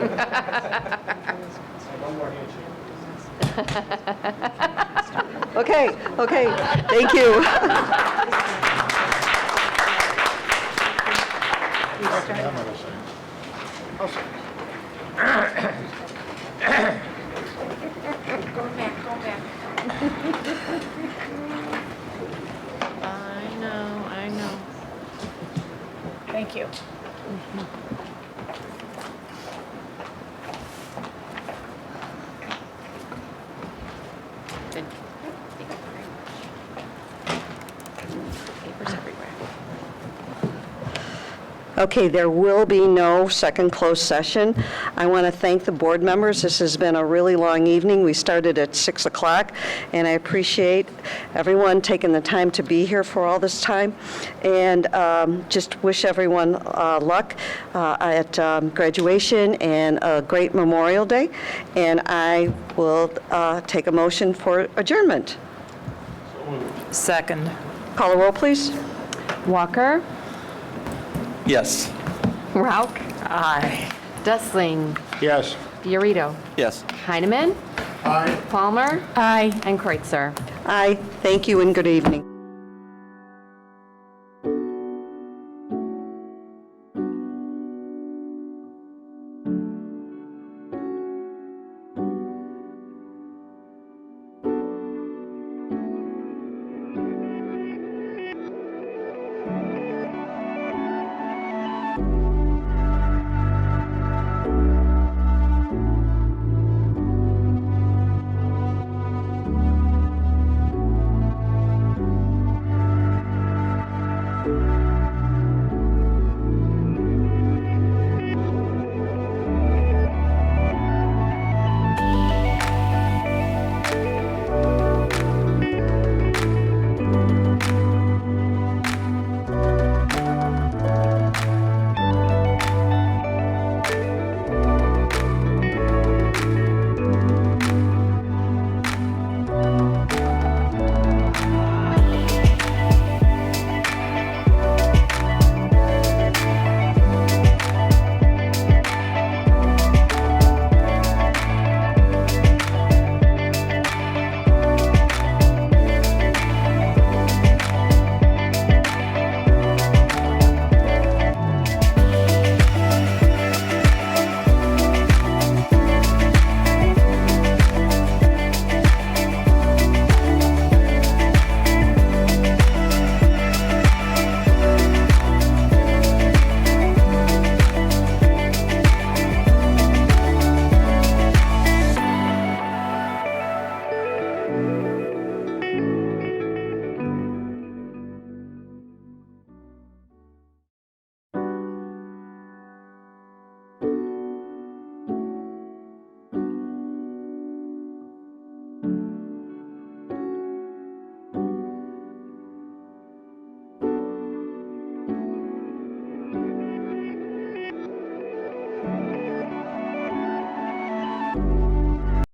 Okay, thank you. Go back. I know. Thank you. Okay, there will be no second closed session. I want to thank the board members. This has been a really long evening. We started at 6 o'clock, and I appreciate everyone taking the time to be here for all this time. And just wish everyone luck at graduation and a great Memorial Day. And I will take a motion for adjournment. Second. Call a roll, please. Walker, Yes. Rauch, Aye. Dustling, Yes. Fiorito, Yes. Heineman, Aye. Palmer, Aye. and Kreutzer. Aye. Thank you and good evening.